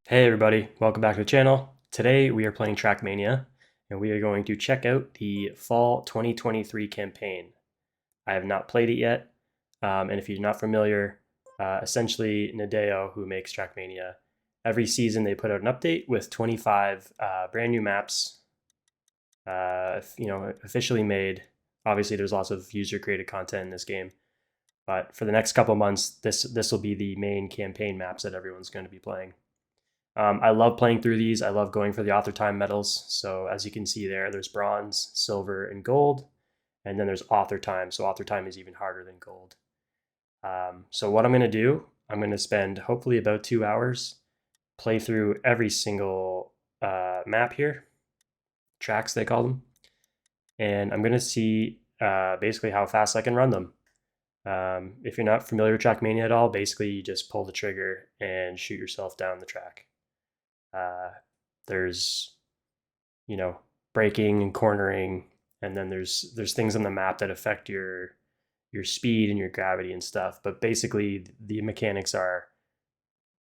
Hey everybody, welcome back to the channel. Today we are playing Trackmania and we are going to check out the Fall 2023 campaign. I have not played it yet, and if you're not familiar, essentially Nadeo, who makes Trackmania, every season they put out an update with 25 brand new maps, officially made. Obviously there's lots of user created content in this game, but for the next couple months this will be the main campaign maps that everyone's going to be playing. I love playing through these. I love going for the author time medals. So as you can see there's bronze, silver, and gold. And then there's author time. So author time is even harder than gold. So what I'm going to do, I'm going to spend hopefully about 2 hours, play through every single map here, tracks they call them. And I'm going to see basically how fast I can run them. If you're not familiar with Trackmania at all, basically you just pull the trigger and shoot yourself down the track. There's braking and cornering, and then there's things on the map that affect your speed and your gravity and stuff, but basically the mechanics are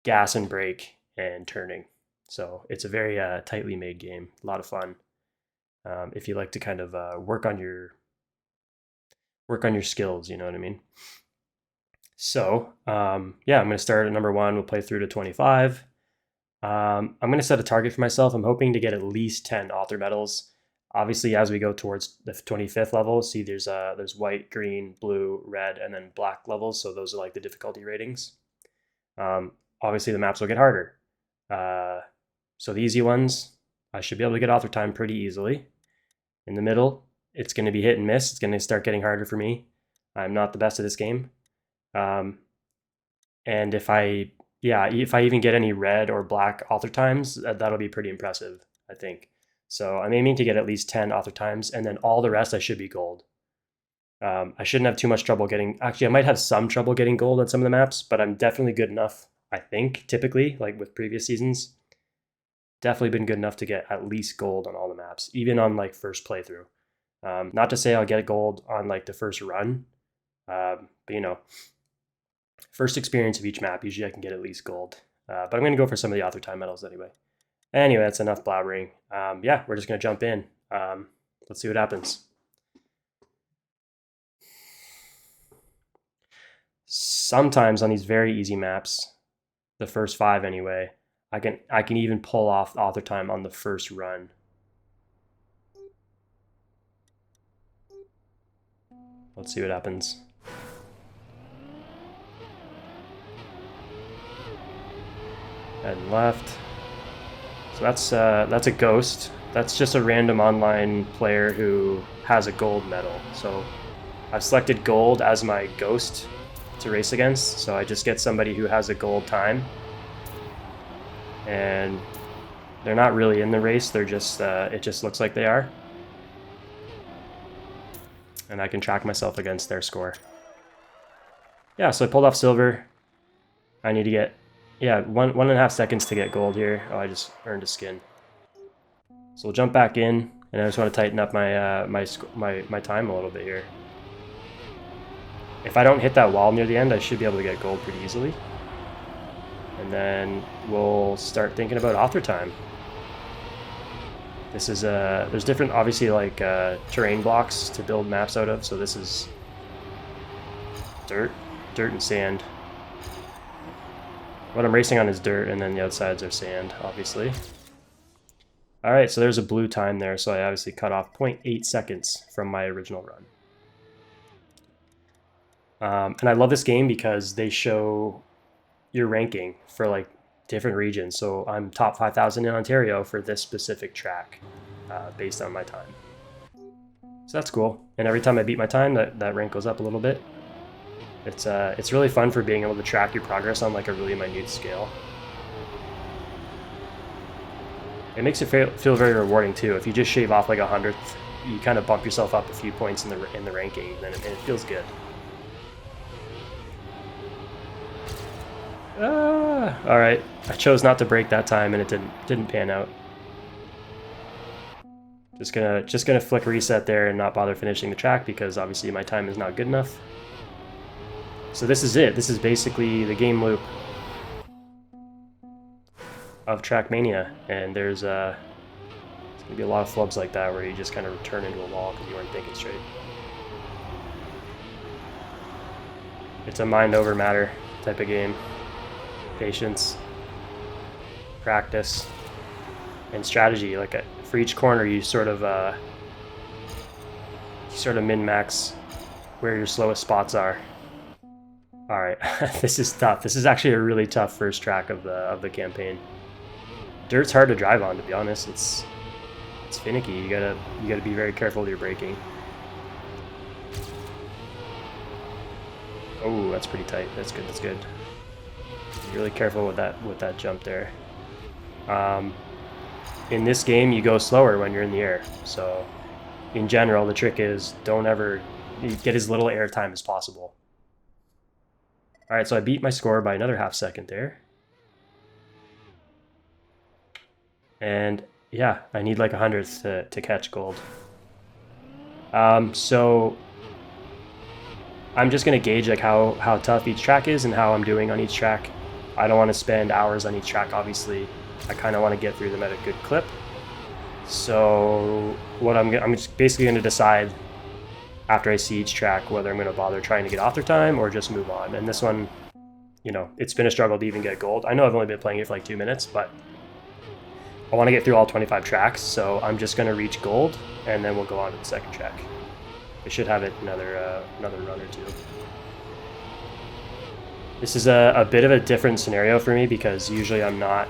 gas and brake and turning. So it's a very tightly made game, a lot of fun. If you like to kind of work on your skills, you know what I mean. So yeah, I'm going to start at number 1. We'll play through to 25. I'm going to set a target for myself. I'm hoping to get at least 10 author medals. Obviously, as we go towards the 25th level, see there's white, green, blue, red, and then black levels. So those are like the difficulty ratings. Obviously, the maps will get harder. So the easy ones, I should be able to get author time pretty easily. In the middle, it's going to be hit and miss. It's going to start getting harder for me. I'm not the best at this game. And if I even get any red or black author times, that'll be pretty impressive, I think. So I'm aiming to get at least 10 author times, and then all the rest I should be gold. I shouldn't have too much trouble getting, actually I might have some trouble getting gold on some of the maps, but I'm definitely good enough, I think, typically, like with previous seasons. Definitely been good enough to get at least gold on all the maps, even on like first playthrough. Not to say I'll get gold on like the first run, but first experience of each map, usually I can get at least gold. But I'm going to go for some of the author time medals anyway. Anyway, that's enough blabbering. Yeah, we're just going to jump in. Let's see what happens. Sometimes on these very easy maps, the first 5 anyway, I can even pull off author time on the first run. Let's see what happens. And left. So that's a ghost. That's just a random online player who has a gold medal. So I've selected gold as my ghost to race against. So I just get somebody who has a gold time. And they're not really in the race. They're just, it just looks like they are. And I can track myself against their score. Yeah, so I pulled off silver. I need to get, 1.5 seconds to get gold here. Oh, I just earned a skin. So we'll jump back in, and I just want to tighten up my time a little bit here. If I don't hit that wall near the end, I should be able to get gold pretty easily. And then we'll start thinking about author time. This is there's different, obviously, like terrain blocks to build maps out of. So this is dirt and sand. What I'm racing on is dirt, and then the outsides are sand, obviously. All right, so there's a blue time there, so I obviously cut off 0.8 seconds from my original run. And I love this game because they show your ranking for like different regions. So I'm top 5,000 in Ontario for this specific track based on my time. So that's cool. And every time I beat my time, that rank goes up a little bit. It's really fun for being able to track your progress on like a really minute scale. It makes it feel very rewarding too. If you just shave off like 100th, you kind of bump yourself up a few points in the ranking, and it feels good. All right, I chose not to break that time, and it didn't pan out. Just gonna flick reset there and not bother finishing the track because obviously my time is not good enough. So this is it. This is basically the game loop. of Trackmania, and there's gonna be a lot of flubs like that where you just kind of turn into a wall because you weren't thinking straight. It's a mind over matter type of game. Patience, practice, and strategy. Like for each corner, you sort of min-max where your slowest spots are. All right, this is tough. This is actually a really tough first track of the campaign. Dirt's hard to drive on, to be honest. It's finicky. You gotta be very careful with your braking. Oh, that's pretty tight. That's good. That's good. Be really careful with that jump there. In this game, you go slower when you're in the air. So, in general, the trick is don't ever get as little air time as possible. All right, so I beat my score by another half second there. And yeah, I need like 100th to catch gold. So I'm just gonna gauge like how tough each track is and how I'm doing on each track. I don't want to spend hours on each track, obviously. I kind of want to get through them at a good clip. So what I'm just basically gonna decide after I see each track whether I'm gonna bother trying to get author time or just move on. And this one, you know, it's been a struggle to even get gold. I know I've only been playing it for like 2 minutes, but I want to get through all 25 tracks, so I'm just going to reach gold, and then we'll go on to the second track. I should have it another run or two. This is a bit of a different scenario for me because usually I'm not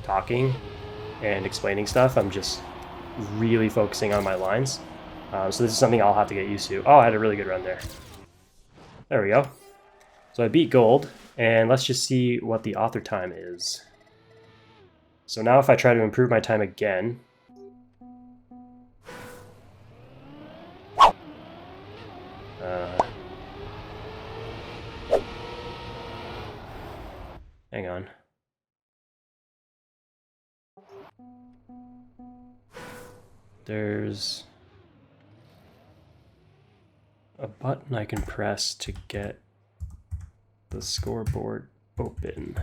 talking and explaining stuff. I'm just really focusing on my lines. So this is something I'll have to get used to. Oh, I had a really good run there. There we go. So I beat gold, and let's just see what the author time is. So now if I try to improve my time again, hang on. There's a button I can press to get the scoreboard open.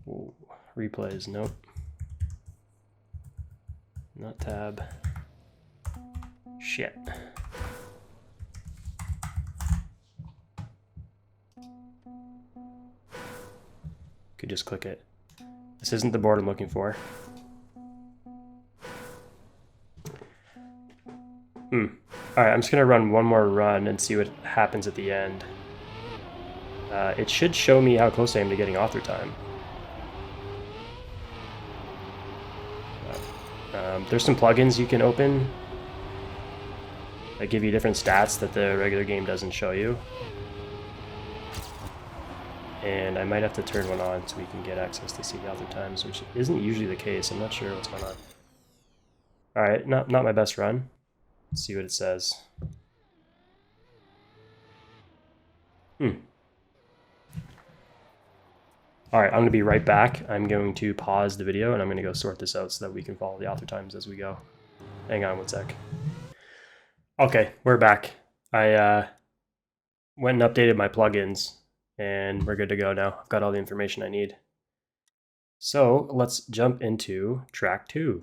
Ooh. Replays, nope. Not tab. Shit. Could just click it. This isn't the board I'm looking for. Alright, I'm just gonna run one more run and see what happens at the end. It should show me how close I am to getting author time. There's some plugins you can open that give you different stats that the regular game doesn't show you. And I might have to turn one on so we can get access to see the author times, which isn't usually the case. I'm not sure what's going on. Alright, not my best run. Let's see what it says. Alright, I'm going to be right back. I'm going to pause the video and I'm going to go sort this out so that we can follow the author times as we go. Hang on one sec. Okay, we're back. I went and updated my plugins and we're good to go now. I've got all the information I need. So let's jump into track 2.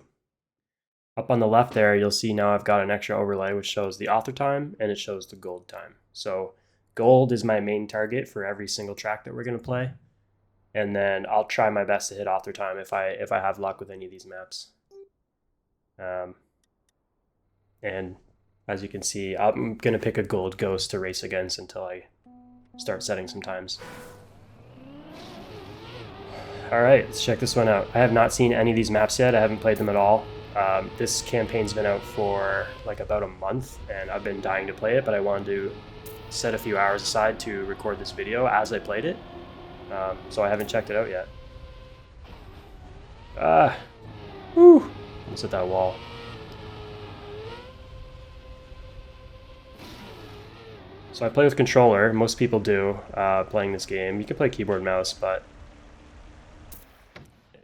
Up on the left there, you'll see now I've got an extra overlay which shows the author time and it shows the gold time. So gold is my main target for every single track that we're going to play. And then I'll try my best to hit author time if I have luck with any of these maps. And as you can see, I'm going to pick a gold ghost to race against until I start setting some times. Alright, let's check this one out. I have not seen any of these maps yet. I haven't played them at all. This campaign's been out for like about a month, and I've been dying to play it, but I wanted to set a few hours aside to record this video as I played it. So I haven't checked it out yet. Whew! Almost hit that wall. So I play with controller. Most people do playing this game. You can play keyboard mouse, but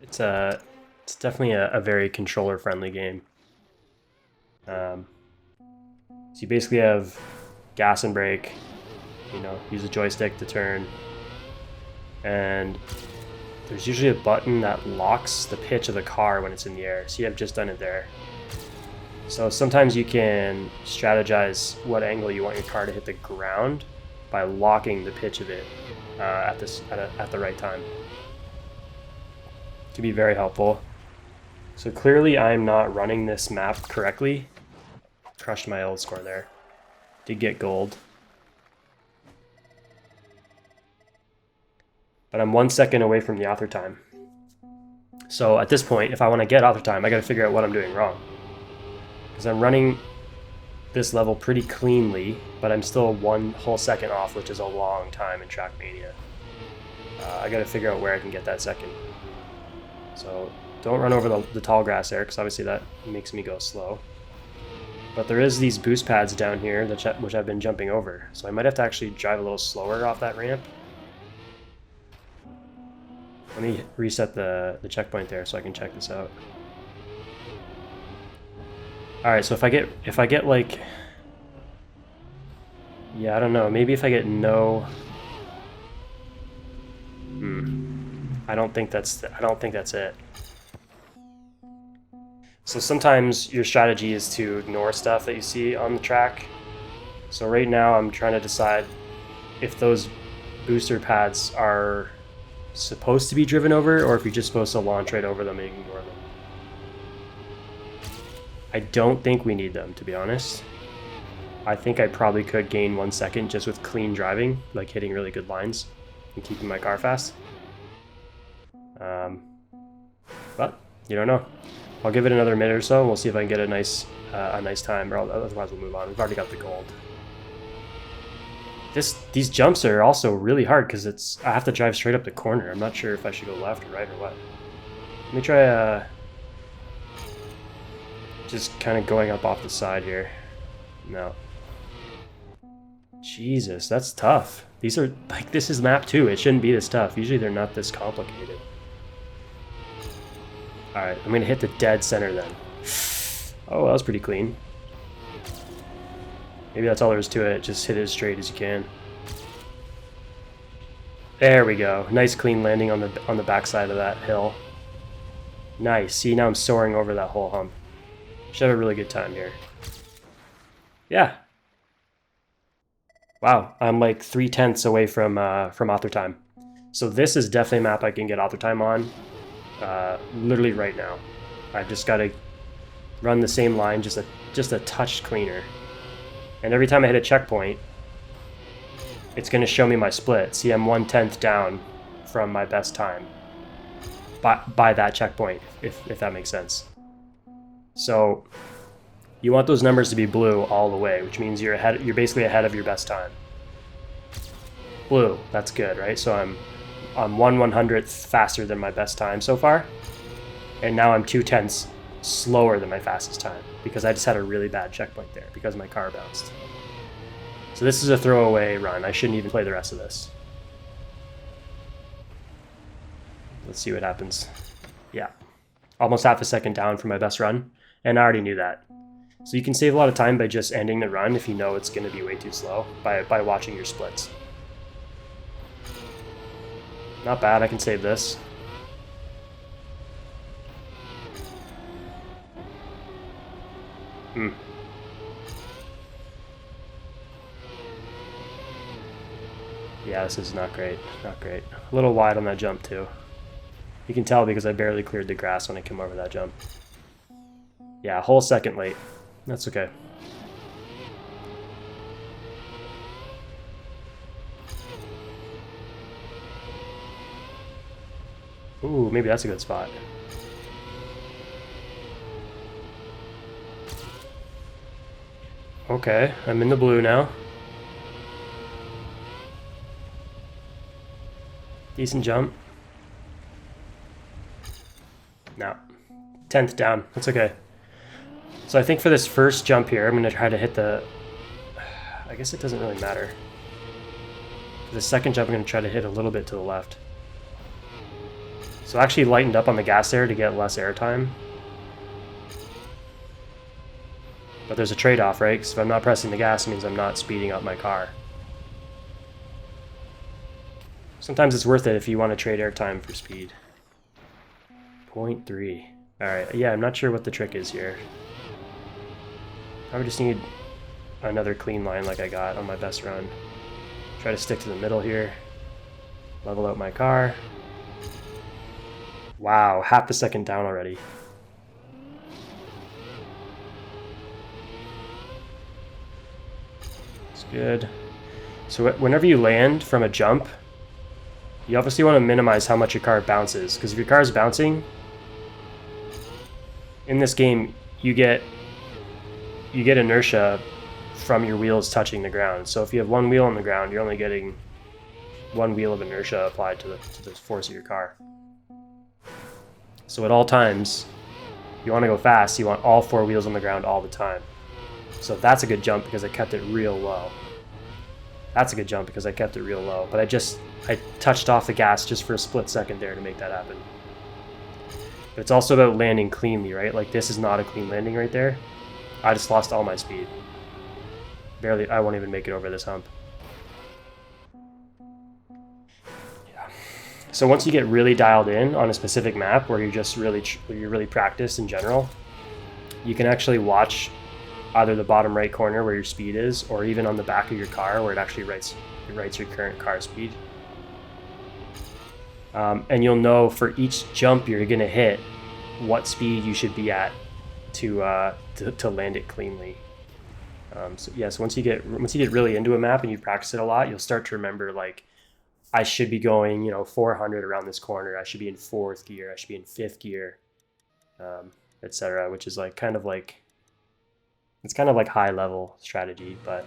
it's definitely a very controller-friendly game. So you basically have gas and brake. You know, use a joystick to turn. And there's usually a button that locks the pitch of the car when it's in the air. See, I've just done it there. So sometimes you can strategize what angle you want your car to hit the ground by locking the pitch of it at the right time. It can be very helpful. So clearly I'm not running this map correctly. Crushed my old score there. Did get gold. But I'm 1 second away from the author time. So at this point, if I want to get author time, I got to figure out what I'm doing wrong. Because I'm running this level pretty cleanly, but I'm still 1 whole second off, which is a long time in Trackmania. I got to figure out where I can get that second. So don't run over the tall grass there, because obviously that makes me go slow. But there is these boost pads down here, which I've been jumping over. So I might have to actually drive a little slower off that ramp. Let me reset the checkpoint there so I can check this out. Alright, so if I get like, yeah, I don't know, maybe if I get no, I don't think that's it. So sometimes your strategy is to ignore stuff that you see on the track. So right now I'm trying to decide if those booster pads are supposed to be driven over or if you're just supposed to launch right over them and ignore them. I don't think we need them, to be honest. I think I probably could gain 1 second just with clean driving, like hitting really good lines and keeping my car fast. But you don't know. I'll give it another minute or so and we'll see if I can get a nice time, or otherwise we'll move on. We've already got the gold. These jumps are also really hard because I have to drive straight up the corner. I'm not sure if I should go left or right or what. Let me try just kind of going up off the side here. No. Jesus, that's tough. These are, like, this is map 2. It shouldn't be this tough. Usually they're not this complicated. Alright, I'm going to hit the dead center then. Oh, that was pretty clean. Maybe that's all there is to it. Just hit it as straight as you can. There we go. Nice clean landing on the backside of that hill. Nice. See, now I'm soaring over that whole hump. Should have a really good time here. Yeah. Wow, I'm like 3/10 away from author time. So this is definitely a map I can get author time on. Literally right now. I've just got to run the same line, just a touch cleaner. And every time I hit a checkpoint, it's going to show me my split. See, I'm 1/10 down from my best time by that checkpoint, if that makes sense. So you want those numbers to be blue all the way, which means you're basically ahead of your best time. Blue, that's good, right? So I'm 1/100th faster than my best time so far, and now I'm 2/10 slower than my fastest time because I just had a really bad checkpoint there because my car bounced. So this is a throwaway run. I shouldn't even play the rest of this. Let's see what happens. Yeah, almost half a second down from my best run, and I already knew that. So you can save a lot of time by just ending the run if you know it's going to be way too slow by watching your splits. Not bad, I can save this. Yeah, this is not great, not great. A little wide on that jump too. You can tell because I barely cleared the grass when I came over that jump. Yeah, a whole second late. That's okay. Ooh, maybe that's a good spot. Okay, I'm in the blue now. Decent jump. No. 10th down. That's okay. So I think for this first jump here, I'm going to try to hit the... I guess it doesn't really matter. For the second jump, I'm going to try to hit a little bit to the left. So I actually lightened up on the gas there to get less airtime. But there's a trade-off, right? Because if I'm not pressing the gas, it means I'm not speeding up my car. Sometimes it's worth it if you want to trade airtime for speed. 0.3. Alright, yeah, I'm not sure what the trick is here. Probably just need another clean line like I got on my best run. Try to stick to the middle here. Level out my car. Wow, half a second down already. It's good. So whenever you land from a jump, you obviously want to minimize how much your car bounces, because if your car is bouncing, in this game, you get inertia from your wheels touching the ground. So if you have one wheel on the ground, you're only getting one wheel of inertia applied to the force of your car. So at all times, you want to go fast, you want all four wheels on the ground all the time. So that's a good jump because I kept it real low. That's a good jump because I kept it real low. But I touched off the gas just for a split second there to make that happen. But it's also about landing cleanly, right? Like this is not a clean landing right there. I just lost all my speed. Barely, I won't even make it over this hump. Yeah. So once you get really dialed in on a specific map where you're really practiced in general, you can actually watch either the bottom right corner where your speed is, or even on the back of your car where it actually writes your current car speed. And you'll know for each jump you're going to hit what speed you should be at to land it cleanly. So once you get really into a map and you practice it a lot, you'll start to remember, like, I should be going 400 around this corner. I should be in 4th gear. I should be in 5th gear, etc. Which is it's kind of like high level strategy, but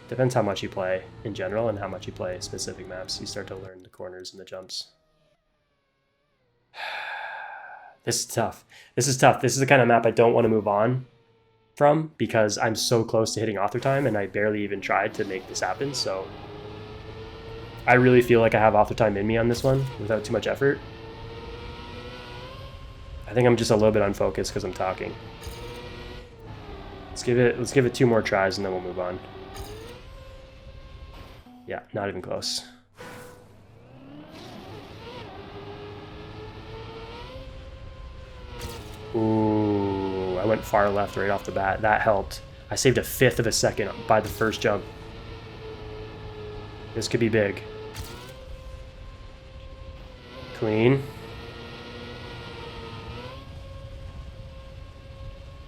depends how much you play in general and how much you play specific maps. You start to learn the corners and the jumps. This is tough. This is the kind of map I don't want to move on from because I'm so close to hitting author time and I barely even tried to make this happen. So I really feel like I have author time in me on this one without too much effort. I think I'm just a little bit unfocused because I'm talking. Let's give it 2 more tries and then we'll move on. Yeah, not even close. Ooh, I went far left right off the bat. That helped. I saved 1/5 of a second by the first jump. This could be big. Clean.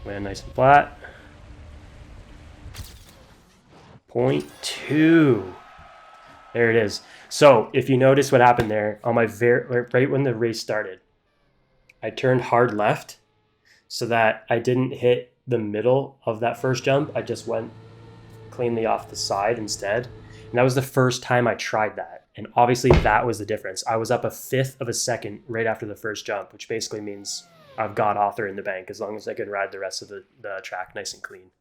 Land nice and flat. 0.2. There it is. So if you notice what happened there, on my right when the race started, I turned hard left so that I didn't hit the middle of that first jump. I just went cleanly off the side instead. And that was the first time I tried that. And obviously that was the difference. I was up 1/5 of a second right after the first jump, which basically means I've got author in the bank as long as I can ride the rest of the track nice and clean.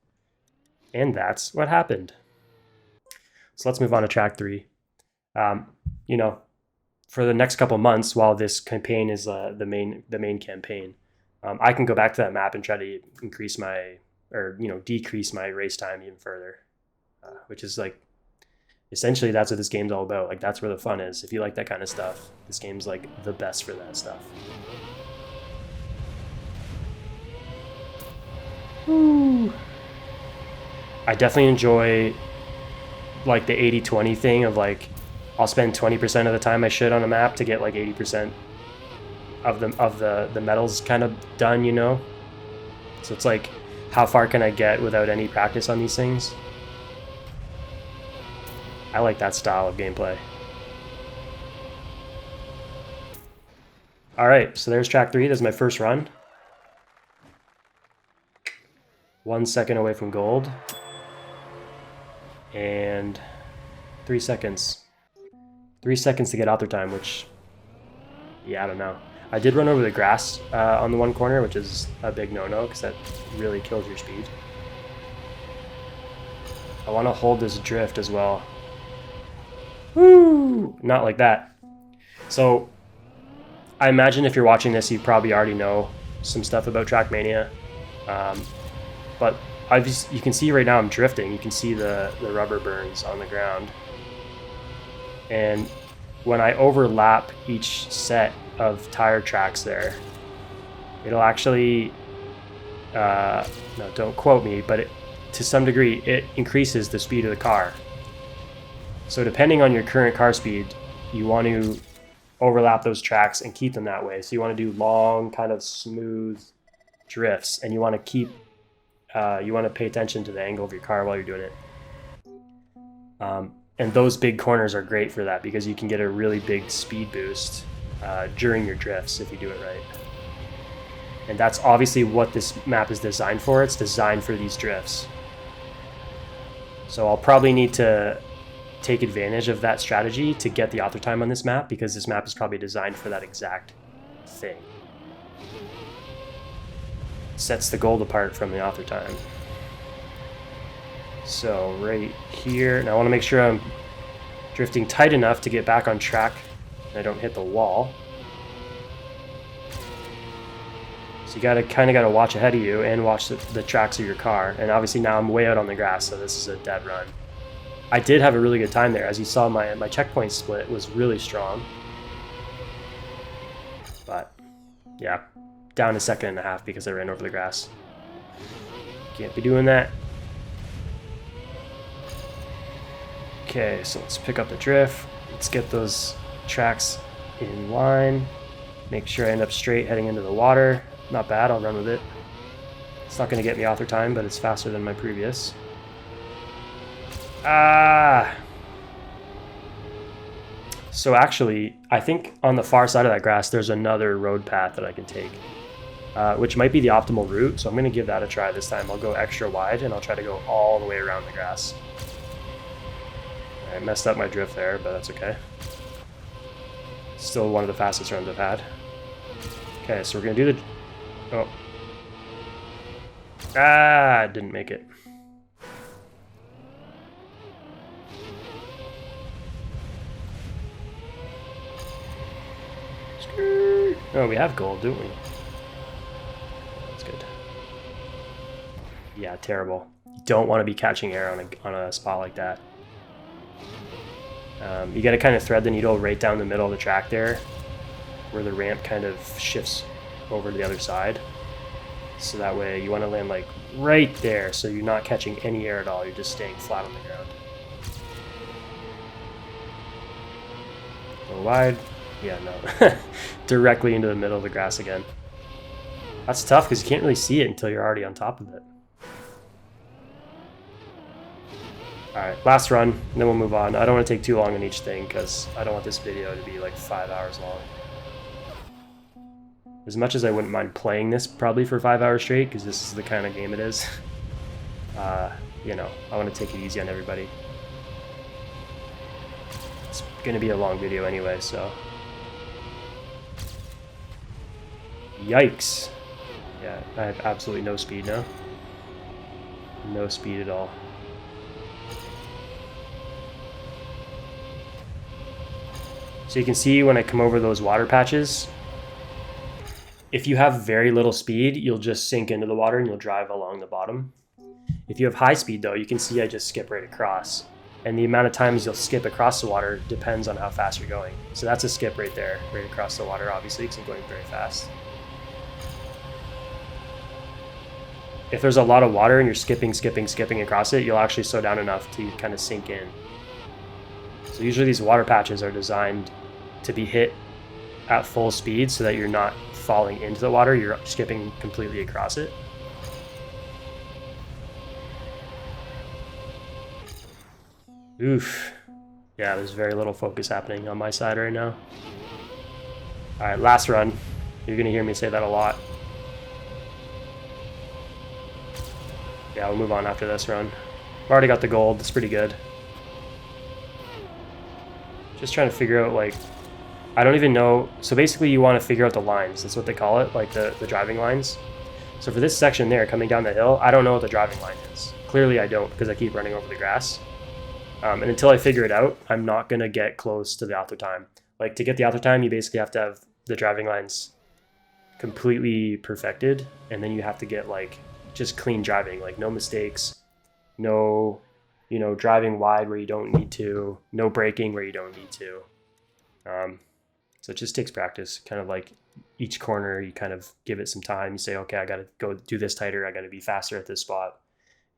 And that's what happened. So let's move on to track 3. For the next couple months while this campaign is the main campaign, I can go back to that map and try to decrease my race time even further, which is like essentially that's what this game's all about. Like that's where the fun is. If you like that kind of stuff, this game's like the best for that stuff. Woo. I definitely enjoy like the 80-20 thing of like I'll spend 20% of the time I should on a map to get like 80% of the medals kind of done, So it's like, how far can I get without any practice on these things? I like that style of gameplay. All right, so there's track 3. That's my first run. 1 second away from gold. And 3 seconds. 3 seconds to get author time, which, yeah, I don't know. I did run over the grass on the one corner, which is a big no-no because that really kills your speed. I want to hold this drift as well. Woo! Not like that. So I imagine if you're watching this, you probably already know some stuff about Trackmania. But you can see right now I'm drifting. You can see the rubber burns on the ground. And when I overlap each set of tire tracks there, it'll actually, no, don't quote me, but to some degree, it increases the speed of the car. So depending on your current car speed, you want to overlap those tracks and keep them that way. So you want to do long, kind of smooth drifts, and you want to keep, you want to pay attention to the angle of your car while you're doing it. And those big corners are great for that because you can get a really big speed boost during your drifts if you do it right. And that's obviously what this map is designed for. It's designed for these drifts. So I'll probably need to take advantage of that strategy to get the author time on this map, because this map is probably designed for that exact thing. Sets the gold apart from the author time. So right here, now I want to make sure I'm drifting tight enough to get back on track and I don't hit the wall. So you kind of gotta watch ahead of you and watch the tracks of your car. And obviously now I'm way out on the grass, so this is a dead run. I did have a really good time there. As you saw, my checkpoint split was really strong. But yeah, down a second and a half because I ran over the grass. Can't be doing that. Okay, so let's pick up the drift. Let's get those tracks in line. Make sure I end up straight heading into the water. Not bad, I'll run with it. It's not going to get me author time, but it's faster than my previous. So actually, I think on the far side of that grass, there's another road path that I can take, which might be the optimal route. So I'm going to give that a try this time. I'll go extra wide and I'll try to go all the way around the grass. I messed up my drift there, but that's okay. Still one of the fastest runs I've had. Okay, so we're going to do the... Oh. Didn't make it. Oh, we have gold, don't we? That's good. Yeah, terrible. You don't want to be catching air on a spot like that. You got to kind of thread the needle right down the middle of the track there, where the ramp kind of shifts over to the other side. So that way you want to land like right there, so you're not catching any air at all, you're just staying flat on the ground. Go wide. Yeah, no. Directly into the middle of the grass again. That's tough because you can't really see it until you're already on top of it. Alright, last run, and then we'll move on. I don't want to take too long on each thing because I don't want this video to be like 5 hours long. As much as I wouldn't mind playing this probably for 5 hours straight, because this is the kind of game it is, you know, I want to take it easy on everybody. It's going to be a long video anyway, so... Yikes! Yeah, I have absolutely no speed now. No speed at all. So you can see when I come over those water patches, if you have very little speed, you'll just sink into the water and you'll drive along the bottom. If you have high speed though, you can see I just skip right across. And the amount of times you'll skip across the water depends on how fast you're going. So that's a skip right there, right across the water obviously, because I'm going very fast. If there's a lot of water and you're skipping across it, you'll actually slow down enough to kind of sink in. So usually these water patches are designed to be hit at full speed so that you're not falling into the water, you're skipping completely across it. Oof. Yeah, there's very little focus happening on my side right now. Alright, last run. You're going to hear me say that a lot. Yeah, we'll move on after this run. I've already got the gold, that's pretty good. Just trying to figure out, like, I don't even know. So basically you want to figure out the lines. That's what they call it, like the driving lines. So for this section there, coming down the hill, I don't know what the driving line is. Clearly I don't, because I keep running over the grass. And until I figure it out, I'm not going to get close to the author time. Like, to get the author time, you basically have to have the driving lines completely perfected. And then you have to get, like, just clean driving, like no mistakes, no, you know, driving wide where you don't need to, no braking where you don't need to. So it just takes practice. Kind of like each corner, you kind of give it some time. You say, okay, I got to go do this tighter. I got to be faster at this spot.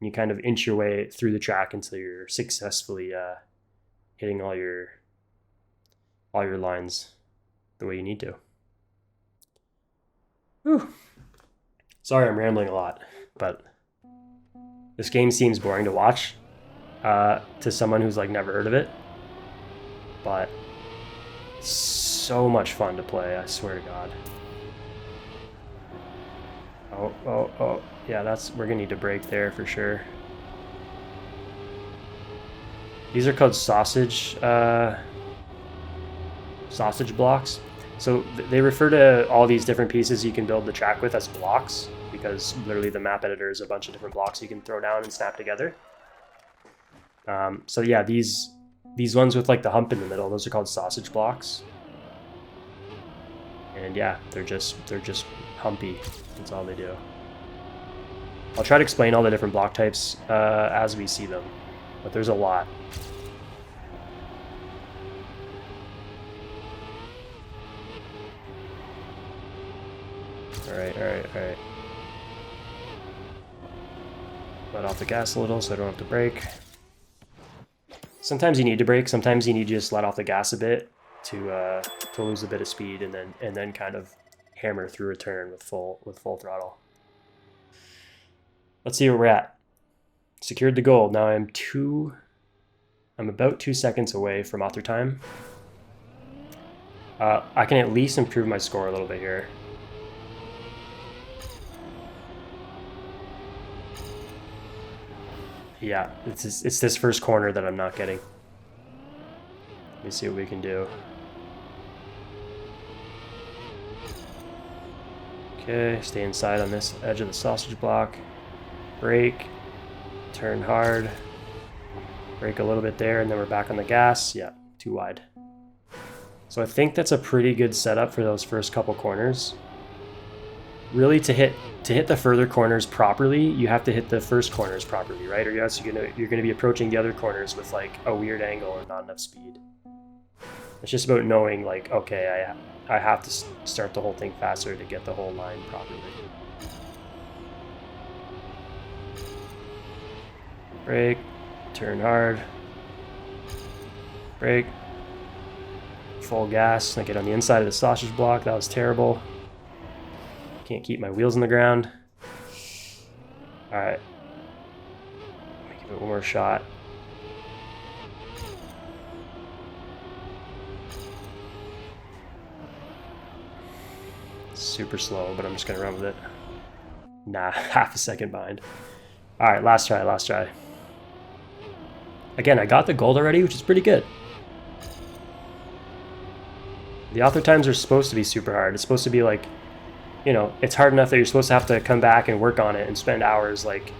And you kind of inch your way through the track until you're successfully hitting all your lines the way you need to. Whew. Sorry, I'm rambling a lot, but this game seems boring to watch to someone who's like never heard of it, but it's so much fun to play. I swear to God. Oh. Yeah, we're gonna need to brake there for sure. These are called sausage blocks. So they refer to all these different pieces you can build the track with as blocks, because literally the map editor is a bunch of different blocks you can throw down and snap together. So yeah, these ones with like the hump in the middle, those are called sausage blocks. And yeah, they're just humpy. That's all they do. I'll try to explain all the different block types as we see them, but there's a lot. All right. Let off the gas a little so I don't have to brake. Sometimes you need to brake. Sometimes you need to just let off the gas a bit to lose a bit of speed, and then kind of hammer through a turn with full throttle. Let's see where we're at. Secured the gold. Now I'm about 2 seconds away from author time. I can at least improve my score a little bit here. Yeah, it's this first corner that I'm not getting. Let me see what we can do. Okay, stay inside on this edge of the sausage block. Brake, turn hard, brake a little bit there, and then we're back on the gas. Yeah, too wide. So I think that's a pretty good setup for those first couple corners. Really, to hit the further corners properly, you have to hit the first corners properly, right? Or else you're gonna be approaching the other corners with like a weird angle and not enough speed. It's just about knowing like, okay, I have to start the whole thing faster to get the whole line properly. Brake, turn hard, brake, full gas. I get on the inside of the sausage block. That was terrible. Can't keep my wheels on the ground. All right, give it one more shot. Super slow, but I'm just gonna run with it. Nah, half a second behind. All right, last try. Again, I got the gold already, which is pretty good. The author times are supposed to be super hard. It's supposed to be like, you know, it's hard enough that you're supposed to have to come back and work on it and spend hours, like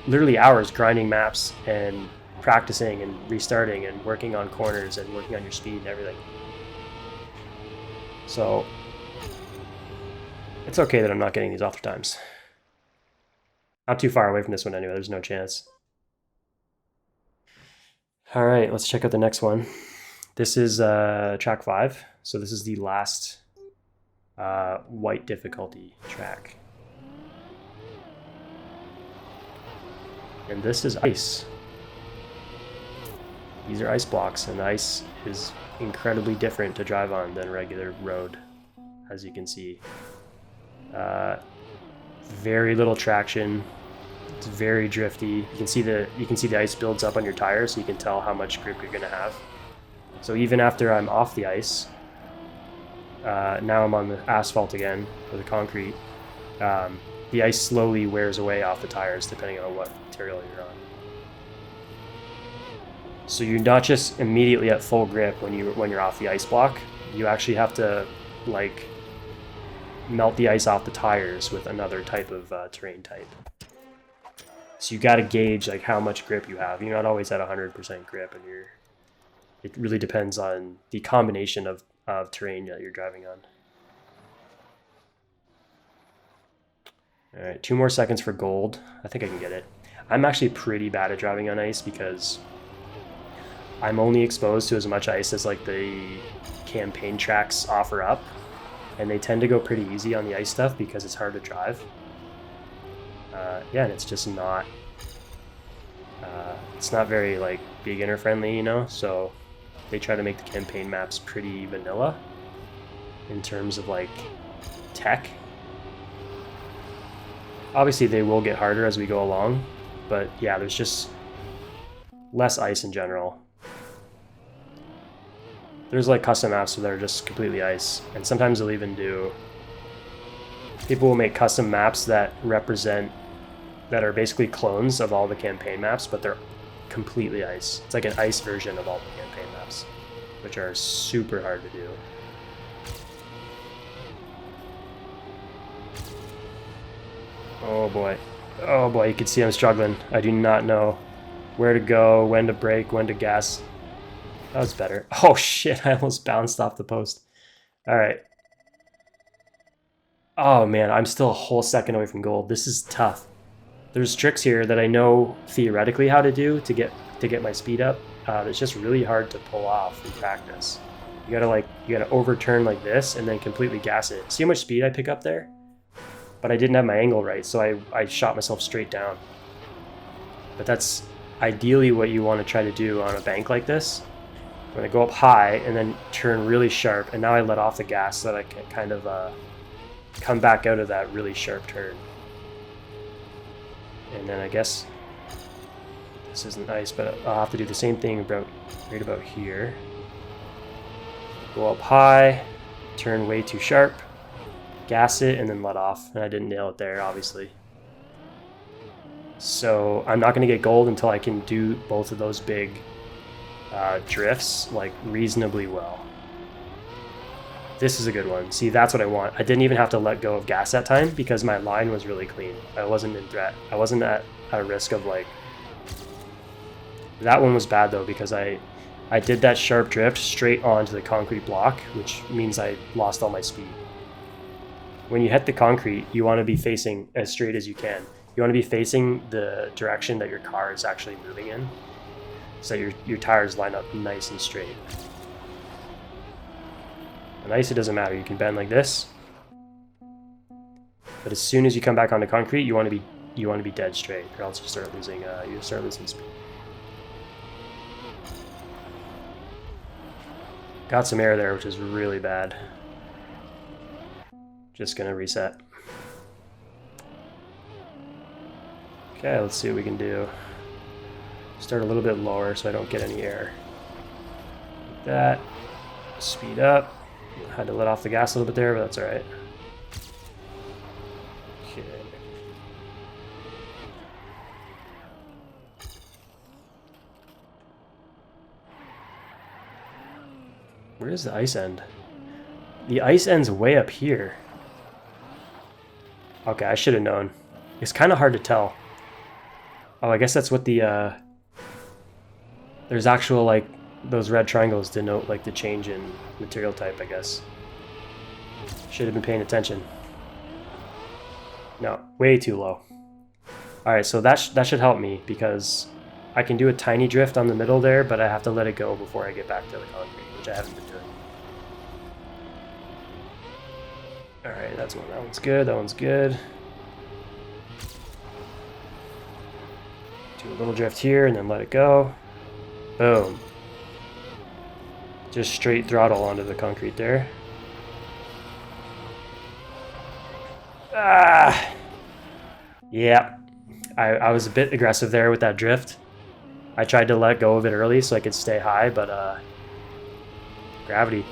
literally hours grinding maps and practicing and restarting and working on corners and working on your speed and everything. So it's okay that I'm not getting these author times. Not too far away from this one anyway, there's no chance. All right, let's check out the next one. This is track 5. So this is the last white difficulty track. And this is ice. These are ice blocks, and ice is incredibly different to drive on than regular road, as you can see. Very little traction. It's very drifty. You can see the ice builds up on your tires, so you can tell how much grip you're gonna have. So even after I'm off the ice, now I'm on the asphalt again, or the concrete, the ice slowly wears away off the tires depending on what material you're on. So you're not just immediately at full grip when you're off the ice block. You actually have to like melt the ice off the tires with another type of terrain type. So you got to gauge like how much grip you have. You're not always at 100% grip, and it really depends on the combination of terrain that you're driving on. All right, 2 more seconds for gold. I think I can get it. I'm actually pretty bad at driving on ice because I'm only exposed to as much ice as like the campaign tracks offer up, and they tend to go pretty easy on the ice stuff because it's hard to drive. Yeah, and it's just not it's not very like beginner friendly, you know, so they try to make the campaign maps pretty vanilla in terms of like tech. Obviously they will get harder as we go along, but yeah, there's just less ice in general. There's like custom maps that are just completely ice, and sometimes they'll even do, people will make custom maps that are basically clones of all the campaign maps, but they're completely ice. It's like an ice version of all the campaign maps, which are super hard to do. Oh boy, you can see I'm struggling. I do not know where to go, when to brake, when to gas. That was better. Oh shit, I almost bounced off the post. All right. Oh man, I'm still a whole second away from gold. This is tough. There's tricks here that I know theoretically how to do to get my speed up. It's just really hard to pull off in practice. You gotta overturn like this and then completely gas it. See how much speed I pick up there? But I didn't have my angle right, so I shot myself straight down. But that's ideally what you want to try to do on a bank like this. I'm going to go up high and then turn really sharp, and now I let off the gas so that I can kind of come back out of that really sharp turn. And then I guess this isn't nice, but I'll have to do the same thing right about here. Go up high, turn way too sharp, gas it, and then let off. And I didn't nail it there, obviously. So I'm not going to get gold until I can do both of those big drifts like reasonably well. This is a good one. See, that's what I want. I didn't even have to let go of gas that time because my line was really clean. I wasn't in threat. I wasn't at a risk of like... That one was bad though because I did that sharp drift straight onto the concrete block, which means I lost all my speed. When you hit the concrete, you want to be facing as straight as you can. You want to be facing the direction that your car is actually moving in, so your tires line up nice and straight. On ice, it doesn't matter. You can bend like this, but as soon as you come back onto concrete, you want to be dead straight, or else you start losing speed. Got some air there, which is really bad. Just gonna reset. Okay, let's see what we can do. Start a little bit lower so I don't get any air. Like that. Speed up. Had to let off the gas a little bit there, but that's alright. Okay. Where is the ice end? The ice end's way up here. Okay, I should have known. It's kind of hard to tell. Oh, I guess that's what the, there's actual, like, those red triangles denote, like, the change in material type, I guess. Should have been paying attention. No, way too low. Alright, so that should help me, because I can do a tiny drift on the middle there, but I have to let it go before I get back to the concrete, which I haven't been doing. Alright, that one's good, that one's good. Do a little drift here and then let it go. Boom. Just straight throttle onto the concrete there. Ah! Yeah. I was a bit aggressive there with that drift. I tried to let go of it early so I could stay high, but gravity.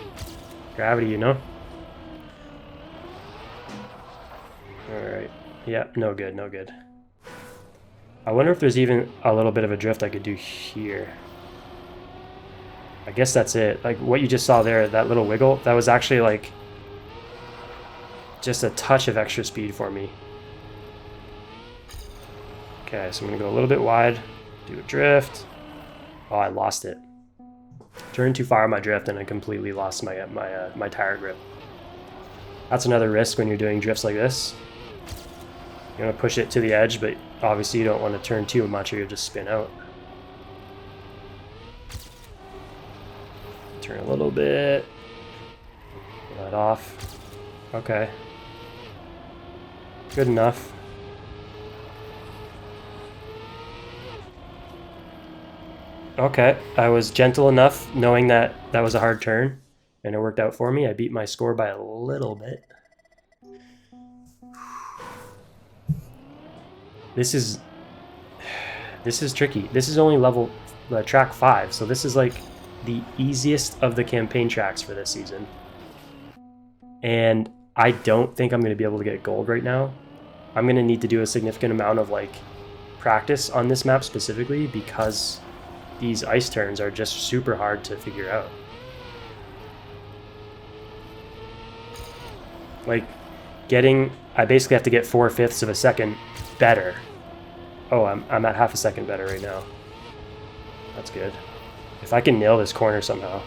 Gravity, you know? Alright. Yep, no good, no good. I wonder if there's even a little bit of a drift I could do here. I guess that's it. Like what you just saw there, that little wiggle, that was actually like just a touch of extra speed for me. Okay, so I'm gonna go a little bit wide, do a drift. Oh, I lost it. Turned too far on my drift and I completely lost my tire grip. That's another risk when you're doing drifts like this. You want to push it to the edge, but obviously you don't want to turn too much or you'll just spin out. Turn a little bit. Pull that off. Okay. Good enough. Okay, I was gentle enough knowing that that was a hard turn, and it worked out for me. I beat my score by a little bit. This is tricky. This is only level track 5, so this is like the easiest of the campaign tracks for this season. And I don't think I'm going to be able to get gold right now. I'm going to need to do a significant amount of like practice on this map specifically because these ice turns are just super hard to figure out. Like I basically have to get 4/5 of a second better. Oh, I'm at half a second better right now. That's good. If I can nail this corner somehow.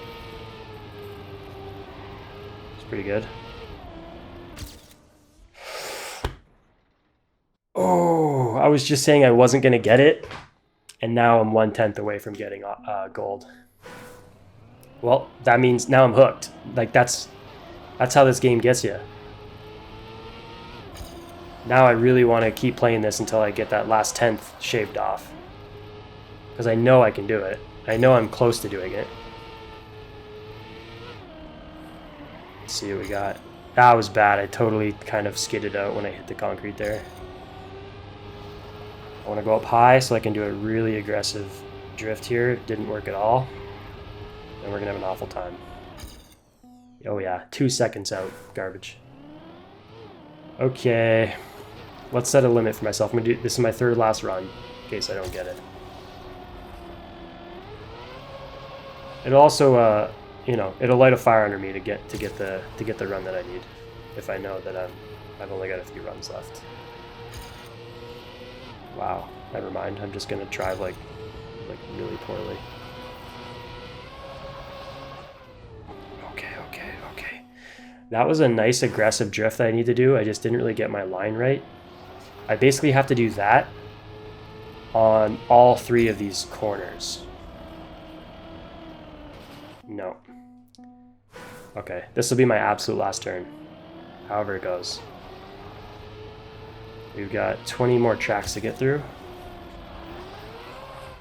It's pretty good. Oh, I was just saying I wasn't going to get it, and now I'm 1/10 away from getting gold. Well, that means now I'm hooked. Like that's how this game gets you. Now I really want to keep playing this until I get that last 10th shaved off. Because I know I can do it. I know I'm close to doing it. Let's see what we got. That was bad. I totally kind of skidded out when I hit the concrete there. I want to go up high so I can do a really aggressive drift here. It didn't work at all. And we're going to have an awful time. Oh yeah, 2 seconds out. Garbage. Okay. Let's set a limit for myself. I'm gonna do this is my third last run, in case I don't get it. It'll also, you know, it'll light a fire under me to get the run that I need, if I know that I've only got a few runs left. Wow, never mind. I'm just gonna drive like really poorly. Okay. That was a nice aggressive drift that I need to do. I just didn't really get my line right. I basically have to do that on all 3 of these corners. No. Okay, this will be my absolute last turn, however it goes. We've got 20 more tracks to get through.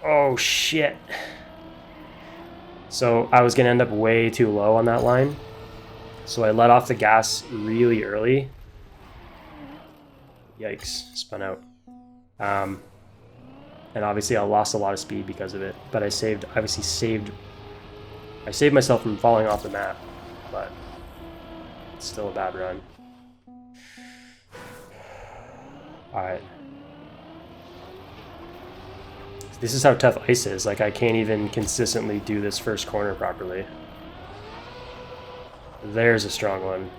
Oh, shit. So I was going to end up way too low on that line. So I let off the gas really early. Yikes, spun out. And obviously I lost a lot of speed because of it, but I saved myself from falling off the map, but it's still a bad run. Alright. This is how tough ice is. Like, I can't even consistently do this first corner properly. There's a strong one.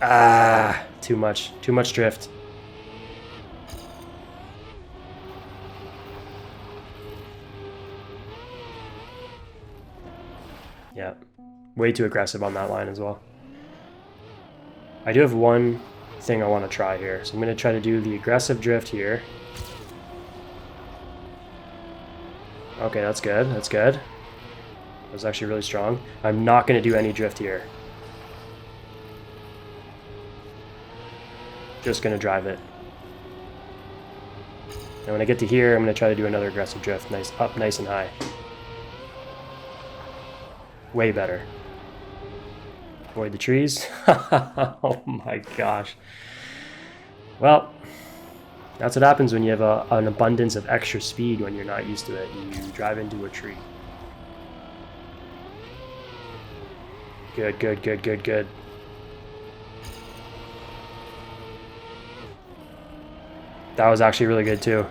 Ah, too much drift. Yeah, way too aggressive on that line as well. I do have one thing I want to try here. So I'm going to try to do the aggressive drift here. Okay, that's good. That's good. That was actually really strong. I'm not going to do any drift here. Just going to drive it. And when I get to here, I'm going to try to do another aggressive drift. Nice, up nice and high. Way better. Avoid the trees. Oh my gosh. Well, that's what happens when you have an abundance of extra speed when you're not used to it and you drive into a tree. Good, good, good, good, good. That was actually really good too.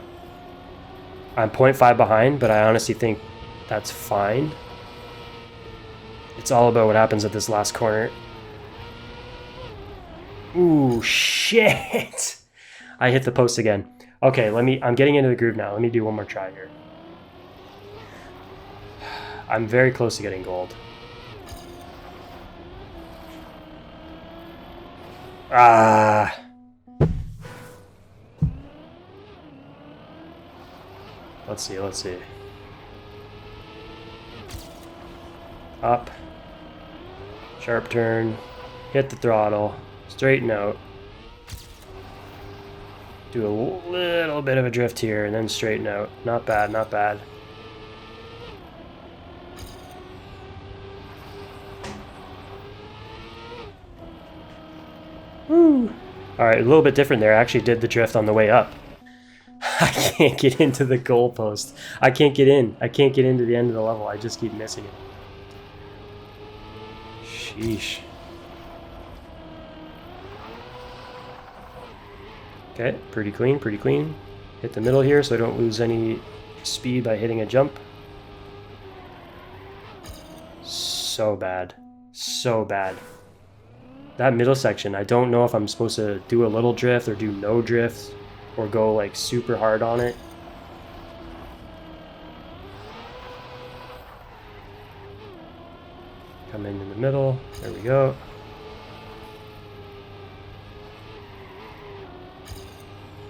I'm 0.5 behind, but I honestly think that's fine. It's all about what happens at this last corner. Ooh, shit! I hit the post again. Okay, I'm getting into the groove now. Let me do one more try here. I'm very close to getting gold. Ah. Let's see, let's see. Up. Sharp turn. Hit the throttle. Straighten out. Do a little bit of a drift here and then straighten out. Not bad, not bad. Woo! Alright, a little bit different there. I actually did the drift on the way up. I can't get into the goalpost. I can't get in. I can't get into the end of the level. I just keep missing it. Sheesh. Okay, pretty clean, pretty clean. Hit the middle here so I don't lose any speed by hitting a jump. So bad. So bad. That middle section, I don't know if I'm supposed to do a little drift or do no drift or go like super hard on it. Come in the middle. There we go.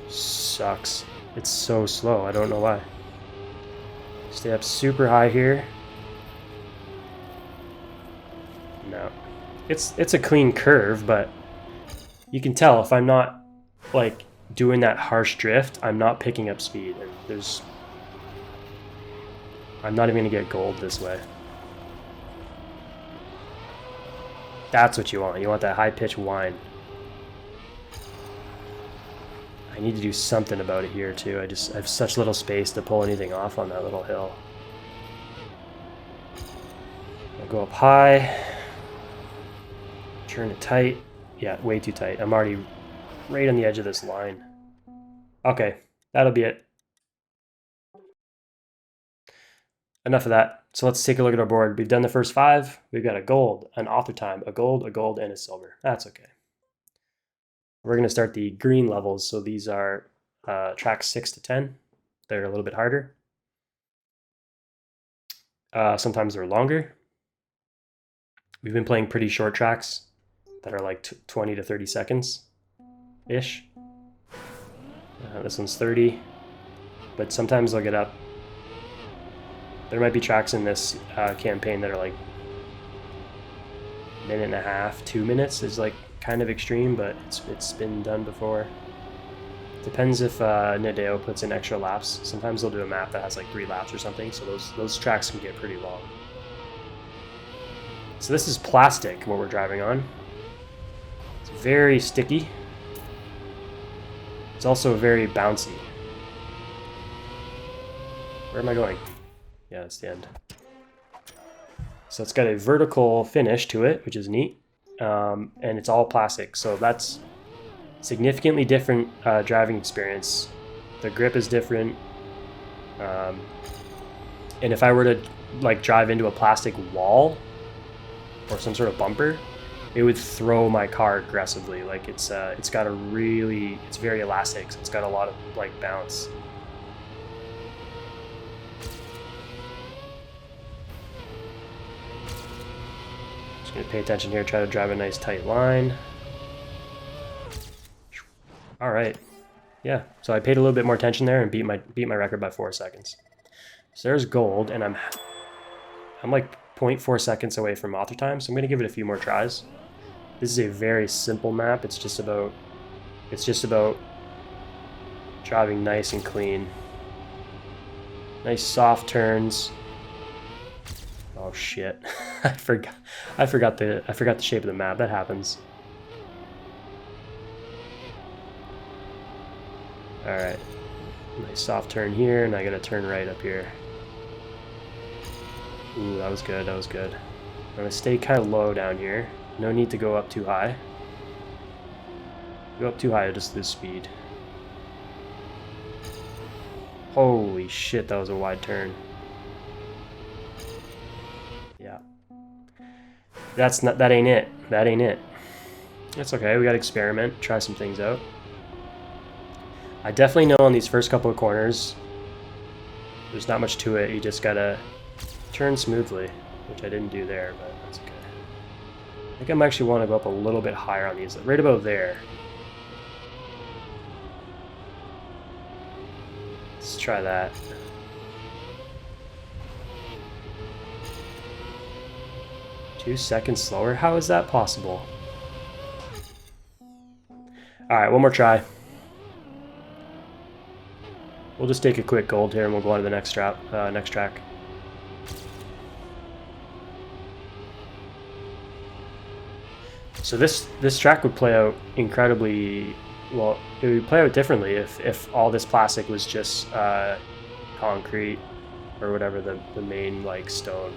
Sucks. It's so slow. I don't know why. Stay up super high here. No. It's a clean curve, but you can tell if I'm not like doing that harsh drift, I'm not picking up speed, and I'm not even gonna get gold this way. That's what you want. You want that high pitch whine. I need to do something about it here too. I have such little space to pull anything off on that little hill. I'll go up high. Turn it tight. Yeah, way too tight. I'm already right on the edge of this line. Okay, that'll be it. Enough of that. So let's take a look at our board. We've done the first 5. We've got a gold, an author time, a gold, and a silver. That's okay. We're going to start the green levels. So these are tracks 6 to 10. They're a little bit harder. Sometimes they're longer. We've been playing pretty short tracks that are like 20 to 30 seconds-ish. This one's 30, but sometimes they'll get up. There might be tracks in this campaign that are like a minute and a half, 2 minutes is like kind of extreme, but it's been done before. Depends if Nadeo puts in extra laps. Sometimes they'll do a map that has like 3 laps or something, so those tracks can get pretty long. So this is plastic, what we're driving on. It's very sticky. It's also very bouncy. Where am I going? Yeah, that's the end. So it's got a vertical finish to it, which is neat. And it's all plastic, so that's significantly different driving experience. The grip is different. And if I were to like drive into a plastic wall or some sort of bumper, it would throw my car aggressively. Like it's got it's very elastic, so it's got a lot of like bounce. Just gonna pay attention here, try to drive a nice tight line. All right, yeah. So I paid a little bit more attention there and beat my record by 4 seconds. So there's gold, and I'm like 0.4 seconds away from author time, so I'm gonna give it a few more tries. This is a very simple map. It's just about driving nice and clean. Nice soft turns. Oh shit. I forgot the shape of the map. That happens. Alright. Nice soft turn here, and I gotta turn right up here. Ooh, that was good, that was good. I'm gonna stay kind of low down here. No need to go up too high. Go up too high, I just lose speed. Holy shit, that was a wide turn. Yeah. That ain't it. That ain't it. It's okay, we gotta experiment, try some things out. I definitely know on these first couple of corners, there's not much to it. You just gotta turn smoothly, which I didn't do there, but that's okay. I think I actually want to go up a little bit higher on these, right about there. Let's try that. 2 seconds slower? How is that possible? Alright, one more try. We'll just take a quick gold here and we'll go on to the next track. So this track would play out incredibly well. It would play out differently if all this plastic was just concrete or whatever the main like stone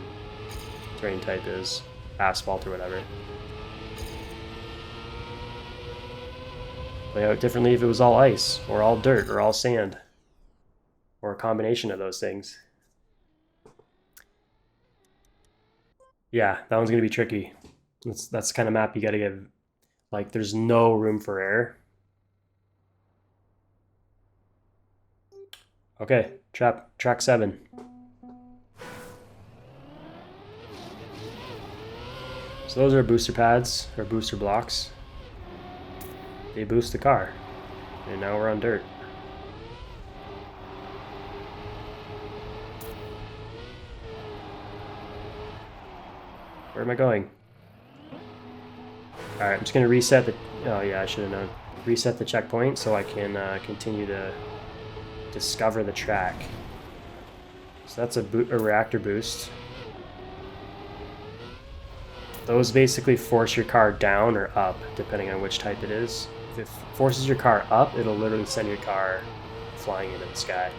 terrain type is, asphalt or whatever. Play out differently if it was all ice or all dirt or all sand or a combination of those things. Yeah, that one's gonna be tricky. That's the kind of map you gotta give, like, there's no room for error. Okay, track 7. So those are booster pads, or booster blocks. They boost the car. And now we're on dirt. Where am I going? Alright, I'm just going to reset the... Oh yeah, I should have known. Reset the checkpoint so I can continue to discover the track. So that's a reactor boost. Those basically force your car down or up, depending on which type it is. If it forces your car up, it'll literally send your car flying into the sky.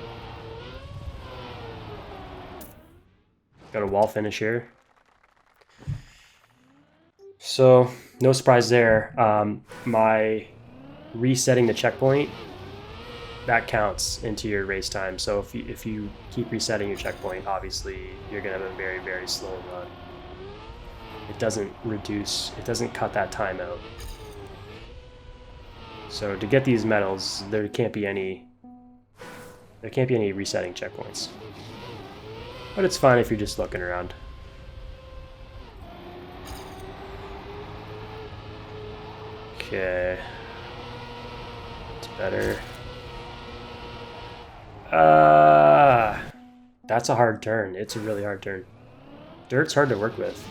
Got a wall finish here. So, no surprise there. My resetting the checkpoint, that counts into your race time. So if you keep resetting your checkpoint, obviously you're going to have a very, very slow run. It doesn't cut that time out. So to get these medals, there can't be any resetting checkpoints. But it's fine if you're just looking around. Okay. It's better. That's a hard turn. It's a really hard turn. Dirt's hard to work with.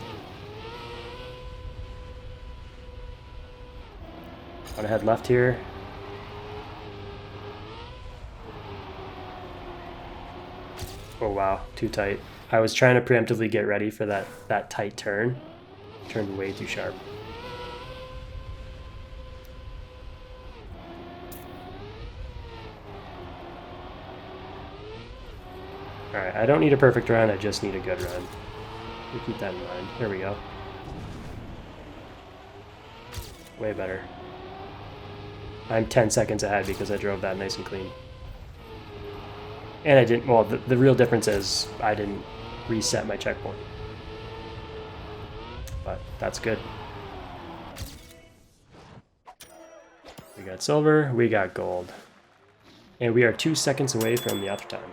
Want to head left here. Oh wow, too tight. I was trying to preemptively get ready for that tight turn. Turned way too sharp. Alright, I don't need a perfect run, I just need a good run. We'll keep that in mind. There we go. Way better. I'm 10 seconds ahead because I drove that nice and clean. And I didn't, well, the real difference is I didn't reset my checkpoint. But that's good. We got silver, we got gold. And we are 2 seconds away from the after time.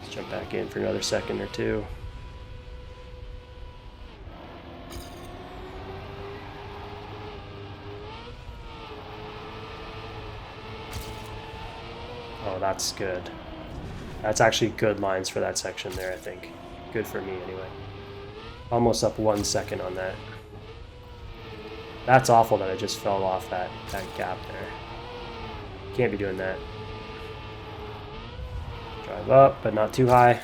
Let's jump back in for another second or two. Oh, that's good. That's actually good lines for that section there, I think. Good for me, anyway. Almost up 1 second on that. That's awful that I just fell off that gap there. Can't be doing that. Drive up, but not too high.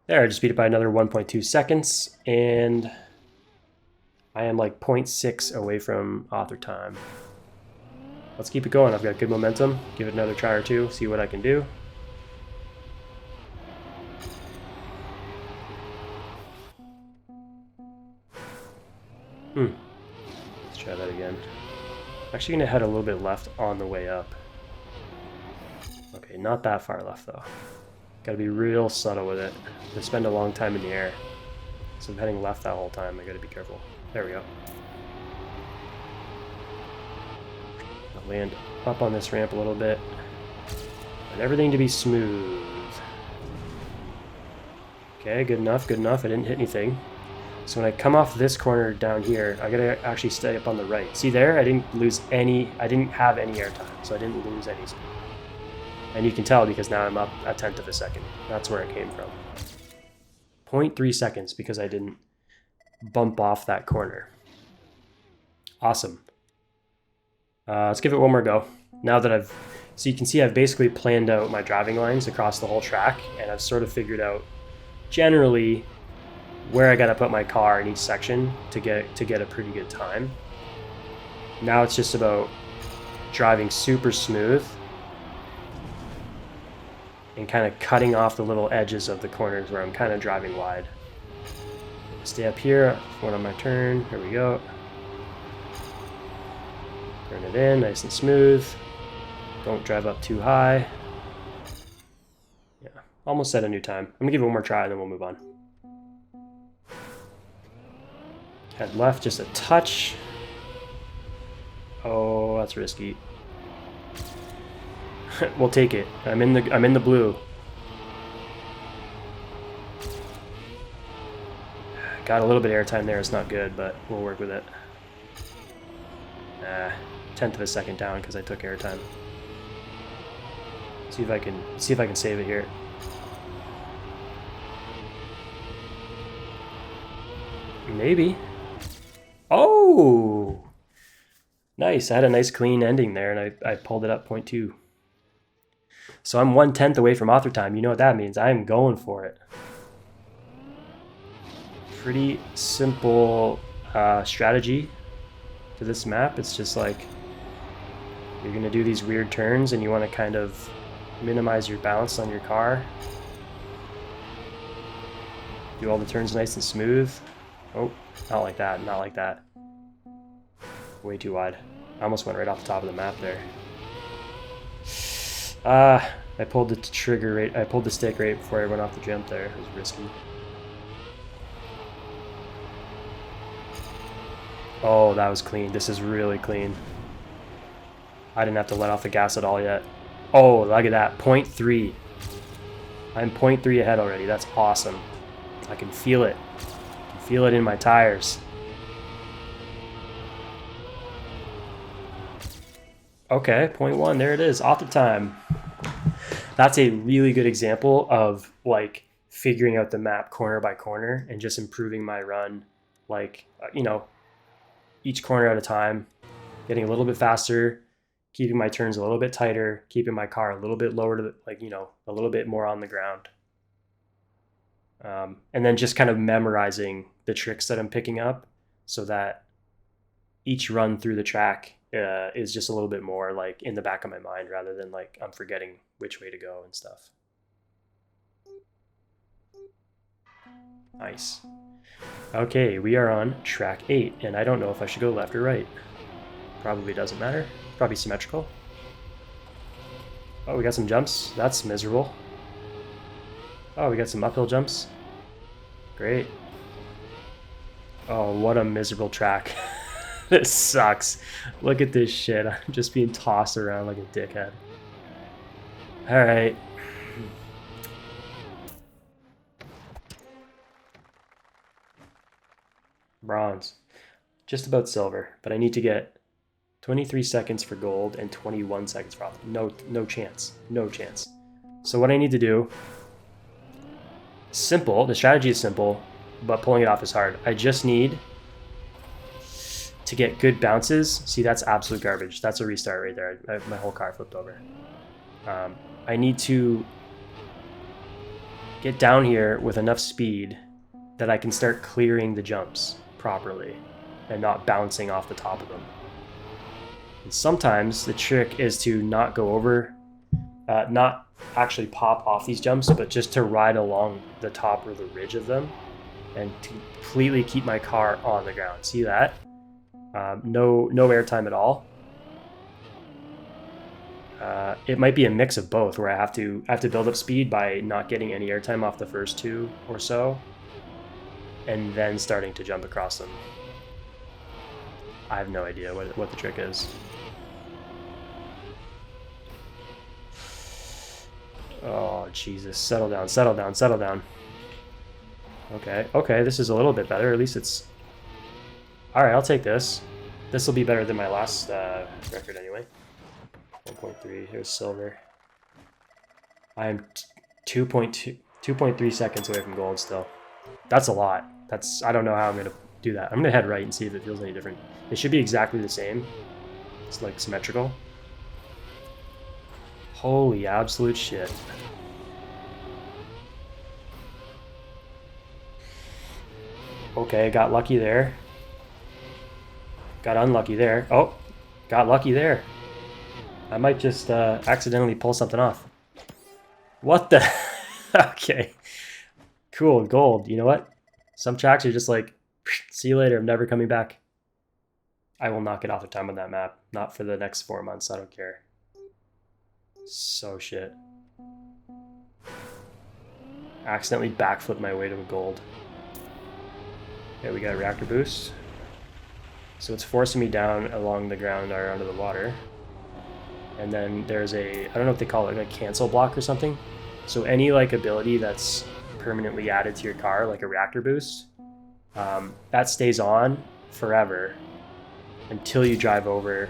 There, I just beat it by another 1.2 seconds, and I am like 0.6 away from author time. Let's keep it going. I've got good momentum. Give it another try or two, see what I can do. Let's try that again. I'm actually going to head a little bit left on the way up. Okay, not that far left though. Got to be real subtle with it. I spend a long time in the air. So I'm heading left that whole time. I got to be careful. There we go. I'll land up on this ramp a little bit. And everything to be smooth. Okay, good enough, good enough. I didn't hit anything. So when I come off this corner down here, I gotta actually stay up on the right. See there? I didn't have any air time, so I didn't lose any speed. And you can tell because now I'm up a tenth of a second. That's where it came from. 0.3 seconds because I didn't bump off that corner. Awesome. Let's give it one more go. Now that so you can see I've basically planned out my driving lines across the whole track, and I've sort of figured out generally where I gotta put my car in each section to get a pretty good time. Now it's just about driving super smooth and kind of cutting off the little edges of the corners where I'm kind of driving wide. Stay up here, one on my turn, here we go. Turn it in, nice and smooth. Don't drive up too high. Yeah, almost set a new time. I'm gonna give it one more try and then we'll move on. Head left just a touch. Oh, that's risky. We'll take it. I'm in the blue. Got a little bit of airtime there. It's not good, but we'll work with it. Tenth of a second down because I took airtime. See if I can save it here. Maybe. Oh, nice. I had a nice clean ending there, and I pulled it up 0.2. So I'm 1/10 away from author time. You know what that means. I'm going for it. Pretty simple strategy to this map. It's just like you're going to do these weird turns, and you want to kind of minimize your bounce on your car. Do all the turns nice and smooth. Oh, not like that, not like that. Way too wide. I almost went right off the top of the map there. I pulled the trigger right, I pulled the stick right before I went off the jump there. It was risky. Oh, that was clean. This is really clean. I didn't have to let off the gas at all yet. Oh, look at that, 0.3. I'm 0.3 ahead already. That's awesome. I can feel it. I can feel it in my tires. Okay, 0.1, there it is, author time. That's a really good example of like figuring out the map corner by corner and just improving my run, like, you know, each corner at a time, getting a little bit faster, keeping my turns a little bit tighter, keeping my car a little bit lower to the, like, you know, a little bit more on the ground. And then just kind of memorizing the tricks that I'm picking up so that each run through the track is just a little bit more like in the back of my mind rather than like I'm forgetting which way to go and stuff. Nice. Okay, we are on track 8, and I don't know if I should go left or right. Probably doesn't matter. Probably symmetrical. Oh, we got some jumps. That's miserable. Oh, we got some uphill jumps. Great. Oh, what a miserable track. This sucks. Look at this shit. I'm just being tossed around like a dickhead. All right. Bronze. Just about silver, but I need to get 23 seconds for gold and 21 seconds for author. No chance. No chance. So what I need to do, simple, the strategy is simple, but pulling it off is hard. I just need to get good bounces. See, that's absolute garbage. That's a restart right there. My whole car flipped over. I need to get down here with enough speed that I can start clearing the jumps properly and not bouncing off the top of them. And sometimes the trick is to not go over, not actually pop off these jumps, but just to ride along the top or the ridge of them and to completely keep my car on the ground. See that? No airtime at all. It might be a mix of both, where I have to build up speed by not getting any airtime off the first two or so, and then starting to jump across them. I have no idea what the trick is. Oh Jesus! Settle down, settle down, settle down. Okay, this is a little bit better. At least it's. All right, I'll take this. This will be better than my last record anyway. 1.3, here's silver. I'm 2.3 seconds away from gold still. That's a lot. I don't know how I'm going to do that. I'm going to head right and see if it feels any different. It should be exactly the same. It's like symmetrical. Holy absolute shit. Okay, got lucky there. Got unlucky there. Oh, got lucky there. I might just accidentally pull something off. What the? Okay. Cool, gold. You know what? Some tracks are just like, see you later, I'm never coming back. I will not get off the time on that map. Not for the next 4 months, I don't care. So shit. Accidentally backflipped my way to a gold. Okay, we got a reactor boost. So it's forcing me down along the ground or under the water. And then there's a, I don't know what they call it, like a cancel block or something. So any like ability that's permanently added to your car, like a reactor boost, that stays on forever until you drive over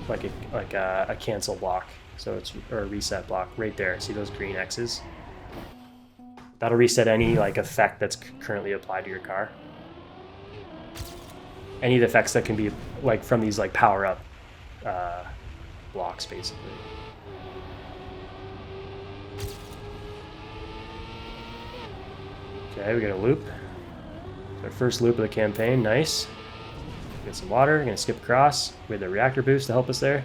like a cancel block. So it's, or a reset block right there. See those green X's? That'll reset any like effect that's currently applied to your car. Any of the effects that can be like from these like power up blocks basically. Okay, we got a loop. Our first loop of the campaign, nice. Get some water, gonna skip across. We had the reactor boost to help us there.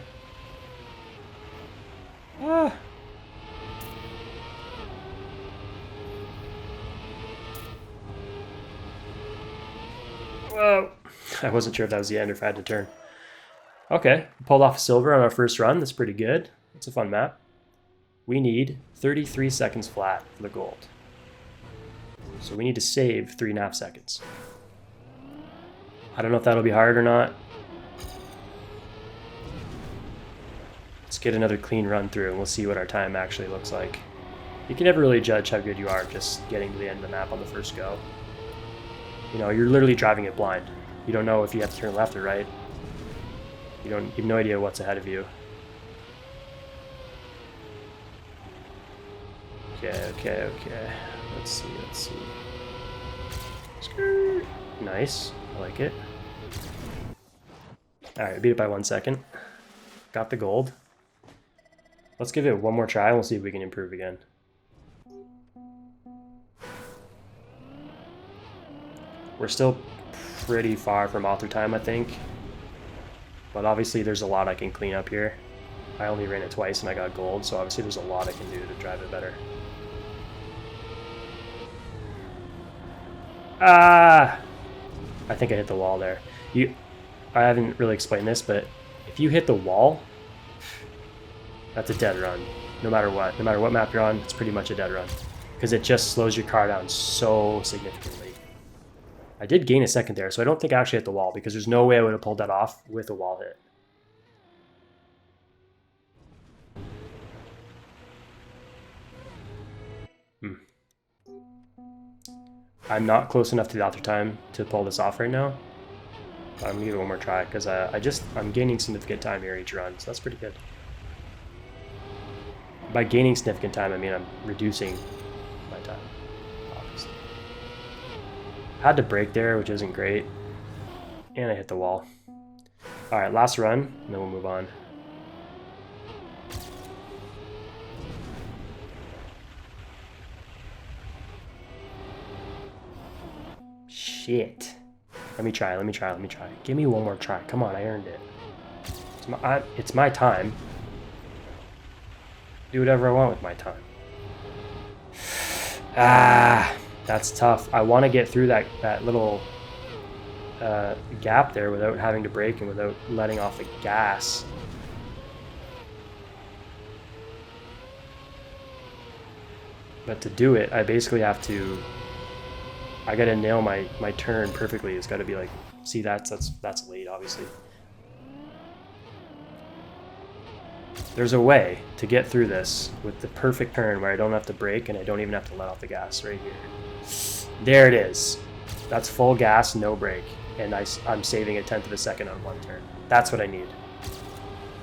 Ah. Whoa. I wasn't sure if that was the end or if I had to turn. Okay, pulled off a silver on our first run. That's pretty good. It's a fun map. We need 33 seconds flat for the gold. So we need to save 3.5 seconds. I don't know if that'll be hard or not. Let's get another clean run through and we'll see what our time actually looks like. You can never really judge how good you are just getting to the end of the map on the first go. You know, you're literally driving it blind. You don't know if you have to turn left or right. You have no idea what's ahead of you. Okay. Let's see. Skirt. Nice. I like it. Alright, beat it by 1 second. Got the gold. Let's give it one more try and we'll see if we can improve again. We're still pretty far from author time, I think. But obviously there's a lot I can clean up here. I only ran it twice and I got gold, so obviously there's a lot I can do to drive it better. Ah! I think I hit the wall there. I haven't really explained this, but if you hit the wall, that's a dead run. No matter what. No matter what map you're on, it's pretty much a dead run. Because it just slows your car down so significantly. I did gain a second there, so I don't think I actually hit the wall, because there's no way I would have pulled that off with a wall hit. I'm not close enough to the author time to pull this off right now. But I'm gonna give it one more try, because I'm gaining significant time here each run, so that's pretty good. By gaining significant time, I mean I'm reducing my time, obviously. Had to brake there, which isn't great. And I hit the wall. Alright, last run, and then we'll move on. Shit. Let me try. Give me one more try. Come on, I earned it. It's my time. Do whatever I want with my time. Ah, that's tough. I want to get through that little gap there without having to brake and without letting off the gas. But to do it, I basically have to... I gotta nail my turn perfectly. It's gotta be like... See, that's late, obviously. There's a way to get through this with the perfect turn where I don't have to brake and I don't even have to let off the gas right here. There it is. That's full gas, no brake. And I'm saving 1/10 of a second on one turn. That's what I need.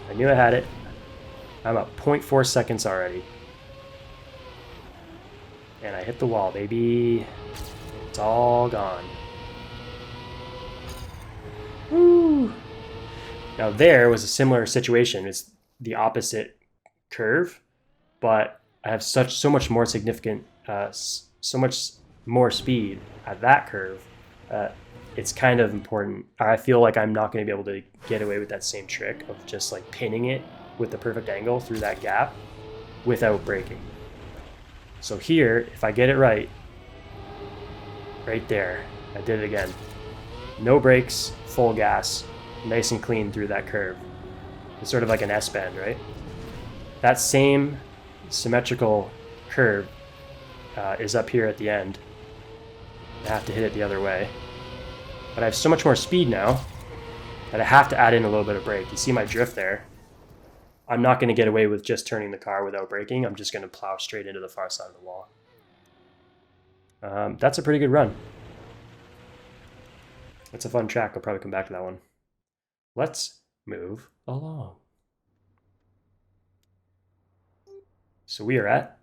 I knew I had it. I'm at 0.4 seconds already. And I hit the wall, baby. It's all gone. Woo! Now there was a similar situation. It's the opposite curve, but I have so much more significant, so much more speed at that curve. It's kind of important. I feel like I'm not going to be able to get away with that same trick of just like pinning it with the perfect angle through that gap without braking. So here, if I get it right there, I did it again. No brakes, full gas, nice and clean through that curve. It's sort of like an S-bend, right? That same symmetrical curve is up here at the end. I have to hit it the other way. But I have so much more speed now that I have to add in a little bit of brake. You see my drift there? I'm not going to get away with just turning the car without braking. I'm just going to plow straight into the far side of the wall. That's a pretty good run. It's a fun track. I'll probably come back to that one. Let's move along. So we are at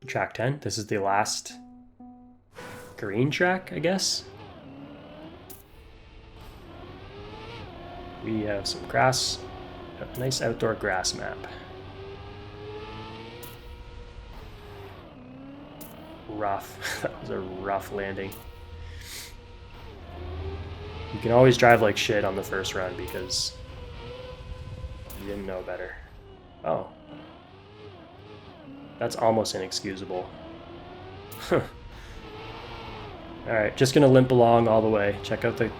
track 10. This is the last green track, I guess. We have some grass, a nice outdoor grass map. Rough. That was a rough landing. You can always drive like shit on the first run because you didn't know better. Oh. That's almost inexcusable. Alright, just gonna limp along all the way. Check out the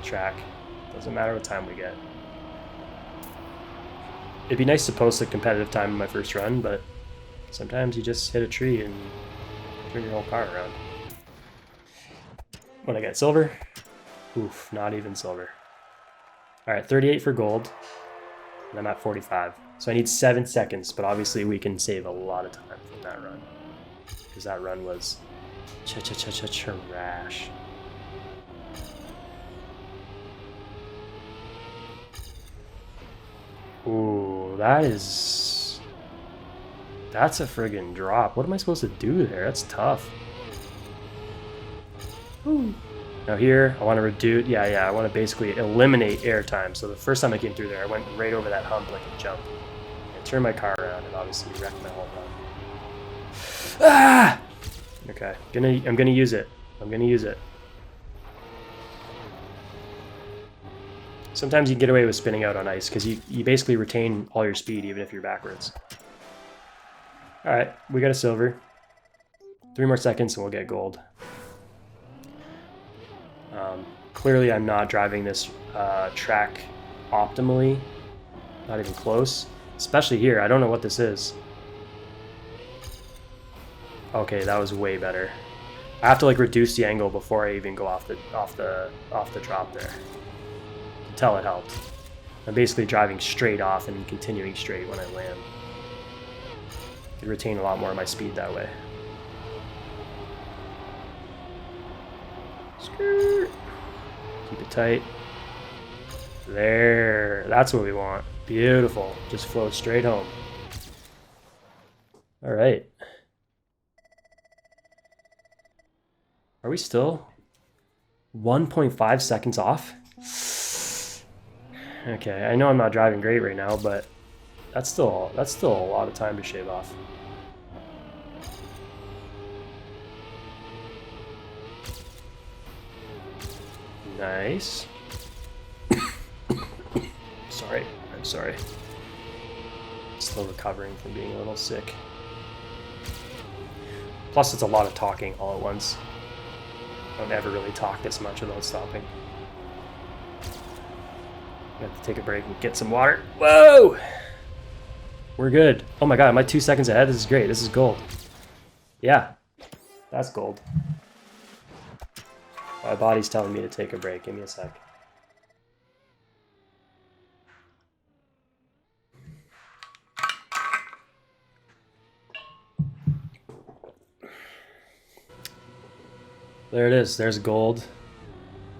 track. Doesn't matter what time we get. It'd be nice to post a competitive time in my first run, but sometimes you just hit a tree and turn your whole car around. When I get silver? Oof, not even silver. Alright, 38 for gold. And I'm at 45. So I need 7 seconds, but obviously we can save a lot of time from that run. Because that run was trash. Ooh, that's a friggin' drop. What am I supposed to do there? That's tough. Ooh. Now here, I want to reduce, I want to basically eliminate airtime. So the first time I came through there, I went right over that hump like a jump. I turned my car around and obviously wrecked my whole run. Ah! Okay, I'm gonna use it. I'm gonna use it. Sometimes you can get away with spinning out on ice because you basically retain all your speed even if you're backwards. Alright, we got a silver. 3 more seconds and we'll get gold. Clearly I'm not driving this track optimally. Not even close. Especially here, I don't know what this is. Okay, that was way better. I have to like reduce the angle before I even go off the drop there. You can tell it helped. I'm basically driving straight off and continuing straight when I land. I could retain a lot more of my speed that way. Skirt. Keep it tight. There. That's what we want. Beautiful. Just flow straight home. All right. Are we still 1.5 seconds off? Okay, I know I'm not driving great right now, but that's still a lot of time to shave off. Nice. I'm sorry. Still recovering from being a little sick. Plus, it's a lot of talking all at once. I don't ever really talk this much without stopping. I have to take a break and get some water. Whoa! We're good. Oh my god, am I 2 seconds ahead? This is great. This is gold. Yeah, that's gold. My body's telling me to take a break. Give me a sec. There it is. There's gold.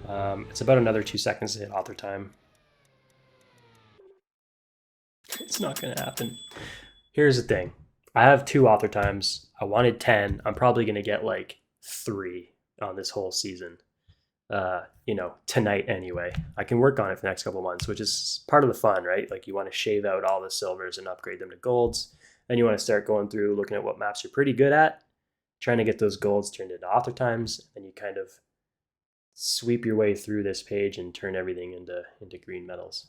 It's about another 2 seconds to hit author time. It's not going to happen. Here's the thing. I have 2 author times. I wanted 10. I'm probably going to get like 3 on this whole season. Tonight anyway. I can work on it for the next couple months, which is part of the fun, right? Like you want to shave out all the silvers and upgrade them to golds. Then you want to start going through looking at what maps you're pretty good at, trying to get those golds turned into author times, and you kind of sweep your way through this page and turn everything into green medals.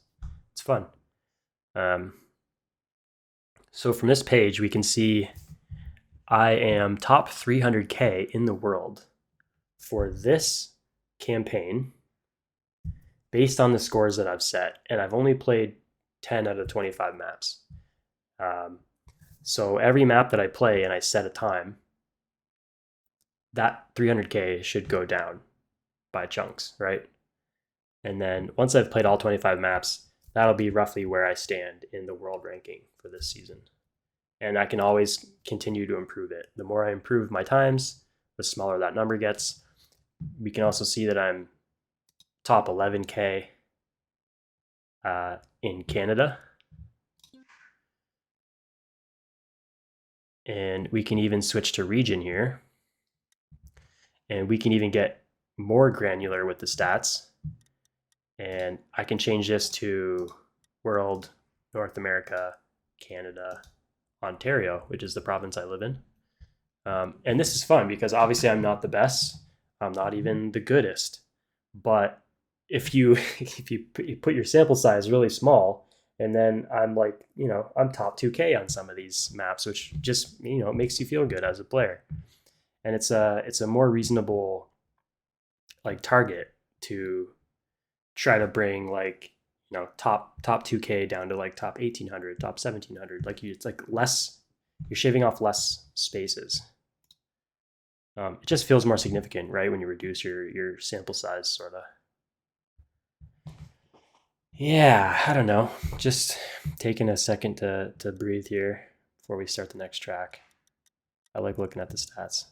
It's fun. So from this page, we can see I am top 300K in the world for this campaign based on the scores that I've set. And I've only played 10 out of 25 maps. So every map that I play and I set a time, that 300K should go down by chunks, right? And then once I've played all 25 maps, that'll be roughly where I stand in the world ranking for this season. And I can always continue to improve it. The more I improve my times, the smaller that number gets. We can also see that I'm top 11K in Canada. And we can even switch to region here. And we can even get more granular with the stats. And I can change this to World, North America, Canada, Ontario, which is the province I live in. And this is fun because obviously I'm not the best. I'm not even the goodest. But if you put your sample size really small, and then I'm like, I'm top 2K on some of these maps, which just, makes you feel good as a player. And it's a more reasonable like target to try to bring like, top 2K down to like top 1800, top 1700. Like it's like less, you're shaving off less spaces. It just feels more significant, right? When you reduce your sample size, sort of. Yeah, I don't know. Just taking a second to breathe here before we start the next track. I like looking at the stats.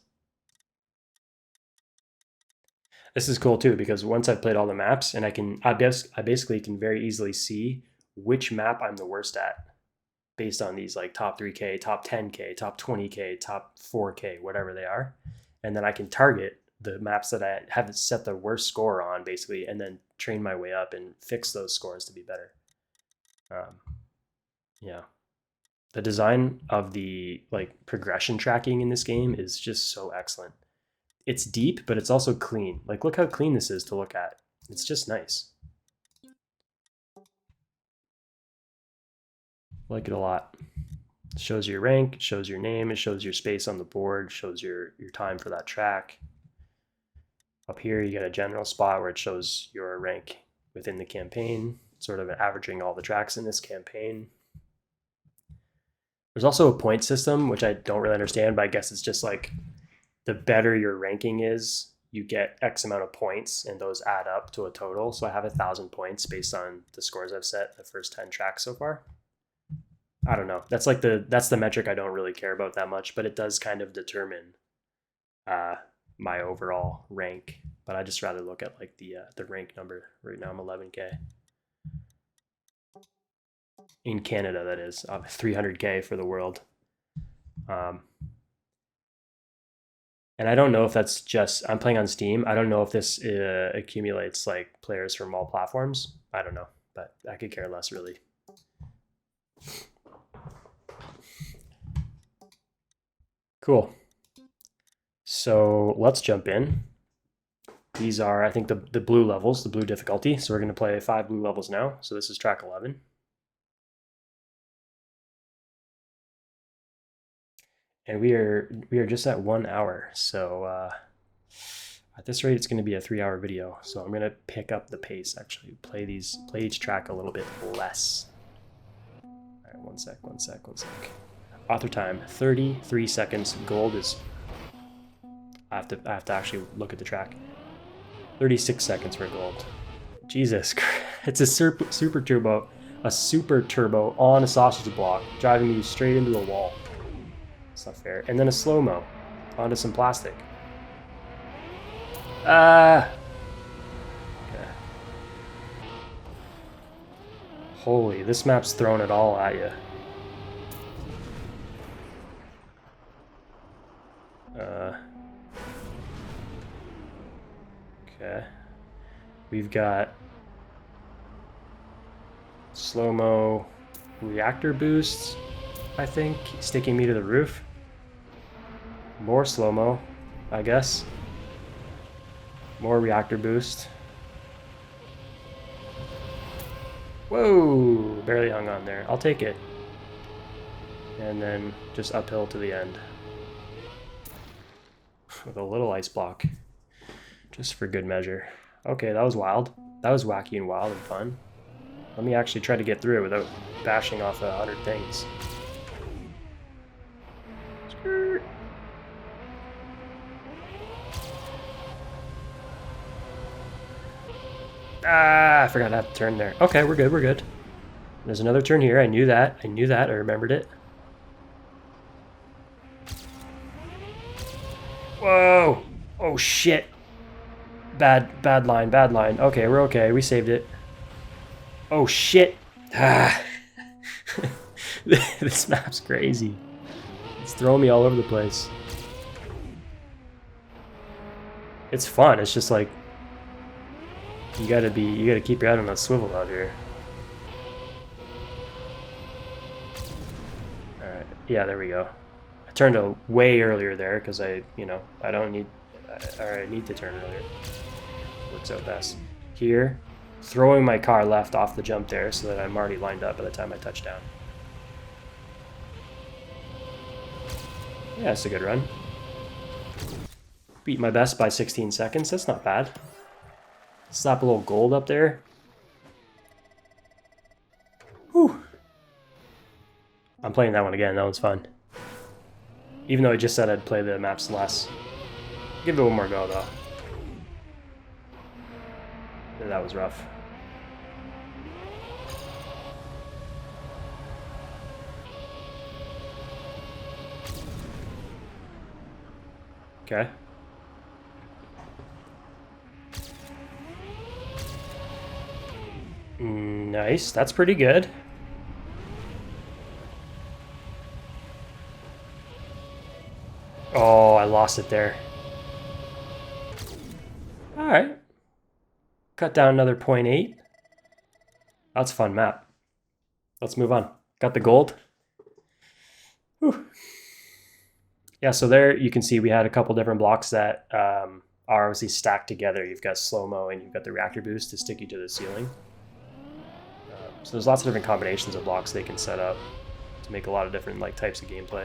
This is cool too, because once I've played all the maps, and I basically can very easily see which map I'm the worst at based on these like top 3K, top 10K, top 20K, top 4K, whatever they are. And then I can target the maps that I haven't set the worst score on basically, and then train my way up and fix those scores to be better. Yeah. The design of the like progression tracking in this game is just so excellent. It's deep, but it's also clean. Like, look how clean this is to look at. It's just nice. I like it a lot. It shows your rank, it shows your name, it shows your space on the board, shows your time for that track. Up here, you get a general spot where it shows your rank within the campaign, sort of averaging all the tracks in this campaign. There's also a point system, which I don't really understand, but I guess it's just like the better your ranking is, you get X amount of points, and those add up to a total. So I have 1,000 points based on the scores I've set the first 10 tracks so far. I don't know. That's the metric I don't really care about that much, but it does kind of determine my overall rank. But I just rather look at like the rank number. Right now I'm 11K. In Canada, that is. 300K for the world. And I don't know if that's just, I'm playing on Steam. I don't know if this accumulates like players from all platforms. I don't know, but I could care less really. Cool. So let's jump in. These are, I think, the blue levels, the blue difficulty. So we're going to play 5 blue levels now. So this is track 11. And we are just at 1 hour. So at this rate, it's going to be a 3-hour video. So I'm going to pick up the pace, actually. Play each track a little bit less. All right, one sec. Author time, 33 seconds. Gold is, I have to actually look at the track. 36 seconds for gold. Jesus Christ. It's a super turbo on a sausage block, driving me straight into a wall. It's not fair. And then a slow-mo onto some plastic. Okay. Holy, this map's throwing it all at you. Okay. We've got slow-mo reactor boosts, I think, sticking me to the roof. More slow-mo, I guess. More reactor boost. Whoa! Barely hung on there. I'll take it. And then just uphill to the end. With a little ice block. Just for good measure. Okay, that was wild. That was wacky and wild and fun. Let me actually try to get through it without bashing off 100 things. Skirt. Ah, I forgot to have to turn there. Okay, we're good, we're good. There's another turn here. I knew that. I remembered it. Whoa! Oh shit! Bad line. Okay, we're okay. We saved it. Oh shit! Ah. This map's crazy. It's throwing me all over the place. It's fun. It's just like you gotta keep your head on a swivel out here. All right. Yeah, there we go. I turned way earlier there because I need to turn earlier. Works out best. Here, throwing my car left off the jump there so that I'm already lined up by the time I touch down. Yeah, that's a good run. Beat my best by 16 seconds. That's not bad. Slap a little gold up there. Whew. I'm playing that one again. That one's fun. Even though I just said I'd play the maps less. Give it one more go, though. That was rough. Okay. Nice. That's pretty good. Oh, I lost it there. All right. Cut down another 0.8. That's a fun map. Let's move on. Got the gold. Whew. Yeah, so there you can see we had a couple different blocks that are obviously stacked together. You've got slow-mo and you've got the reactor boost to stick you to the ceiling. So there's lots of different combinations of blocks they can set up to make a lot of different types of gameplay.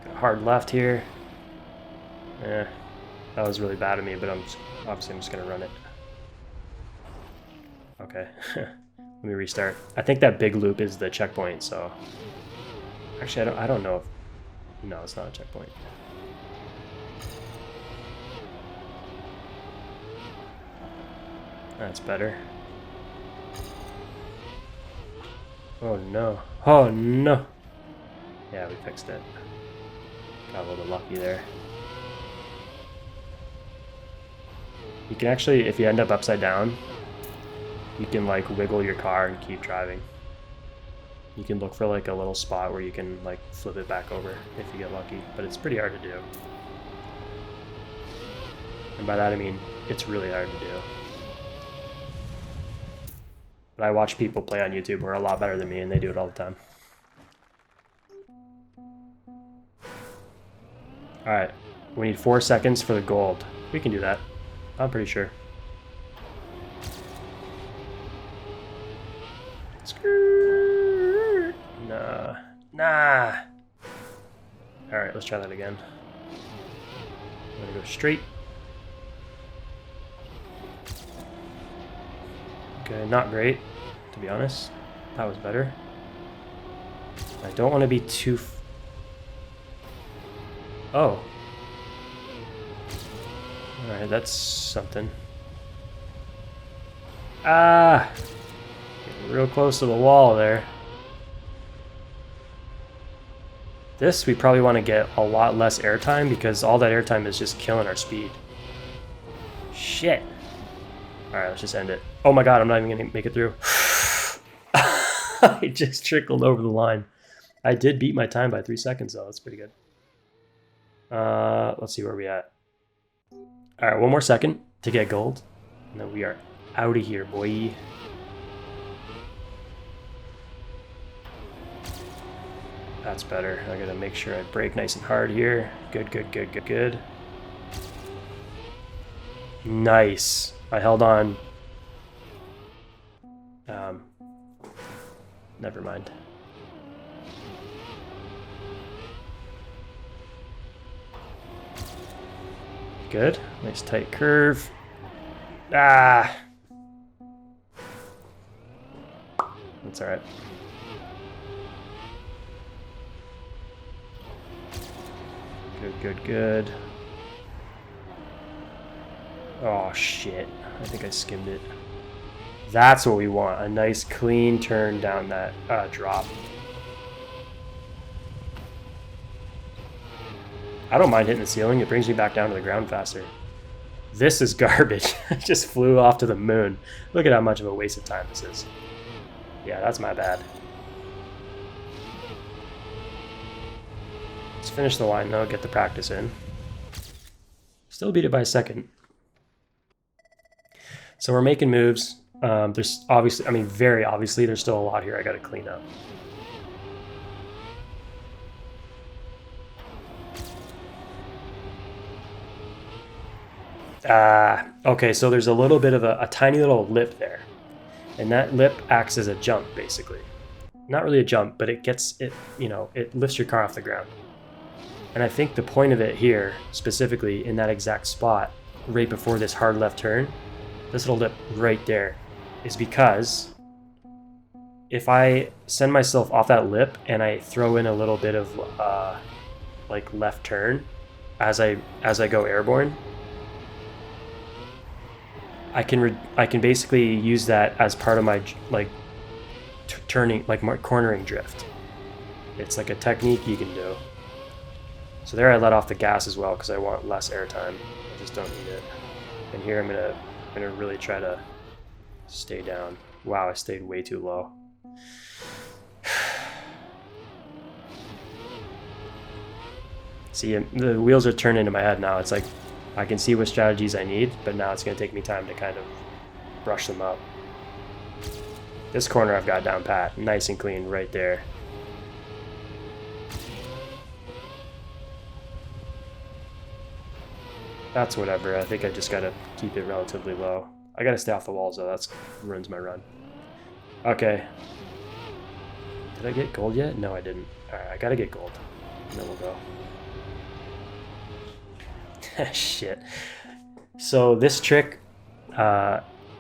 Got hard left here. That was really bad of me, but I'm just gonna run it. Okay, let me restart. I think that big loop is the checkpoint. So actually, I don't know if no, it's not a checkpoint. That's better. Oh no. Oh no. Yeah, we fixed it. Got a little lucky there. You can actually, if you end up upside down, you can wiggle your car and keep driving. You can look for a little spot where you can flip it back over if you get lucky, but it's pretty hard to do. And by that I mean, it's really hard to do. But I watch people play on YouTube who are a lot better than me, and they do it all the time. Alright, we need 4 seconds for the gold. We can do that. I'm pretty sure. Skirt. Nah. Alright, let's try that again. I'm gonna go straight. Okay, not great, to be honest. That was better. I don't want to be too... Oh. Alright, that's something. Ah! Getting real close to the wall there. This, we probably want to get a lot less airtime because all that airtime is just killing our speed. Shit. Alright, let's just end it. Oh my god, I'm not even going to make it through. I just trickled over the line. I did beat my time by 3 seconds though. That's pretty good. Let's see where we at. All right, one more second to get gold, and then we are out of here, boy. That's better. I gotta make sure I brake nice and hard here. Good, good, good, good, good. Nice. I held on. Never mind. Good. Nice tight curve. Ah! That's alright. Good, good, good. Oh, shit. I think I skimmed it. That's what we want. A nice clean turn down that drop. I don't mind hitting the ceiling. It brings me back down to the ground faster. This is garbage. I just flew off to the moon. Look at how much of a waste of time this is. Yeah, that's my bad. Let's finish the line though, get the practice in. Still beat it by a second. So we're making moves. There's obviously, I mean, very obviously, there's still a lot here I got to clean up. Okay, so there's a little bit of a tiny little lip there. And that lip acts as a jump, basically. Not really a jump, but it gets it, you know, it lifts your car off the ground. And I think the point of it here, specifically in that exact spot, right before this hard left turn, this little lip right there, is because if I send myself off that lip and I throw in a little bit of like left turn as I go airborne, I can basically use that as part of my like turning, like my cornering drift. It's like a technique you can do. So there I let off the gas as well because I want less airtime. I just don't need it. And here I'm gonna really try to stay down. Wow, I stayed way too low. See, the wheels are turning in my head now. It's like I can see what strategies I need, but now it's going to take me time to kind of brush them up. This corner I've got down pat, nice and clean right there. That's whatever. I think I just got to keep it relatively low. I got to stay off the walls though. That ruins my run. Okay. Did I get gold yet? No, I didn't. All right, I got to get gold. And then we'll go. Shit. So this trick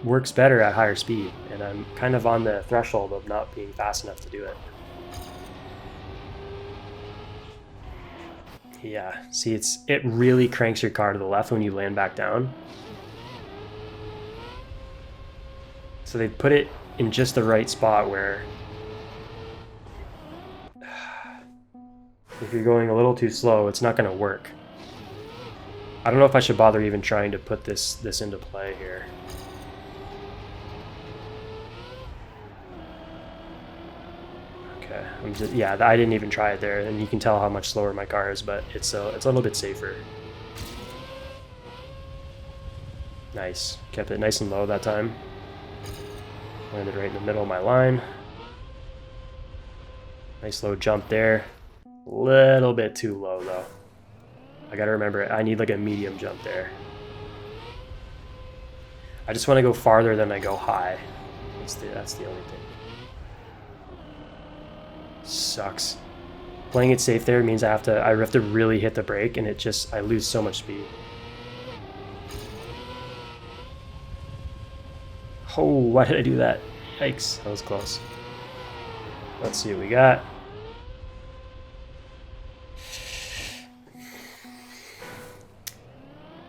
works better at higher speed, and I'm kind of on the threshold of not being fast enough to do it. Yeah, see, it really cranks your car to the left when you land back down. So they put it in just the right spot where if you're going a little too slow, it's not going to work. I don't know if I should bother even trying to put this into play here. Okay, yeah, I didn't even try it there, and you can tell how much slower my car is, but it's a little bit safer. Nice, kept it nice and low that time. Landed right in the middle of my line. Nice low jump there. Little bit too low though. I gotta remember, I need like a medium jump there. I just want to go farther than I go high. That's the only thing. Sucks. Playing it safe there means I have to really hit the brake, and I lose so much speed. Oh, why did I do that? Yikes, that was close. Let's see what we got.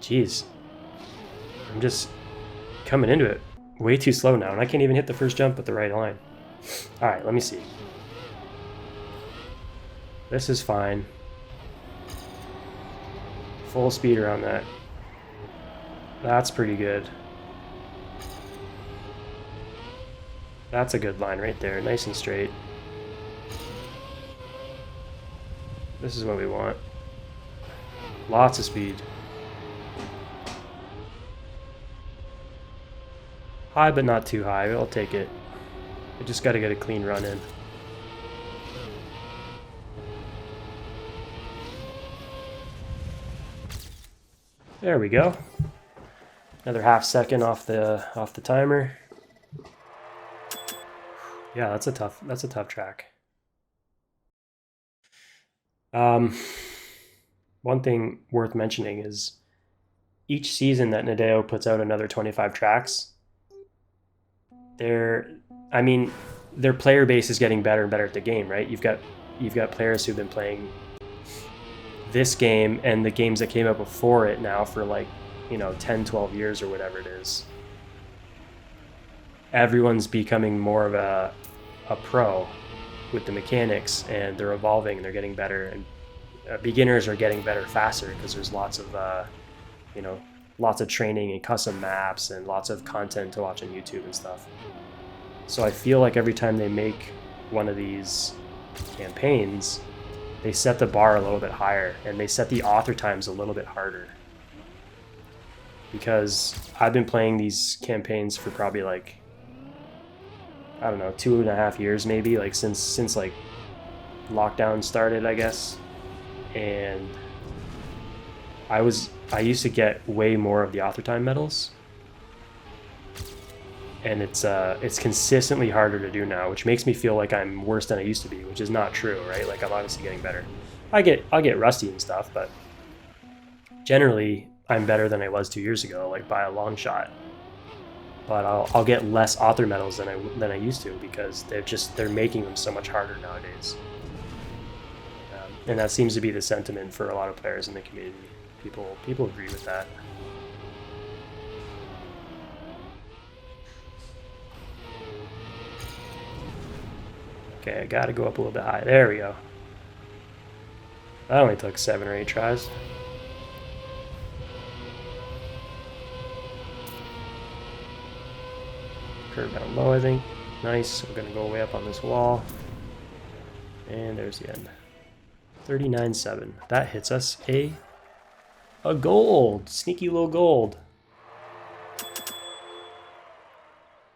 Jeez. I'm just coming into it way too slow now, and I can't even hit the first jump at the right line. Alright, let me see. This is fine. Full speed around that. That's pretty good. That's a good line right there, nice and straight. This is what we want. Lots of speed. High, but not too high. I'll take it. I just got to get a clean run in. There we go. Another half second off the timer. Yeah, that's a tough track. One thing worth mentioning is each season that Nadeo puts out another 25 tracks, their player base is getting better and better at the game, right? You've got players who've been playing this game and the games that came out before it now for like, 10, 12 years or whatever it is. Everyone's becoming more of a pro with the mechanics, and they're evolving and they're getting better, and beginners are getting better faster because there's lots of training and custom maps and lots of content to watch on YouTube and stuff. So I feel like every time they make one of these campaigns, they set the bar a little bit higher and they set the author times a little bit harder. Because I've been playing these campaigns for probably like, I don't know, 2.5 years maybe, like since like lockdown started, I guess. And I used to get way more of the author time medals, and it's consistently harder to do now, which makes me feel like I'm worse than I used to be, which is not true, right? Like I'm obviously getting better. I'll get rusty and stuff, but generally I'm better than I was 2 years ago, like by a long shot. But I'll get less author medals than I used to, because they're making them so much harder nowadays. And that seems to be the sentiment for a lot of players in the community. People agree with that. Okay, I gotta go up a little bit high. There we go. That only took 7 or 8 tries. Curve down low, I think. Nice. We're gonna go way up on this wall. And there's the end. 39.7. That hits us a gold. Sneaky little gold.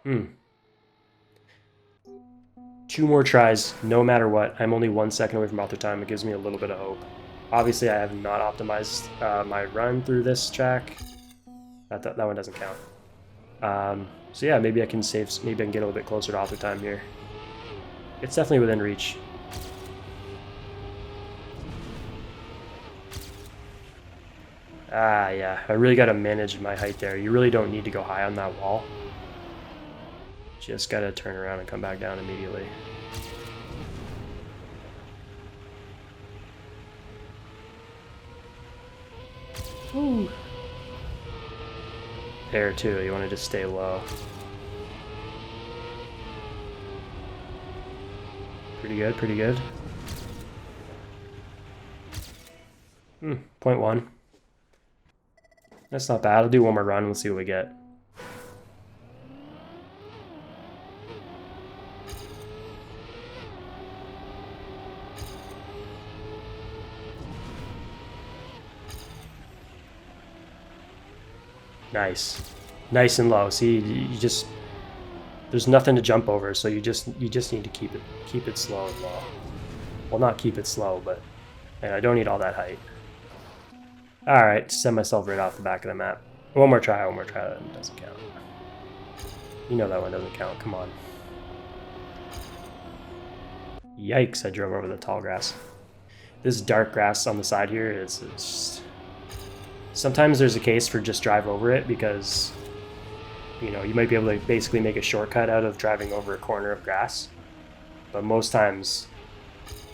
2 more tries, no matter what. I'm only 1 second away from author time. It gives me a little bit of hope. Obviously, I have not optimized my run through this track. That one doesn't count. So yeah, maybe I can get a little bit closer to author time here. It's definitely within reach. Yeah, I really got to manage my height there. You really don't need to go high on that wall. Just got to turn around and come back down immediately. Ooh. There too, you want to just stay low. Pretty good, pretty good. 0.1. That's not bad. I'll do one more run. We'll see what we get. Nice. Nice and low. See, there's nothing to jump over, so you just need to keep it slow and low. Well, not keep it slow, but I don't need all that height. Alright, send myself right off the back of the map. One more try, that doesn't count. You know that one doesn't count, come on. Yikes, I drove over the tall grass. This dark grass on the side here it's just... Sometimes there's a case for just drive over it, because you might be able to basically make a shortcut out of driving over a corner of grass. But most times,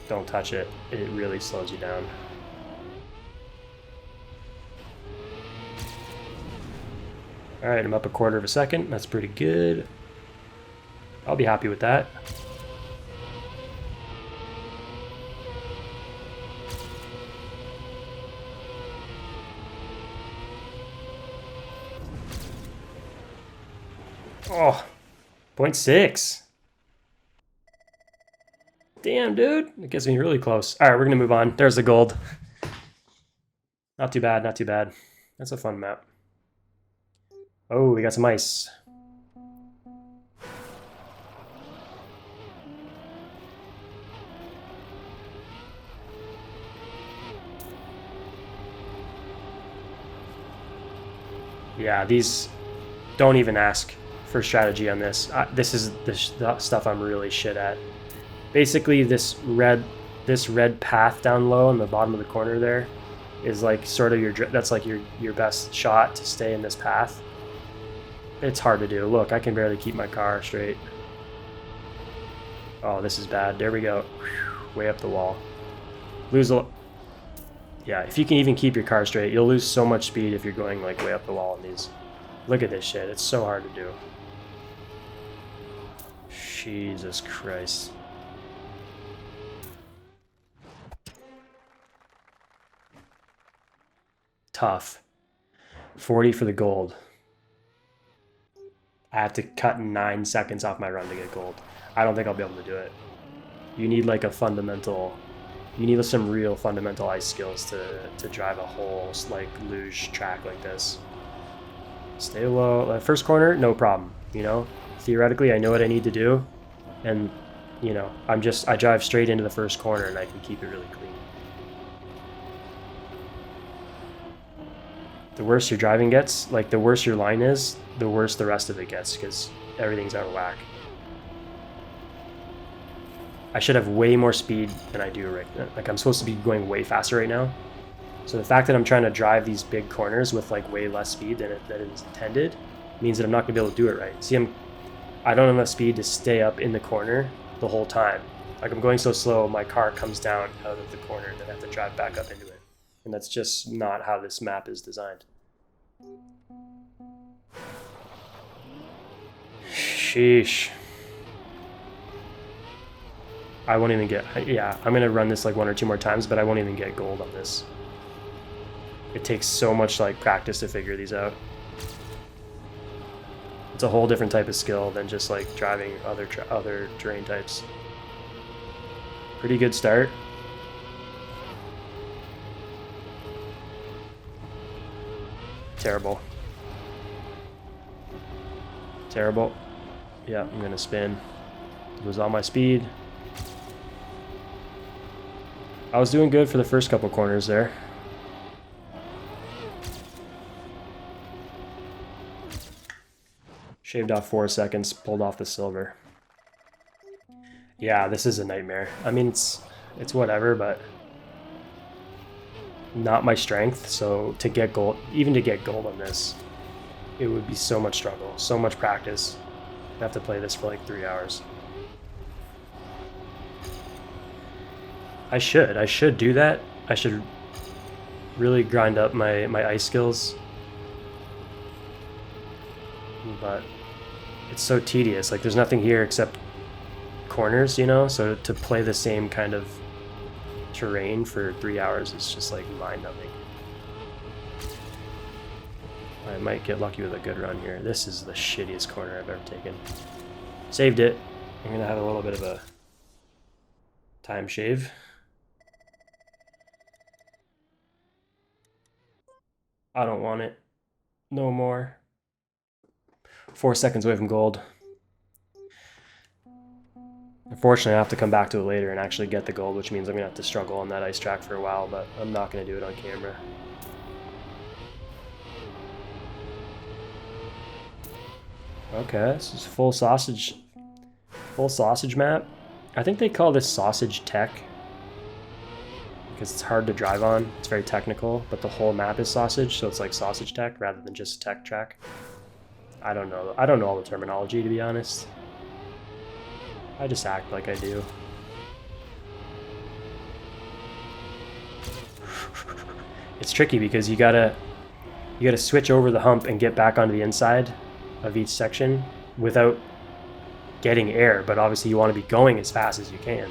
don't touch it. It really slows you down. Alright, I'm up 1/4 of a second. That's pretty good. I'll be happy with that. Oh, 0.6. Damn, dude. It gets me really close. All right, we're going to move on. There's the gold. Not too bad, not too bad. That's a fun map. Oh, we got some ice. Yeah, these don't even ask for strategy on this. This is the stuff I'm really shit at. Basically, this red path down low in the bottom of the corner there is like sort of that's like your best shot to stay in this path. It's hard to do. Look, I can barely keep my car straight. Oh, this is bad. There we go. Whew, way up the wall. Lose a... Yeah, if you can even keep your car straight, you'll lose so much speed if you're going like way up the wall in these. Look at this shit. It's so hard to do. Jesus Christ. Tough. 40 for the gold. I have to cut 9 seconds off my run to get gold. I don't think I'll be able to do it. You need like a fundamental... You need some real fundamental ice skills to drive a whole like luge track like this. Stay low. First corner, no problem. You know, theoretically, I know what I need to do, and you know, I drive straight into the first corner and I can keep it really clean. The worse your driving gets, like the worse your line is, the worse the rest of it gets because everything's out of whack. I should have way more speed than I do right now. Like I'm supposed to be going way faster right now. So the fact that I'm trying to drive these big corners with like way less speed than it is intended means that I'm not gonna be able to do it right. See, I don't have enough speed to stay up in the corner the whole time. Like I'm going so slow, my car comes down out of the corner and then I have to drive back up into it. And that's just not how this map is designed. Sheesh. I won't even get... Yeah, I'm going to run this like 1 or 2 more times, but I won't even get gold on this. It takes so much like practice to figure these out. It's a whole different type of skill than just like driving other terrain types. Pretty good start. Terrible. Terrible. Yeah, I'm going to spin. Lose all my speed. I was doing good for the first couple corners there. Shaved off 4 seconds, pulled off the silver. Yeah, this is a nightmare. I mean, it's whatever, but not my strength. So to get gold, even to get gold on this, it would be so much struggle, so much practice. I have to play this for like 3 hours. I should do that. I should really grind up my ice skills. But it's so tedious. Like there's nothing here except corners, you know? So to play the same kind of terrain for 3 hours is just like mind-numbing. I might get lucky with a good run here. This is the shittiest corner I've ever taken. Saved it. I'm gonna have a little bit of a time shave. I don't want it. No more. 4 seconds away from gold. Unfortunately, I have to come back to it later and actually get the gold, which means I'm going to have to struggle on that ice track for a while, but I'm not going to do it on camera. Okay, this is full sausage map. I think they call this sausage tech because it's hard to drive on. It's very technical, but the whole map is sausage, so it's like sausage tech rather than just tech track. I don't know all the terminology, to be honest. I just act like I do. It's tricky because you gotta switch over the hump and get back onto the inside of each section without getting air, but obviously you want to be going as fast as you can.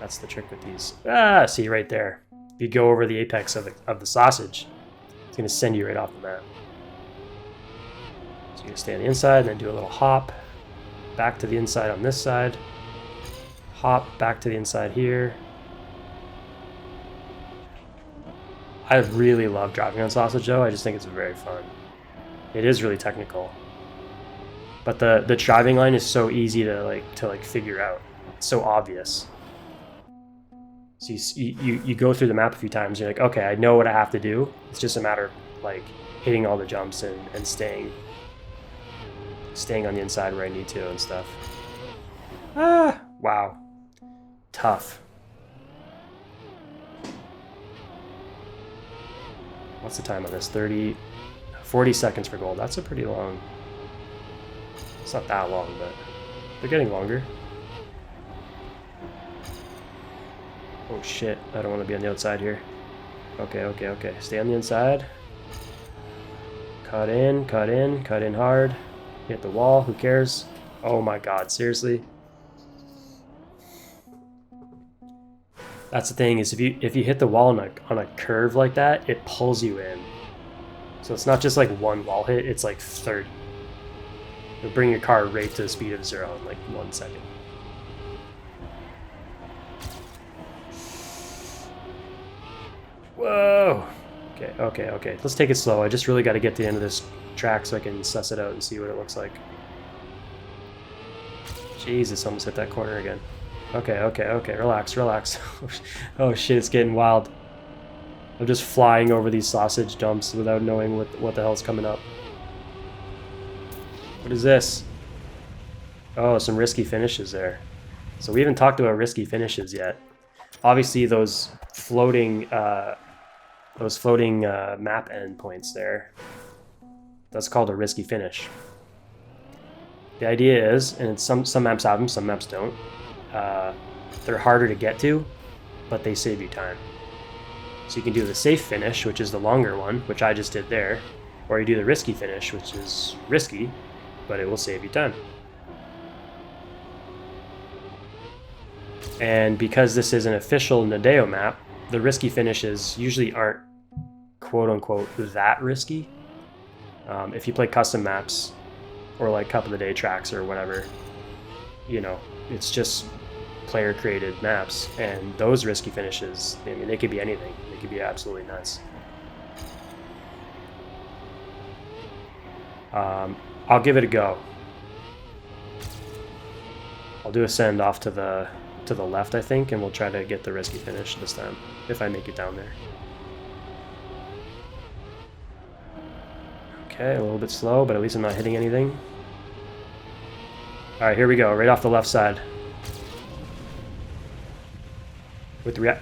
That's the trick with these. Ah, see right there. If you go over the apex of the sausage, it's going to send you right off the map. So you stay on the inside and then do a little hop back to the inside on this side. hop back to the inside here. I really love driving on sausage though. I just think it's very fun. It is really technical. But the driving line is so easy to figure out. It's so obvious. So you go through the map a few times, you're like, okay, I know what I have to do. It's just a matter of like hitting all the jumps and staying on the inside where I need to and stuff. Ah, wow. Tough. What's the time on this? 40 seconds for gold. That's a pretty long. It's not that long, but they're getting longer. Oh shit, I don't want to be on the outside here. Okay. Stay on the inside. Cut in hard. Hit the wall, who cares? Oh my god, seriously? That's the thing, is if you hit the wall on a curve like that, it pulls you in. So it's not just like one wall hit, it's like 30. It'll bring your car right to the speed of 0 in like 1 second. Whoa! Okay. Let's take it slow. I just really got to get to the end of this track so I can suss it out and see what it looks like. Jesus, almost hit that corner again. Okay. Relax. Oh shit, it's getting wild. I'm just flying over these sausage dumps without knowing what the hell's coming up. What is this? Oh, some risky finishes there. So we haven't talked about risky finishes yet. Obviously, those floating map endpoints there. That's called a risky finish. The idea is, and some maps have them, some maps don't. They're harder to get to, but they save you time. So you can do the safe finish, which is the longer one, which I just did there, or you do the risky finish, which is risky, but it will save you time. And because this is an official Nadeo map, the risky finishes usually aren't quote-unquote that risky. If you play custom maps or like Cup of the Day tracks or whatever, you know, it's just player-created maps, and those risky finishes, I mean, they could be anything. They could be absolutely nuts. I'll give it a go. I'll do a send off to the left, I think, and we'll try to get the risky finish this time, if I make it down there. Okay, a little bit slow, but at least I'm not hitting anything. Alright, here we go, right off the left side. With the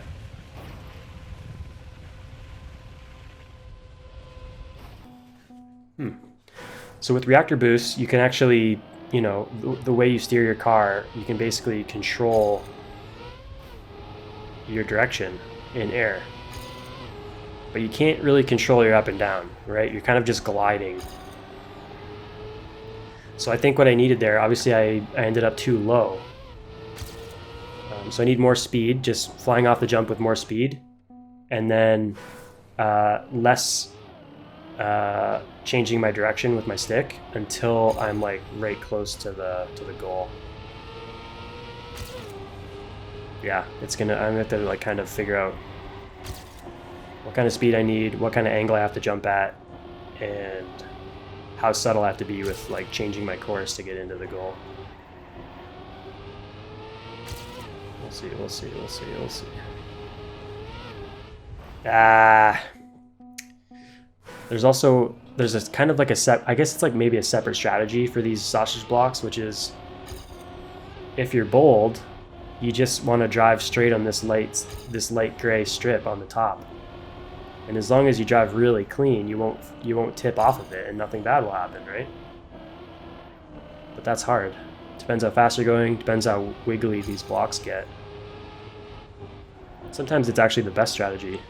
So with reactor boost, you can actually, you know, the way you steer your car, you can basically control your direction in air. But you can't really control your up and down, right? You're kind of just gliding. So I think what I needed there, obviously I ended up too low. So I need more speed, just flying off the jump with more speed. And then less changing my direction with my stick until I'm like right close to the goal. Yeah, I'm gonna have to like kind of figure out what kind of speed I need, what kind of angle I have to jump at, and how subtle I have to be with like changing my course to get into the goal. We'll see. There's a kind of like I guess it's like maybe a separate strategy for these sausage blocks, which is if you're bold, you just want to drive straight on this light gray strip on the top. And as long as you drive really clean, you won't tip off of it and nothing bad will happen, right? But that's hard. Depends how fast you're going, depends how wiggly these blocks get. Sometimes it's actually the best strategy.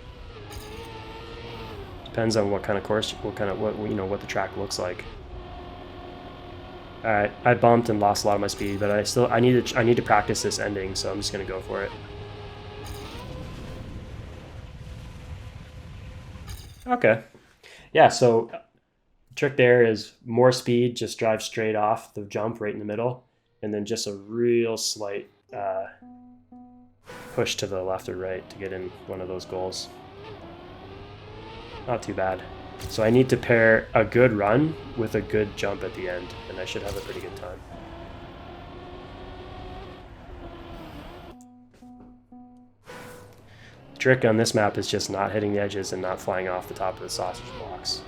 Depends on what kind of course, what the track looks like. All right, I bumped and lost a lot of my speed, but I need to practice this ending, so I'm just gonna go for it. Okay, yeah. So the trick there is more speed, just drive straight off the jump right in the middle, and then just a real slight push to the left or right to get in one of those goals. Not too bad. So I need to pair a good run with a good jump at the end, and I should have a pretty good time. The trick on this map is just not hitting the edges and not flying off the top of the sausage blocks.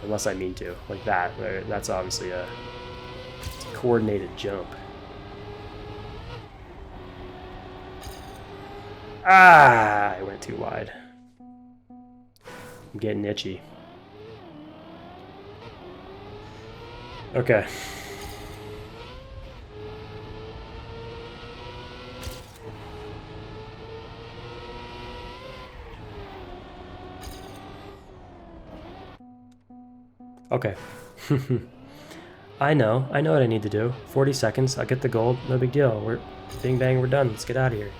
Unless I mean to, like that. That's obviously a coordinated jump. Ah, I went too wide. I'm getting itchy. Okay. Okay. I know what I need to do. 40 seconds, I'll get the gold, no big deal. We're bing bang, we're done. Let's get out of here.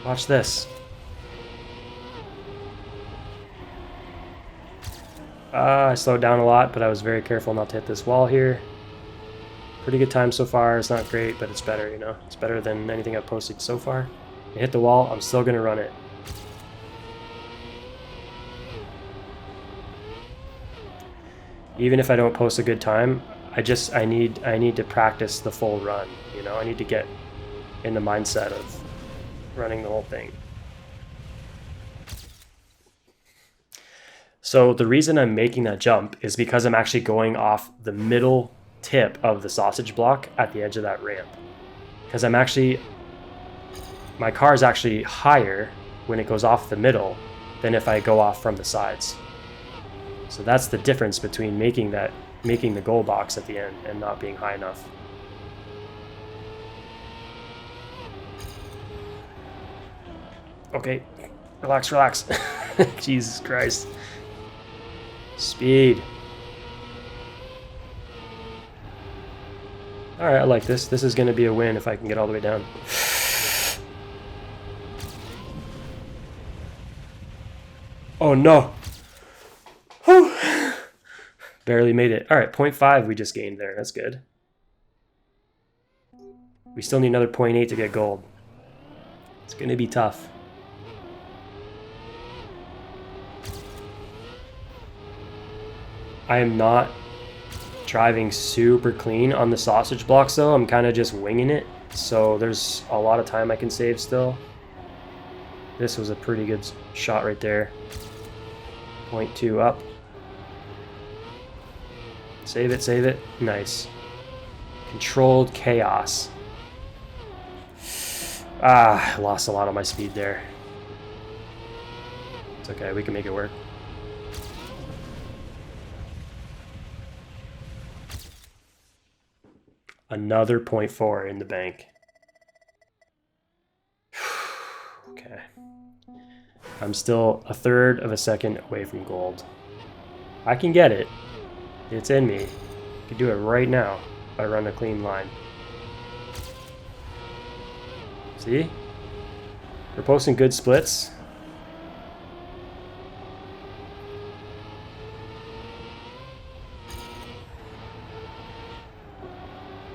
Watch this. I slowed down a lot, but I was very careful not to hit this wall here. Pretty good time so far. It's not great, but it's better, you know. It's better than anything I've posted so far. I hit the wall, I'm still gonna run it. Even if I don't post a good time, I need to practice the full run, you know. I need to get in the mindset of running the whole thing. So the reason I'm making that jump is because I'm actually going off the middle tip of the sausage block at the edge of that ramp. Because my car is actually higher when it goes off the middle than if I go off from the sides. So that's the difference between making the goal box at the end and not being high enough. Okay, relax. Jesus Christ. Speed. Alright, I like this. This is going to be a win if I can get all the way down. Oh no. Whew. Barely made it. Alright, 0.5 we just gained there. That's good. We still need another 0.8 to get gold. It's going to be tough. I am not driving super clean on the sausage blocks though. I'm kind of just winging it. So there's a lot of time I can save still. This was a pretty good shot right there. 0.2 up. Save it. Nice. Controlled chaos. Ah, I lost a lot of my speed there. It's okay, we can make it work. Another 0.4 in the bank. Okay. I'm still a third of a second away from gold. I can get it. It's in me. I can do it right now if I run a clean line. See? We're posting good splits.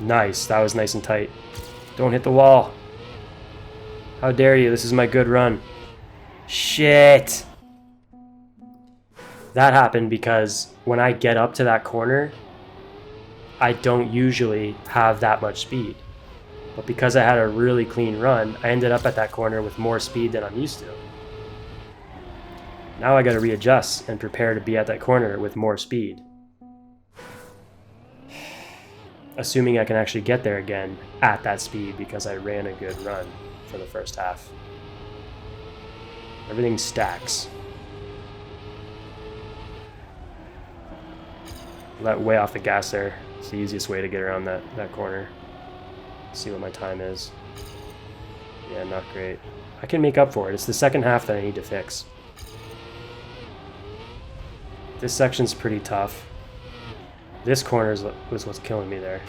Nice. That was nice and tight. Don't hit the wall. How dare you? This is my good run. Shit. That happened because when I get up to that corner, I don't usually have that much speed. But because I had a really clean run, I ended up at that corner with more speed than I'm used to. Now I got to readjust and prepare to be at that corner with more speed. Assuming I can actually get there again at that speed because I ran a good run for the first half. Everything stacks. Let way off the gas there. It's the easiest way to get around that corner. See what my time is. Yeah, not great. I can make up for it. It's the second half that I need to fix. This section's pretty tough. This corner was what's killing me there.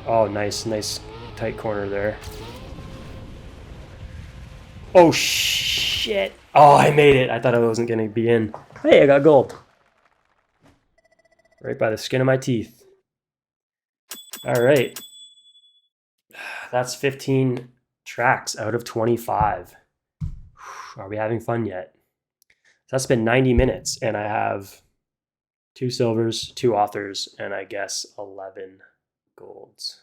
Oh, nice tight corner there. Oh, shit. Oh, I made it. I thought I wasn't going to be in. Hey, I got gold. Right by the skin of my teeth. All right. That's 15 tracks out of 25. Are we having fun yet? That's been 90 minutes, and I have 2 silvers, 2 authors, and I guess 11 golds.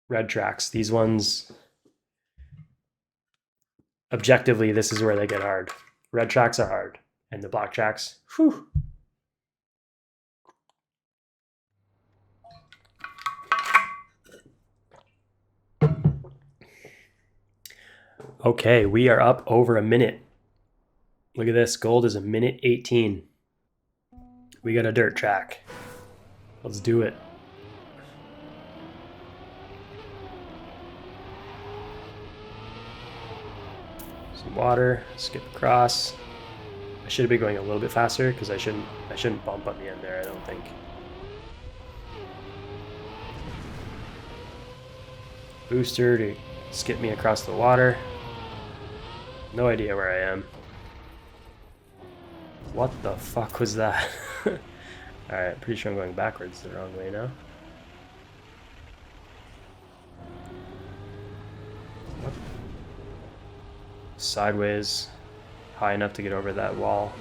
Red tracks. These ones, objectively, this is where they get hard. Red tracks are hard, and the black tracks, whew. Okay, we are up over a minute. Look at this. Gold is a minute 18. We got a dirt track. Let's do it. Some water. Skip across. I should be going a little bit faster because I shouldn't bump on the end there, I don't think. Booster to skip me across the water. No idea where I am. What the fuck was that? Alright, pretty sure I'm going backwards the wrong way now. What? Sideways, high enough to get over that wall.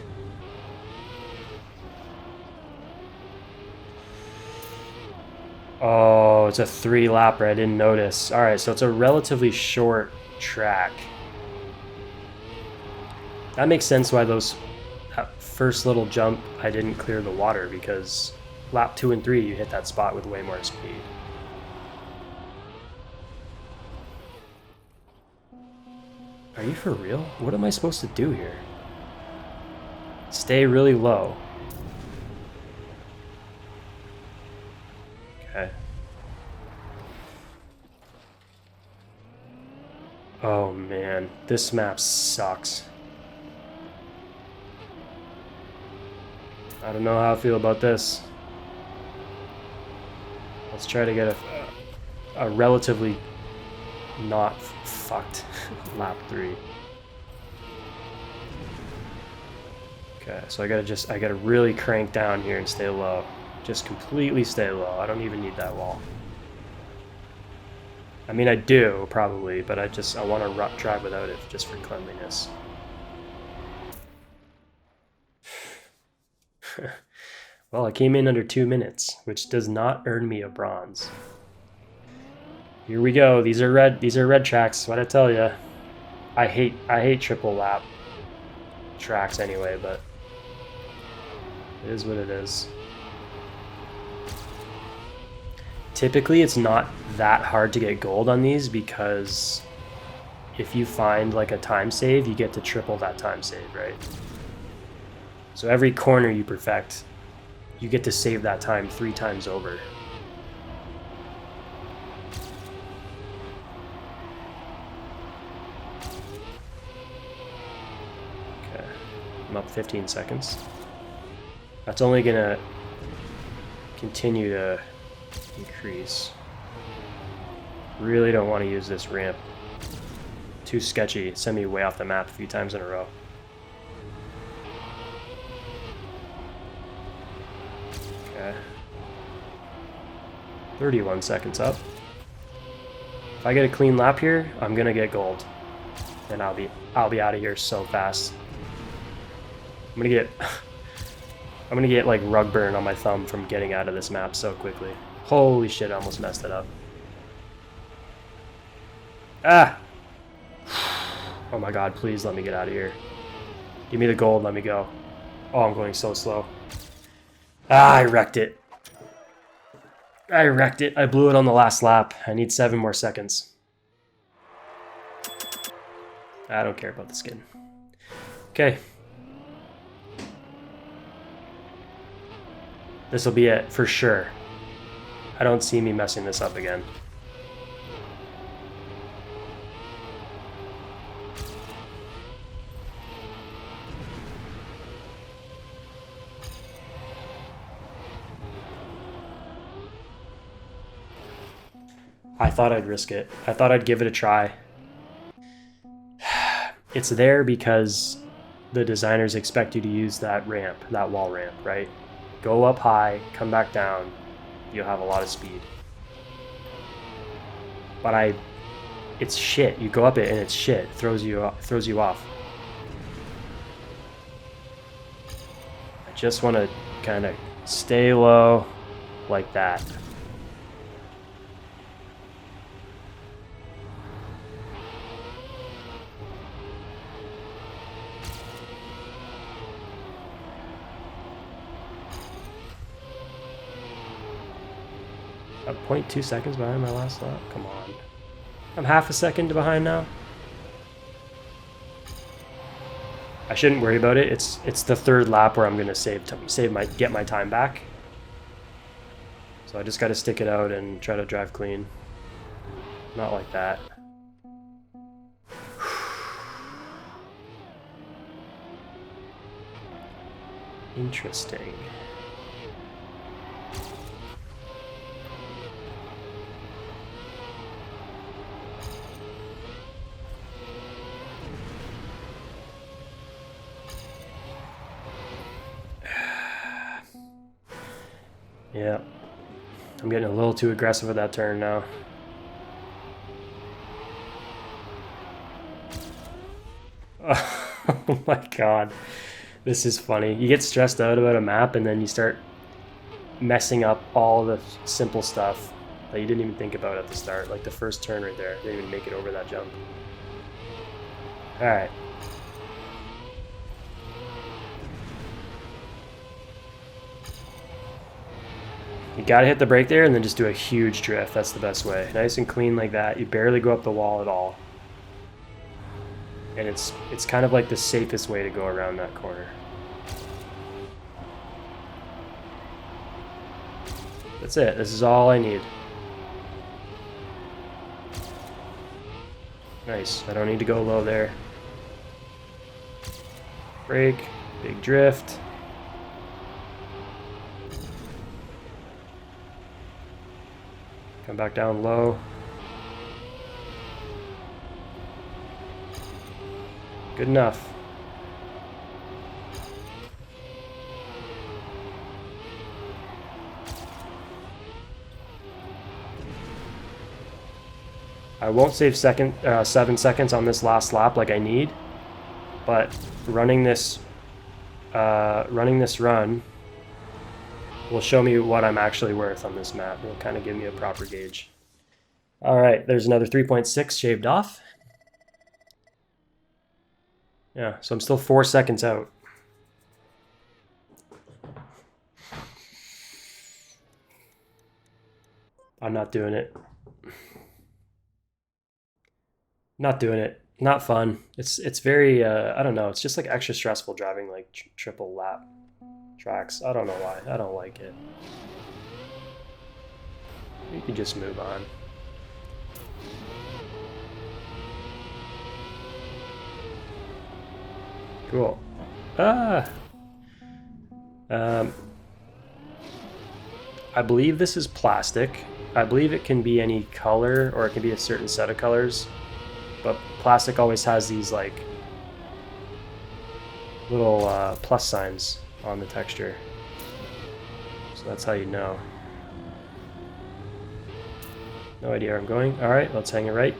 Oh, it's a 3-lapper. I didn't notice. Alright, so it's a relatively short track. That makes sense why that first little jump I didn't clear the water, because lap 2 and 3 you hit that spot with way more speed. Are you for real? What am I supposed to do here? Stay really low. Okay. Oh man, this map sucks. I don't know how I feel about this. Let's try to get a relatively not fucked lap 3. Okay, so I gotta really crank down here and stay low. Just completely stay low. I don't even need that wall. I mean, I do probably, but I want to drive without it just for cleanliness. Well, I came in under 2 minutes, which does not earn me a bronze. Here we go. These are red tracks. What I tell you, I hate triple lap tracks anyway, but it is what it is. Typically, it's not that hard to get gold on these, because if you find like a time save, you get to triple that time save, right? So every corner you perfect, you get to save that time 3 times over. Okay, I'm up 15 seconds. That's only gonna continue to increase. Really don't want to use this ramp. Too sketchy. Send me way off the map a few times in a row. Okay. 31 seconds up. If I get a clean lap here, I'm gonna get gold. And I'll be out of here so fast. I'm gonna get like rug burn on my thumb from getting out of this map so quickly. Holy shit, I almost messed it up. Ah! Oh my god, please let me get out of here. Give me the gold, let me go. Oh, I'm going so slow. Ah, I wrecked it. I wrecked it. I blew it on the last lap. I need 7 more seconds. I don't care about the skin. Okay. This will be it, for sure. I don't see me messing this up again. I thought I'd risk it. I thought I'd give it a try. It's there because the designers expect you to use that ramp, that wall ramp, right? Go up high, come back down. You'll have a lot of speed. But it's shit. You go up it and it's shit. It throws you off. I just want to kind of stay low like that. I'm 0.2 seconds behind my last lap. Come on. I'm half a second behind now. I shouldn't worry about it. It's the third lap where I'm gonna get my time back. So I just got to stick it out and try to drive clean. Not like that. Interesting. Yeah. I'm getting a little too aggressive with that turn now. Oh my god. This is funny. You get stressed out about a map and then you start messing up all the simple stuff that you didn't even think about at the start. Like the first turn right there. Didn't even make it over that jump. Alright. You gotta hit the brake there and then just do a huge drift. That's the best way. Nice and clean like that. You barely go up the wall at all. And it's kind of like the safest way to go around that corner. That's it. This is all I need. Nice. I don't need to go low there. Brake. Big drift. Come back down low. Good enough. I won't save 7 seconds on this last lap like I need, but running this run will show me what I'm actually worth on this map. It'll kind of give me a proper gauge. All right, there's another 3.6 shaved off. Yeah, so I'm still 4 seconds out. I'm not doing it. Not doing it. Not fun. It's very I don't know. It's just like extra stressful driving like triple lap tracks. I don't know why. I don't like it. You can just move on. Cool. I believe this is plastic. I believe it can be any color or it can be a certain set of colors. But plastic always has these like little plus signs on the texture. So that's how you know. No idea where I'm going. All right, let's hang it right.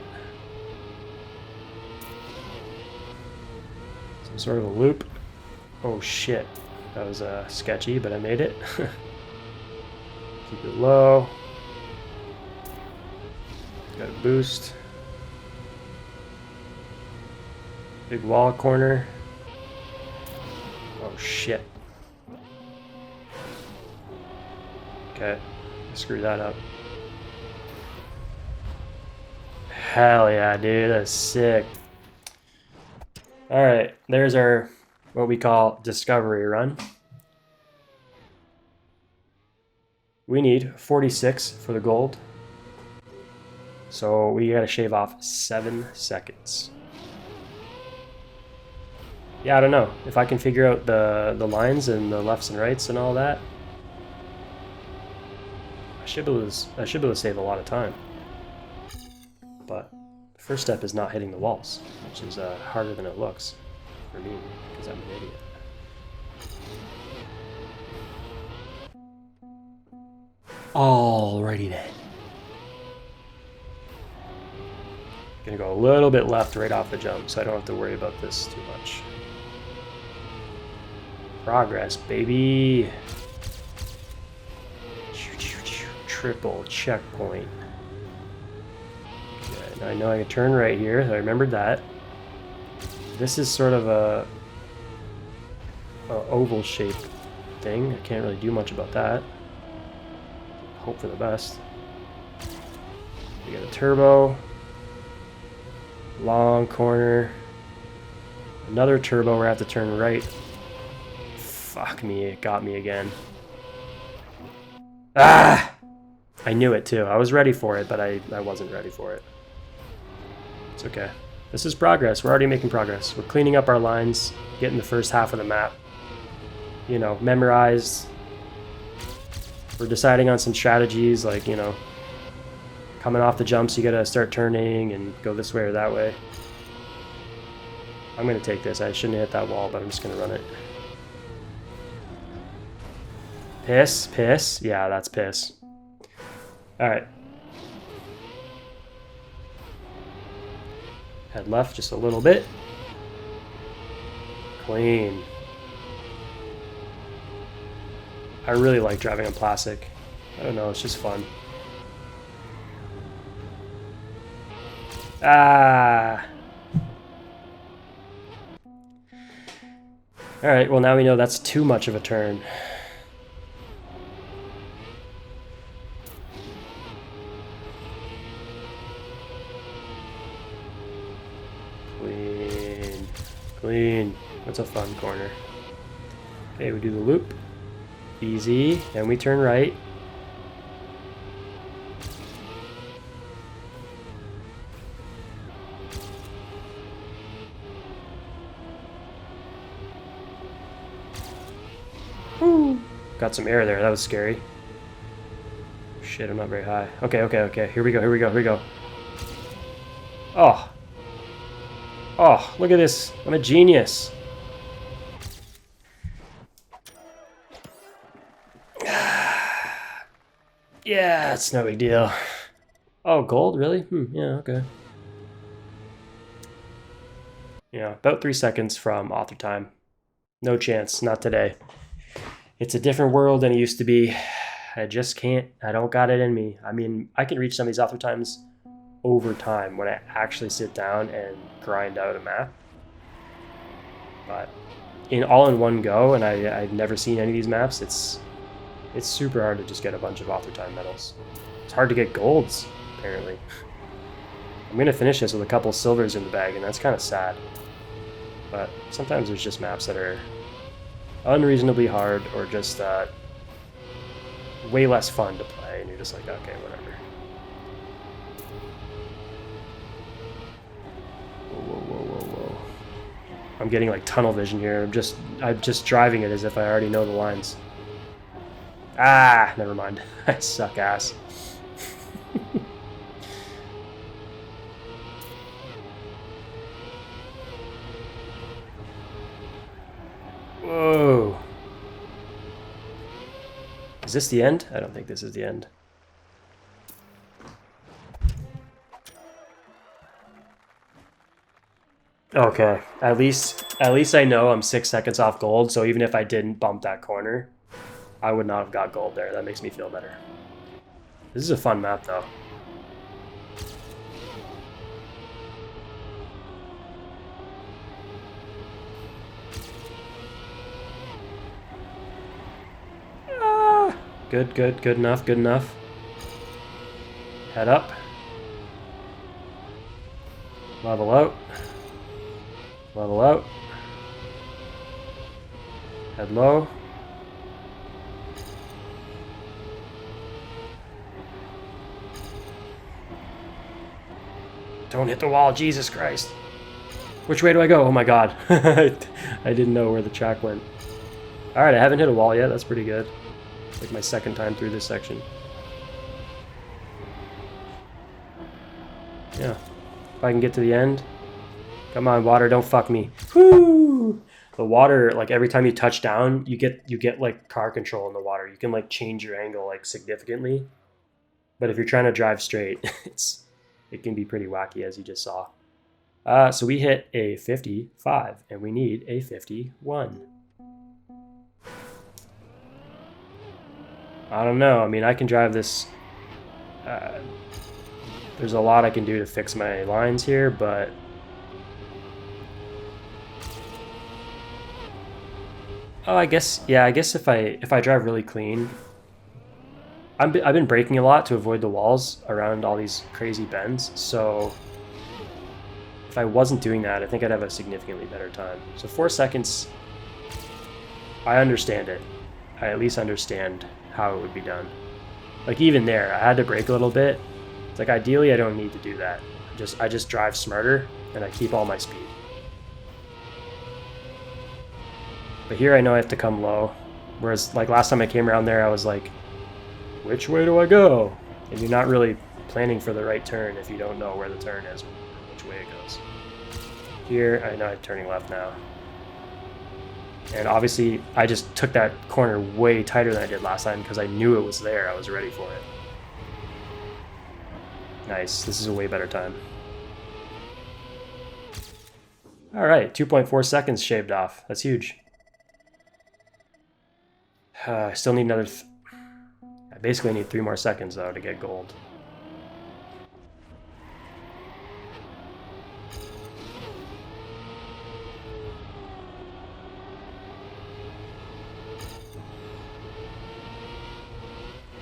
Some sort of a loop. Oh shit, that was sketchy, but I made it. Keep it low. Got a boost. Big wall corner. Oh shit. Okay, screw that up. Hell yeah, dude, that's sick. All right, there's our what we call discovery run. We need 46 for the gold. So we gotta shave off 7 seconds. Yeah, I don't know. If I can figure out the lines and the lefts and rights and all that, I should be able to save a lot of time. But the first step is not hitting the walls, which is harder than it looks for me, because I'm an idiot. Alrighty then. Gonna go a little bit left right off the jump, so I don't have to worry about this too much. Progress, baby. Triple checkpoint. Okay, now I know I can turn right here, so I remembered that. This is sort of a oval shaped thing. I can't really do much about that. Hope for the best. We got a turbo. Long corner. Another turbo where I have to turn right. Fuck me, it got me again. Ah! I knew it too. I was ready for it, but I wasn't ready for it. It's okay. This is progress. We're already making progress. We're cleaning up our lines, getting the first half of the map, you know, memorized. We're deciding on some strategies, like, you know, coming off the jumps, you gotta start turning and go this way or that way. I'm gonna take this. I shouldn't hit that wall, but I'm just gonna run it. Piss, piss. Yeah, that's piss. Alright. Head left just a little bit. Clean. I really like driving on plastic. I don't know, it's just fun. Ah! Alright, well now we know that's too much of a turn. Clean. Clean. That's a fun corner. Okay, we do the loop. Easy. And we turn right. Woo. Got some air there. That was scary. Shit, I'm not very high. Okay, okay, okay. Here we go, here we go, here we go. Oh. Oh, look at this. I'm a genius. Yeah, it's no big deal. Oh, gold? Really? Yeah, okay. Yeah, about 3 seconds from author time. No chance, not today. It's a different world than it used to be. I just can't. I don't got it in me. I mean, I can reach some of these author times over time when I actually sit down and grind out a map. But all in one go, and I've never seen any of these maps, it's super hard to just get a bunch of author time medals. It's hard to get golds, apparently. I'm gonna finish this with a couple silvers in the bag, and that's kind of sad. But sometimes there's just maps that are unreasonably hard or just way less fun to play, and you're just like, okay, whatever. Whoa, whoa, whoa, whoa. I'm getting like tunnel vision here. I'm just driving it as if I already know the lines. Ah, never mind. I suck ass. Whoa. Is this the end? I don't think this is the end. Okay, at least I know I'm 6 seconds off gold, so even if I didn't bump that corner, I would not have got gold there. That makes me feel better. This is a fun map, though. Ah, good, good, good enough, good enough. Head up. Level out. Level out. Head low. Don't hit the wall, Jesus Christ. Which way do I go? Oh my god. I didn't know where the track went. Alright, I haven't hit a wall yet. That's pretty good. It's like my second time through this section. Yeah. If I can get to the end. Come on, water, don't fuck me. Woo! The water, like every time you touch down, you get like car control in the water. You can like change your angle like significantly. But if you're trying to drive straight, it can be pretty wacky, as you just saw. So we hit a 55 and we need a 51. I don't know. I mean, I can drive this. There's a lot I can do to fix my lines here, but I guess if I drive really clean, I've been braking a lot to avoid the walls around all these crazy bends. So if I wasn't doing that, I think I'd have a significantly better time. So 4 seconds, I understand it. I at least understand how it would be done. Like even there, I had to brake a little bit. It's like ideally I don't need to do that. I just drive smarter and I keep all my speed. But here I know I have to come low. Whereas like last time I came around there, I was like, which way do I go? And you're not really planning for the right turn if you don't know where the turn is or which way it goes. Here, I know I'm turning left now. And obviously, I just took that corner way tighter than I did last time because I knew it was there. I was ready for it. Nice. This is a way better time. All right, 2.4 seconds shaved off. That's huge. I still need another... I basically need 3 more seconds, though, to get gold.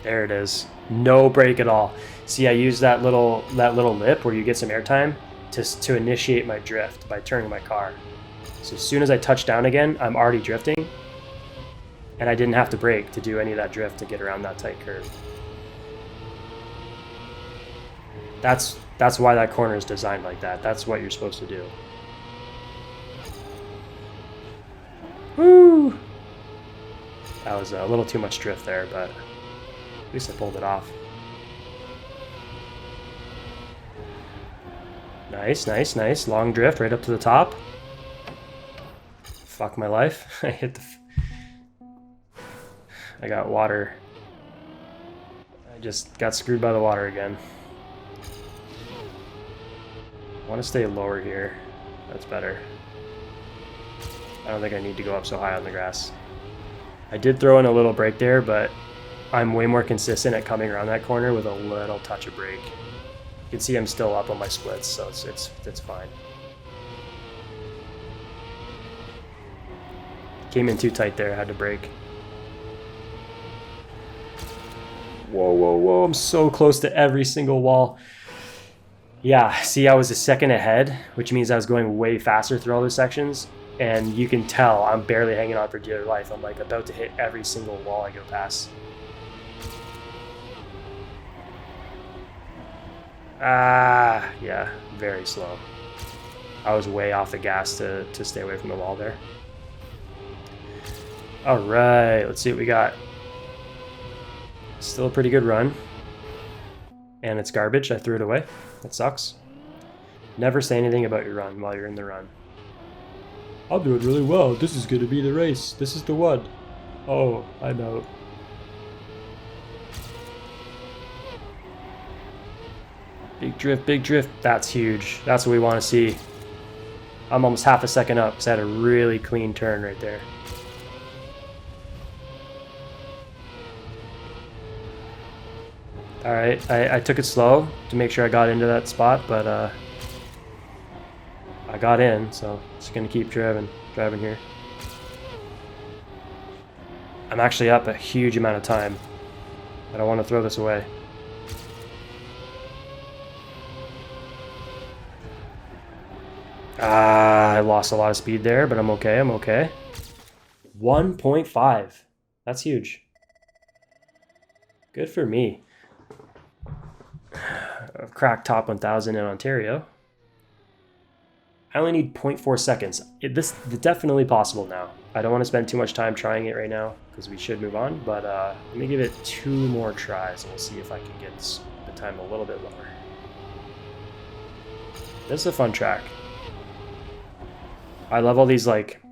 There it is. No brake at all. See, I used that little lip where you get some airtime to initiate my drift by turning my car. So as soon as I touch down again, I'm already drifting. And I didn't have to brake to do any of that drift to get around that tight curve. That's why that corner is designed like that. That's what you're supposed to do. Woo! That was a little too much drift there, but at least I pulled it off. Nice, nice, nice. Long drift right up to the top. Fuck my life. I hit the... I got water. I just got screwed by the water again. I want to stay lower here. That's better. I don't think I need to go up so high on the grass. I did throw in a little brake there, but I'm way more consistent at coming around that corner with a little touch of brake. You can see I'm still up on my splits, so it's fine. Came in too tight there, I had to brake. Whoa, whoa, whoa, I'm so close to every single wall. Yeah, see, I was a second ahead, which means I was going way faster through all those sections. And you can tell I'm barely hanging on for dear life. I'm like about to hit every single wall I go past. Yeah, very slow. I was way off the gas to stay away from the wall there. All right, let's see what we got. Still a pretty good run. And it's garbage, I threw it away. That sucks. Never say anything about your run while you're in the run. I'll do it really well. This is going to be the race. This is the one. Oh, I'm out. Big drift, big drift. That's huge. That's what we want to see. I'm almost half a second up because I had a really clean turn right there. All right, I took it slow to make sure I got into that spot, but I got in, so just gonna keep driving here. I'm actually up a huge amount of time. I don't want to throw this away. I lost a lot of speed there, but I'm okay, I'm okay. 1.5, that's huge. Good for me. I've cracked top 1000 in Ontario. I only need 0.4 seconds. This is definitely possible now. I don't want to spend too much time trying it right now because we should move on, but let me give it 2 more tries and we'll see if I can get the time a little bit lower. This is a fun track. I love all these like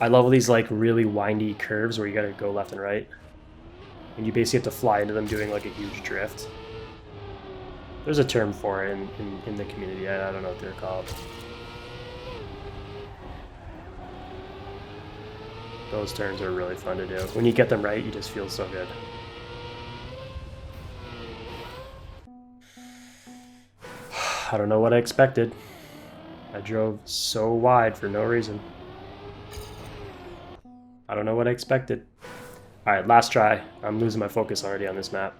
I love all these like really windy curves where you gotta go left and right. And you basically have to fly into them doing like a huge drift. There's a term for it in the community. I don't know what they're called. Those turns are really fun to do. When you get them right, you just feel so good. I don't know what I expected. I drove so wide for no reason. I don't know what I expected. Alright, last try. I'm losing my focus already on this map.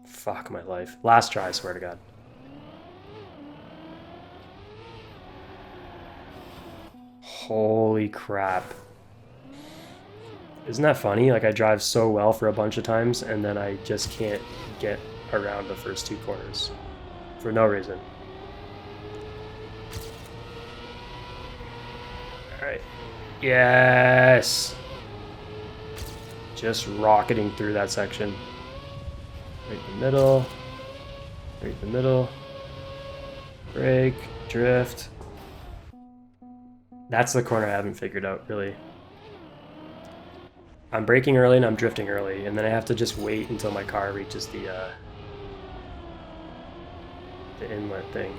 Fuck my life. Last try, I swear to God. Holy crap. Isn't that funny? Like, I drive so well for a bunch of times, and then I just can't get around the first two corners. For no reason. Alright. Yes! Just rocketing through that section. Right in the middle. Right in the middle. Brake. Drift. That's the corner I haven't figured out, really. I'm braking early and I'm drifting early, and then I have to just wait until my car reaches the inlet thing.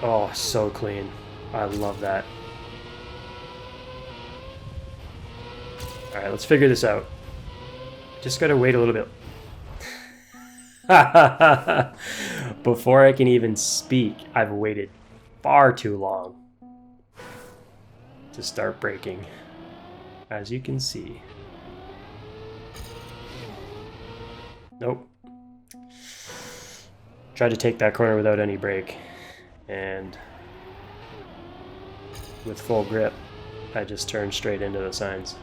Oh, so clean. I love that. Alright, let's figure this out. Just gotta wait a little bit. Before I can even speak, I've waited far too long to start braking, as you can see. Nope. Tried to take that corner without any brake, and with full grip, I just turned straight into the signs.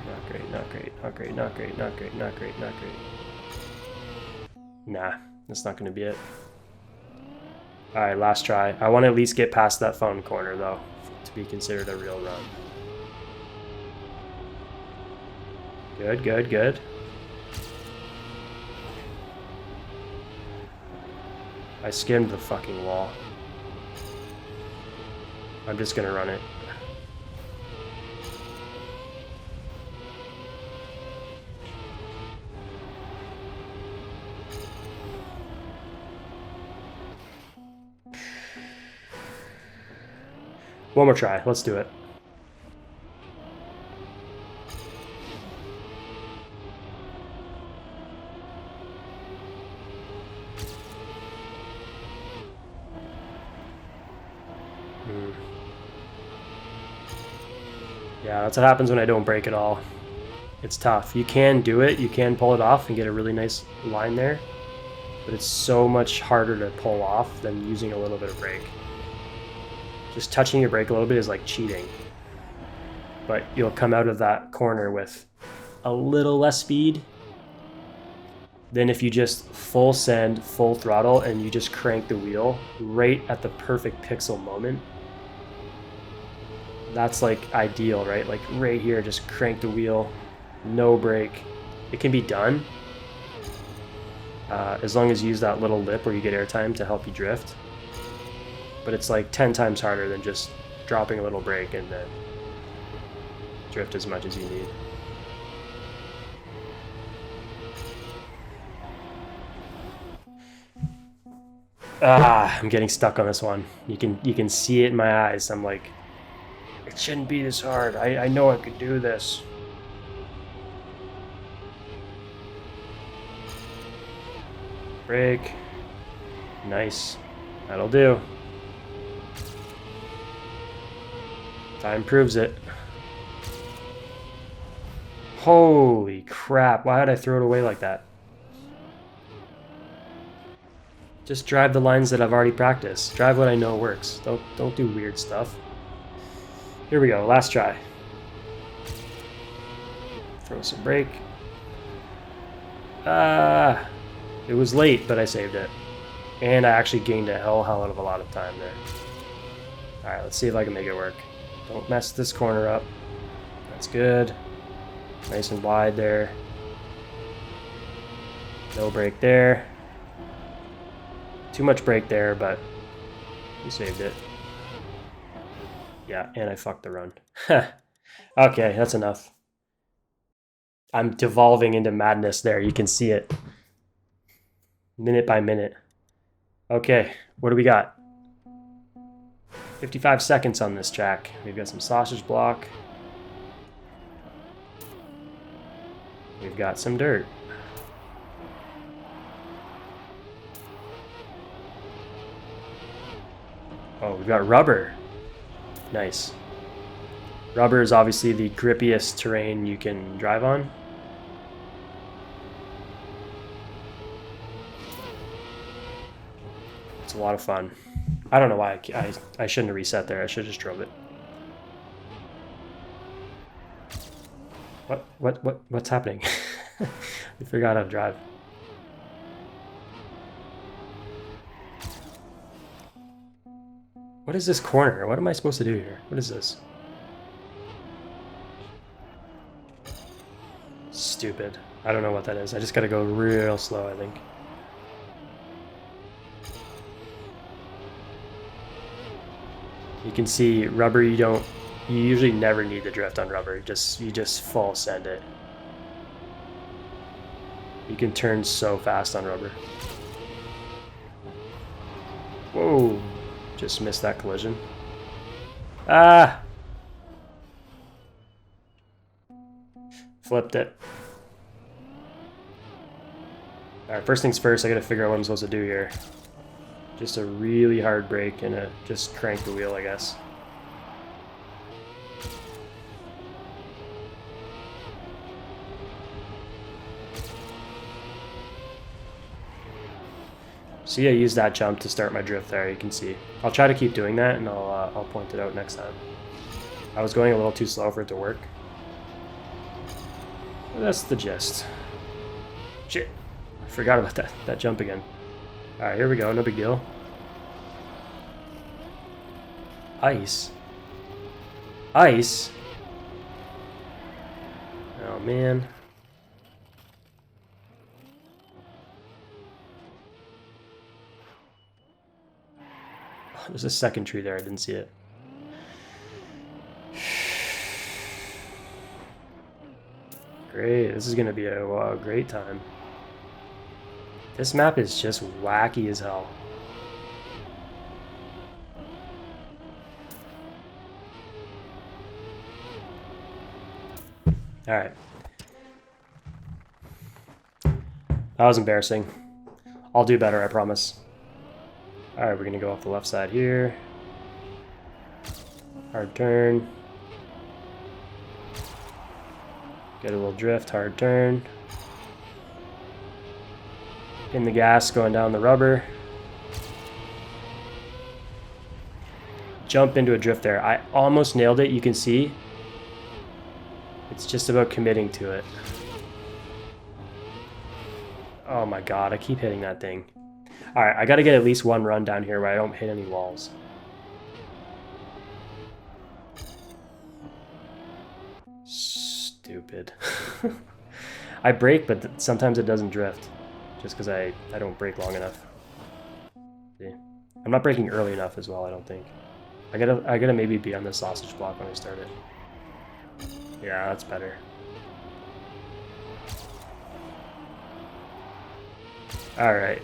Not great, not great, not great, not great, not great, not great, not great. Nah, that's not going to be it. Alright, last try. I want to at least get past that phone corner, though, to be considered a real run. Good, good, good. I skimmed the fucking wall. I'm just gonna run it. One more try. Let's do it. Yeah, that's what happens when I don't brake at all. It's tough. You can do it. You can pull it off and get a really nice line there. But it's so much harder to pull off than using a little bit of brake. Just touching your brake a little bit is like cheating. But you'll come out of that corner with a little less speed than if you just full send, full throttle, and you just crank the wheel right at the perfect pixel moment. That's like ideal, right? Like right here, just crank the wheel, no brake. It can be done as long as you use that little lip where you get airtime to help you drift. But it's like 10 times harder than just dropping a little brake and then drift as much as you need. I'm getting stuck on this one. You can see it in my eyes. I'm like, it shouldn't be this hard. I know I could do this. Brake. Nice. That'll do. Time proves it. Holy crap. Why did I throw it away like that? Just drive the lines that I've already practiced. Drive what I know works. Don't do weird stuff. Here we go. Last try. Throw some brake. It was late, but I saved it. And I actually gained a hell of a lot of time there. Alright, let's see if I can make it work. Don't mess this corner up. That's good. Nice and wide there. No break there. Too much break there, but we saved it. Yeah, and I fucked the run. Okay, that's enough. I'm devolving into madness there. You can see it. Minute by minute. Okay, what do we got? 55 seconds on this track. We've got some sausage block. We've got some dirt. Oh, we've got rubber. Nice. Rubber is obviously the grippiest terrain you can drive on. It's a lot of fun. I don't know why I shouldn't have reset there. I should have just drove it. What's happening? I forgot how to drive. What is this corner? What am I supposed to do here? What is this? Stupid. I don't know what that is. I just gotta go real slow, I think. You can see rubber, you usually never need to drift on rubber. You just full send it. You can turn so fast on rubber. Whoa, just missed that collision. Ah! Flipped it. Alright, first things first, I gotta figure out what I'm supposed to do here. Just a really hard brake and just crank the wheel, I guess. See, I used that jump to start my drift there, you can see. I'll try to keep doing that and I'll point it out next time. I was going a little too slow for it to work. But that's the gist. Shit, I forgot about that jump again. Alright, here we go, no big deal. Ice. Ice? Oh man. Oh, there's a second tree there, I didn't see it. Great, this is gonna be a great time. This map is just wacky as hell. Alright. That was embarrassing. I'll do better, I promise. Alright, we're gonna go off the left side here. Hard turn. Get a little drift, hard turn. In the gas, going down the rubber. Jump into a drift there. I almost nailed it, you can see. It's just about committing to it. Oh my god, I keep hitting that thing. Alright, I gotta get at least one run down here where I don't hit any walls. Stupid. I brake, but sometimes it doesn't drift. Just because I don't brake long enough. See? I'm not braking early enough as well, I don't think. I gotta maybe be on the sausage block when I start it. Yeah, that's better. Alright.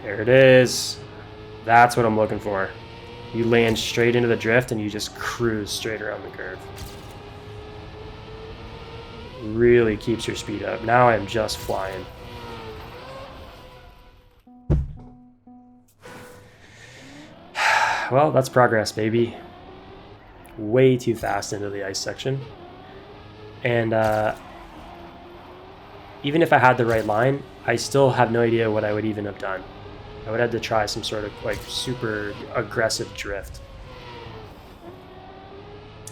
There it is. That's what I'm looking for. You land straight into the drift and you just cruise straight around the curve. Really keeps your speed up. Now I'm just flying. Well, that's progress, baby. Way too fast into the ice section. And even if I had the right line, I still have no idea what I would even have done. I would have to try some sort of like super aggressive drift.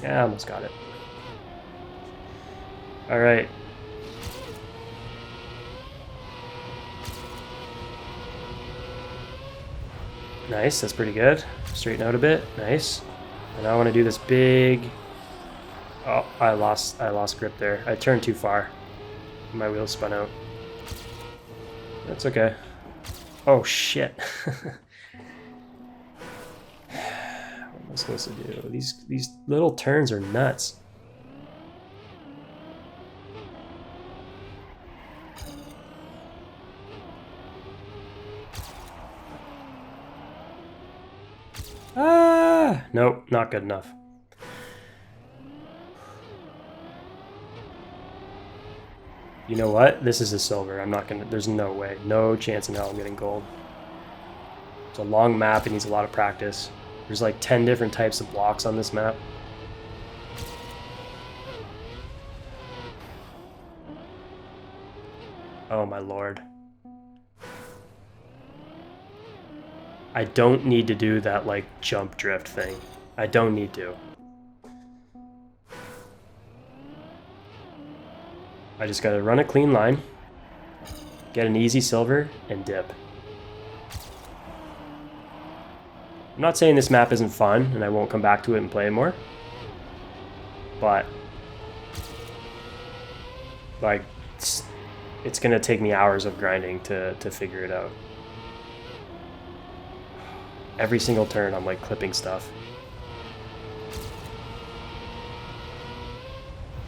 Yeah, I almost got it. All right. Nice, that's pretty good. Straighten out a bit, nice. And I want to do this big... Oh, I lost grip there. I turned too far. My wheels spun out. That's okay. Oh, shit. What am I supposed to do? These little turns are nuts. Ah! Nope, not good enough. You know what? This is a silver. I'm not gonna... There's no way. No chance in hell I'm getting gold. It's a long map. It needs a lot of practice. There's like 10 different types of blocks on this map. Oh my lord. I don't need to do that like jump drift thing. I don't need to. I just gotta run a clean line, get an easy silver, and dip. I'm not saying this map isn't fun and I won't come back to it and play it more, but like it's gonna take me hours of grinding to figure it out. Every single turn I'm like clipping stuff.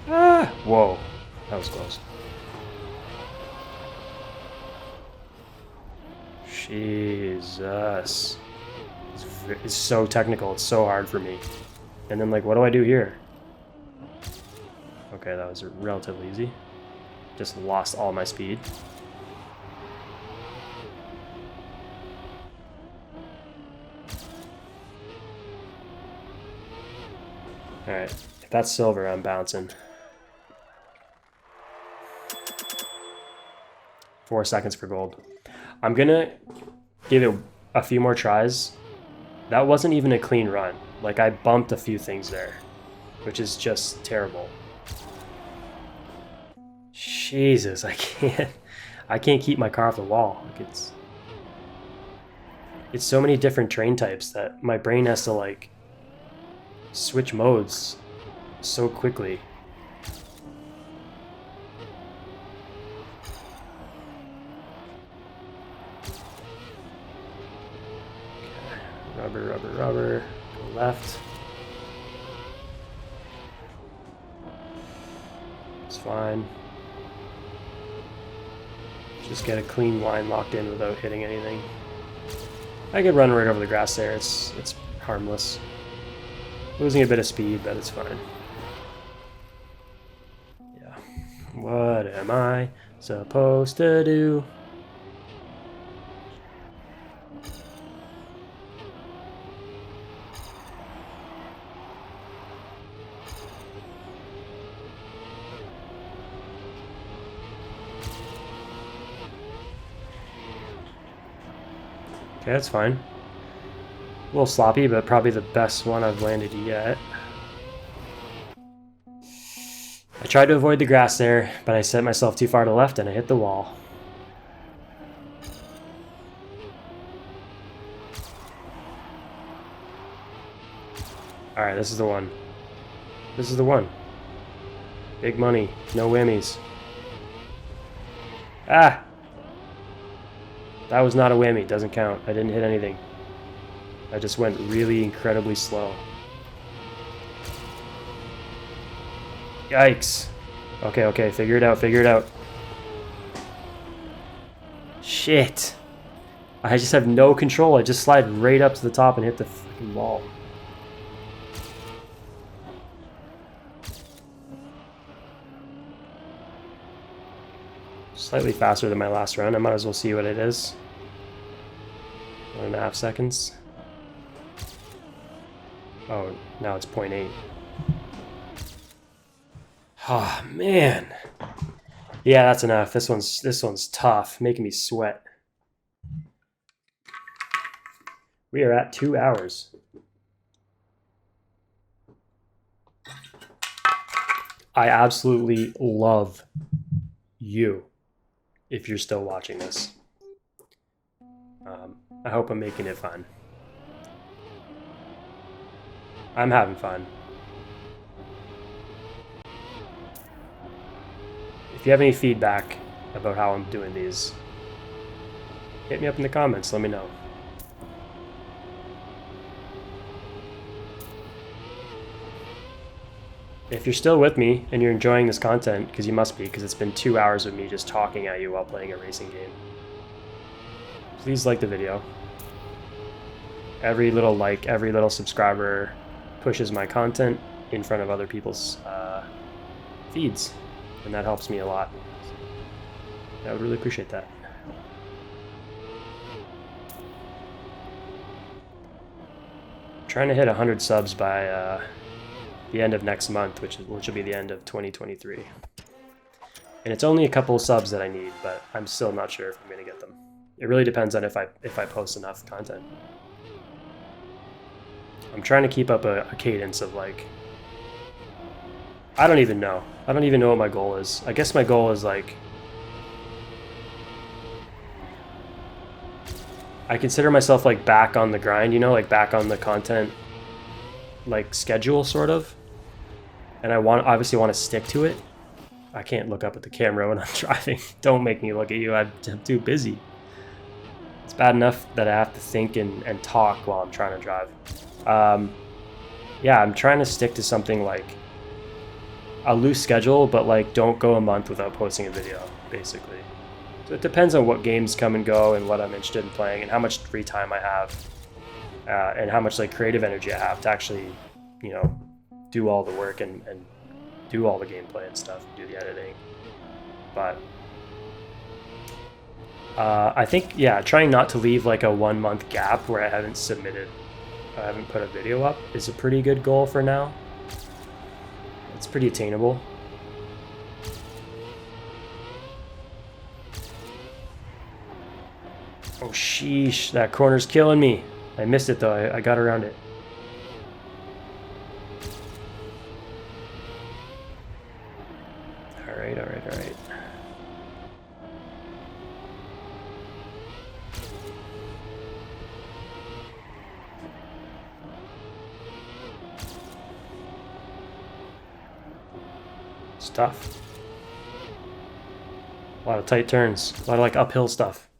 Ah! Whoa. That was close. Jesus. It's so technical. It's so hard for me. And then, like, what do I do here? Okay, that was relatively easy. Just lost all my speed. Alright. If that's silver, I'm bouncing. 4 seconds for gold. I'm gonna give it a few more tries. That wasn't even a clean run. Like, I bumped a few things there, which is just terrible. Jesus, I can't keep my car off the wall. Like, it's so many different train types that my brain has to like switch modes so quickly. Rubber, rubber, rubber. Go left. It's fine. Just get a clean line locked in without hitting anything. I could run right over the grass there. It's harmless. Losing a bit of speed, but it's fine. Yeah. What am I supposed to do? Okay, that's fine. A little sloppy, but probably the best one I've landed yet. I tried to avoid the grass there, but I set myself too far to the left and I hit the wall. Alright, this is the one. This is the one. Big money, no whammies. Ah! That was not a whammy, doesn't count. I didn't hit anything. I just went really incredibly slow. Yikes. Okay, figure it out, figure it out. Shit. I just have no control. I just slide right up to the top and hit the fucking wall. Slightly faster than my last run. I might as well see what it is. 1.5 seconds. Oh, now it's 0.8. Oh man. Yeah, that's enough. This one's tough, making me sweat. We are at 2 hours. I absolutely love you if you're still watching this. I hope I'm making it fun. I'm having fun. If you have any feedback about how I'm doing these, hit me up in the comments, let me know. If you're still with me and you're enjoying this content, because you must be, because it's been 2 hours of me just talking at you while playing a racing game, please like the video. Every little like, every little subscriber pushes my content in front of other people's feeds, and that helps me a lot. I would really appreciate that. I'm trying to hit 100 subs by the end of next month, which will be the end of 2023. And it's only a couple of subs that I need, but I'm still not sure if I'm going to get them. It really depends on if I post enough content. I'm trying to keep up a cadence of like, I don't even know. I don't even know what my goal is. I guess my goal is like, I consider myself like back on the grind, you know, like back on the content like schedule sort of. And I obviously want to stick to it. I can't look up at the camera when I'm driving. Don't make me look at you. I'm too busy. It's bad enough that I have to think and talk while I'm trying to drive. Yeah, I'm trying to stick to something like a loose schedule, but like don't go a month without posting a video, basically. So it depends on what games come and go and what I'm interested in playing and how much free time I have and how much like creative energy I have to actually, you know, do all the work and do all the gameplay and stuff, do the editing. But I think, yeah, trying not to leave like a 1 month gap where I haven't put a video up is a pretty good goal for now. It's pretty attainable. Oh sheesh, that corner's killing me. I missed it though, I got around it. Alright, alright, alright. It's tough. A lot of tight turns, a lot of like uphill stuff.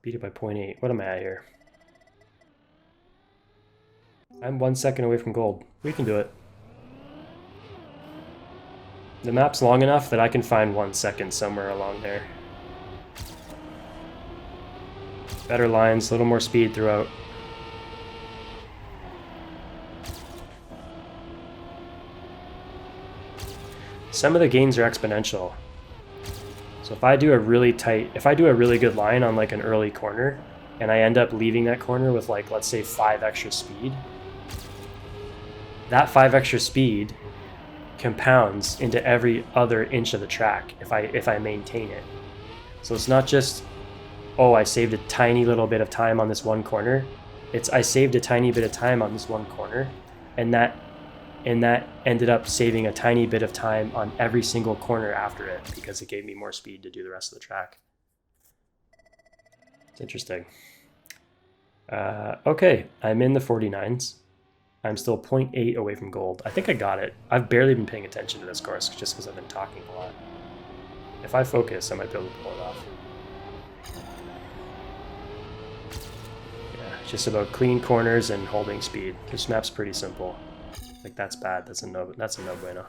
Beat it by 0.8. What am I at here? I'm 1 second away from gold. We can do it. The map's long enough that I can find 1 second somewhere along there. Better lines, a little more speed throughout. Some of the gains are exponential. So if I do a really good line on like an early corner, and I end up leaving that corner with like, let's say 5 extra speed, that 5 extra speed compounds into every other inch of the track if I maintain it. So it's not just, oh, I saved a tiny little bit of time on this one corner. It's I saved a tiny bit of time on this one corner, and that ended up saving a tiny bit of time on every single corner after it because it gave me more speed to do the rest of the track. It's interesting. Okay, I'm in the 49s. I'm still 0.8 away from gold. I think I got it. I've barely been paying attention to this course just because I've been talking a lot. If I focus, I might be able to pull it off. Yeah, it's just about clean corners and holding speed. This map's pretty simple. Like that's bad. That's a no-brainer.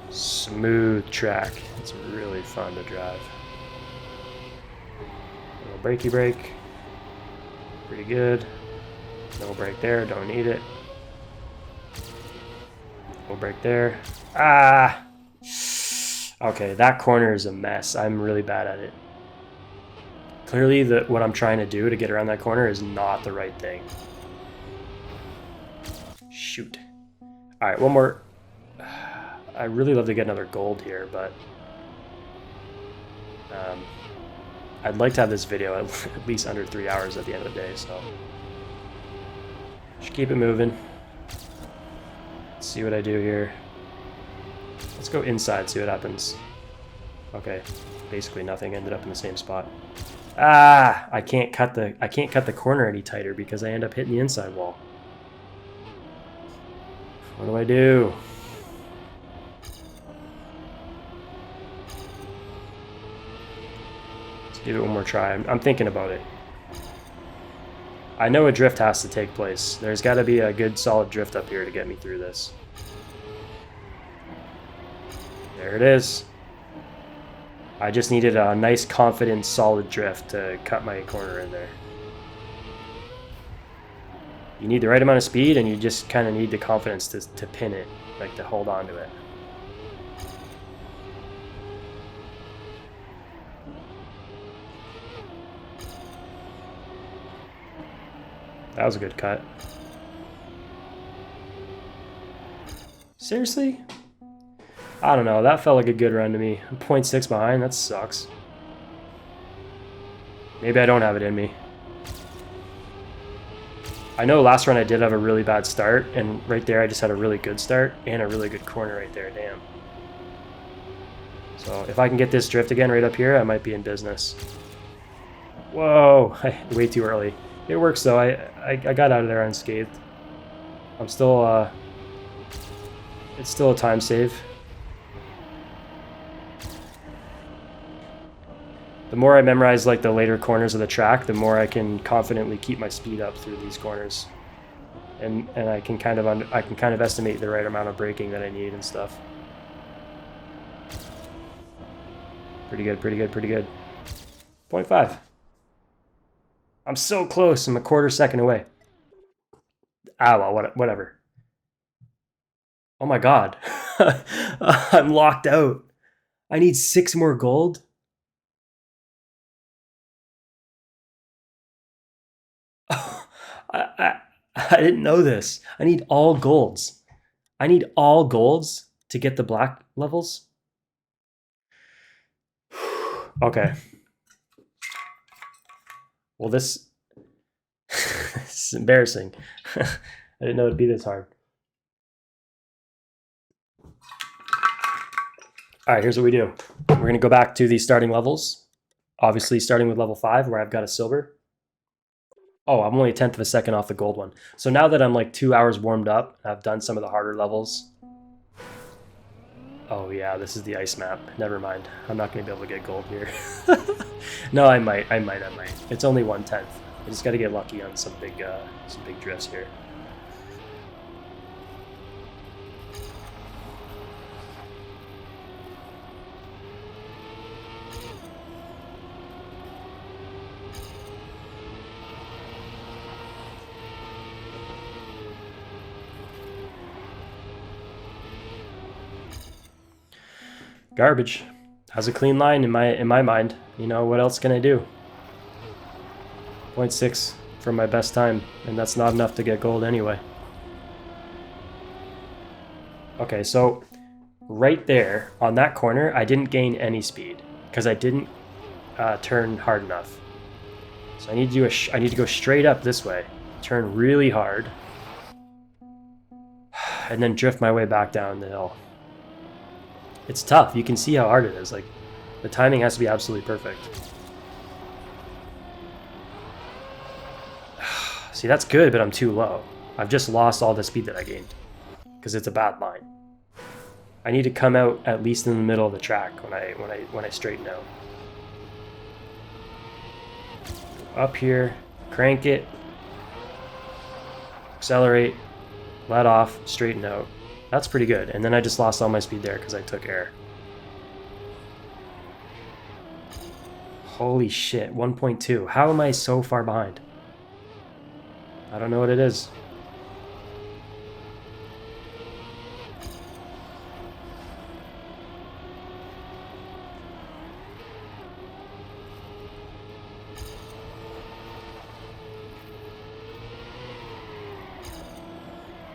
Smooth track. It's really fun to drive. A little brakey brake. Pretty good. No brake there. Don't need it. No brake there. Ah! Okay, that corner is a mess. I'm really bad at it. Clearly, what I'm trying to do to get around that corner is not the right thing. Shoot. All right, one more. I really love to get another gold here, but I'd like to have this video at least under 3 hours at the end of the day, so just keep it moving. Let's see what I do here. Let's go inside, see what happens. Okay, basically nothing. Ended up in the same spot. Ah, I can't cut the corner any tighter because I end up hitting the inside wall. What do I do? Let's give it one more try. I'm thinking about it. I know a drift has to take place. There's got to be a good solid drift up here to get me through this. There it is. I just needed a nice, confident, solid drift to cut my corner in there. You need the right amount of speed, and you just kind of need the confidence to pin it, like to hold on to it. That was a good cut. Seriously? I don't know. That felt like a good run to me. I'm 0.6 behind. That sucks. Maybe I don't have it in me. I know last run I did have a really bad start, and right there I just had a really good start and a really good corner right there. Damn. So if I can get this drift again right up here, I might be in business. Whoa! Way too early. It works though. I got out of there unscathed. I'm still it's still a time save. The more I memorize like the later corners of the track, the more I can confidently keep my speed up through these corners, and I can kind of estimate the right amount of braking that I need and stuff. Pretty good, pretty good, pretty good. 0.5. I'm so close. I'm a quarter second away. Ah, well, whatever. Oh my god. I'm locked out. I need 6 more gold. I didn't know this. I need all golds. I need all golds to get the black levels. Okay. Well, this is embarrassing. I didn't know it'd be this hard. All right, here's what we do. We're going to go back to the starting levels. Obviously, starting with level 5, where I've got a silver. Oh, I'm only 1/10 of a second off the gold one. So now that I'm like 2 hours warmed up, I've done some of the harder levels. Oh yeah, this is the ice map. Never mind. I'm not going to be able to get gold here. No, I might. It's only 1/10. I just got to get lucky on some big drifts here. Garbage. Has a clean line in my mind. You know, what else can I do? 0.6 from my best time, and that's not enough to get gold anyway. Okay, so right there on that corner, I didn't gain any speed because I didn't turn hard enough. So I need to do I need to go straight up this way, turn really hard, and then drift my way back down the hill. It's tough. You can see how hard it is. Like, the timing has to be absolutely perfect. See, that's good, but I'm too low. I've just lost all the speed that I gained because it's a bad line. I need to come out at least in the middle of the track when I straighten out. Up here, crank it, accelerate, let off, straighten out. That's pretty good. And then I just lost all my speed there because I took air. Holy shit, 1.2. How am I so far behind? I don't know what it is.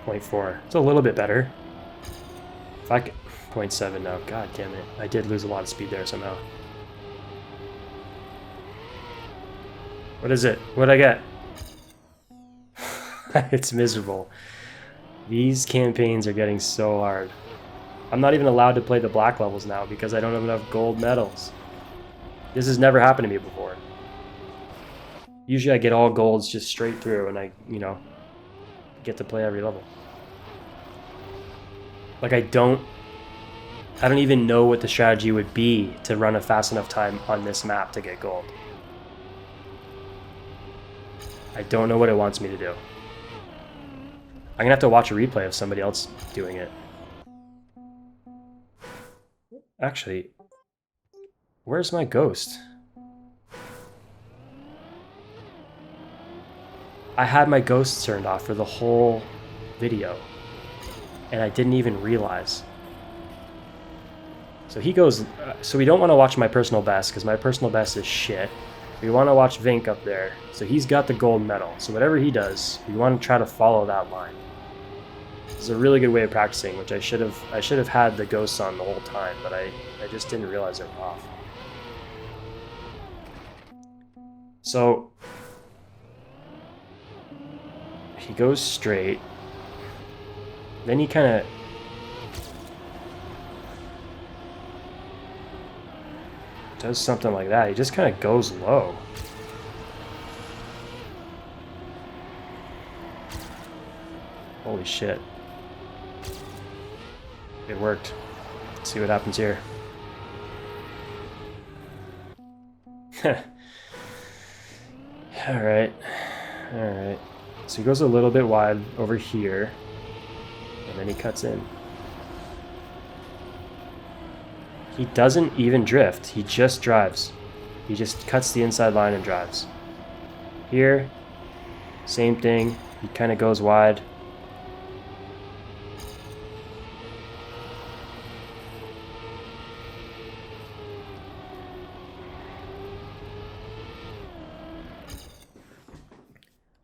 .4. It's a little bit better. If I could, 0.7 now. God damn it. I did lose a lot of speed there somehow. What is it? What'd I get? It's miserable. These campaigns are getting so hard. I'm not even allowed to play the black levels now because I don't have enough gold medals. This has never happened to me before. Usually I get all golds just straight through and I, you know, get to play every level. Like I don't even know what the strategy would be to run a fast enough time on this map to get gold. I don't know what it wants me to do. I'm gonna have to watch a replay of somebody else doing it. Actually, where's my ghost? I had my ghost turned off for the whole video, and I didn't even realize. So he goes, so we don't want to watch my personal best, because my personal best is shit. We want to watch Vink up there. So he's got the gold medal. So whatever he does, we want to try to follow that line. This is a really good way of practicing, which I should have had the ghosts on the whole time, but I just didn't realize they were off. So he goes straight. Then he kind of does something like that. He just kind of goes low. Holy shit. It worked. Let's see what happens here. Alright. Alright. So he goes a little bit wide over here. And then he cuts in. He doesn't even drift. He just drives. He just cuts the inside line and drives. Here, same thing. He kind of goes wide.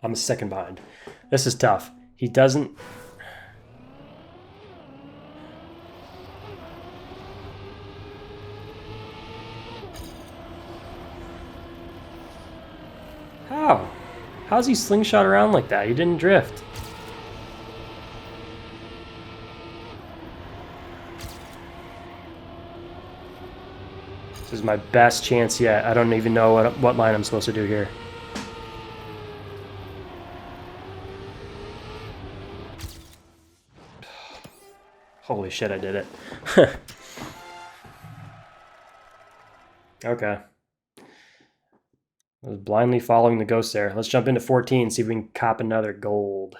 I'm a second behind. This is tough. He doesn't... How? How's he slingshot around like that? He didn't drift. This is my best chance yet. I don't even know what line I'm supposed to do here. Holy shit, I did it. Okay. I was blindly following the ghost there. Let's jump into 14, see if we can cop another gold.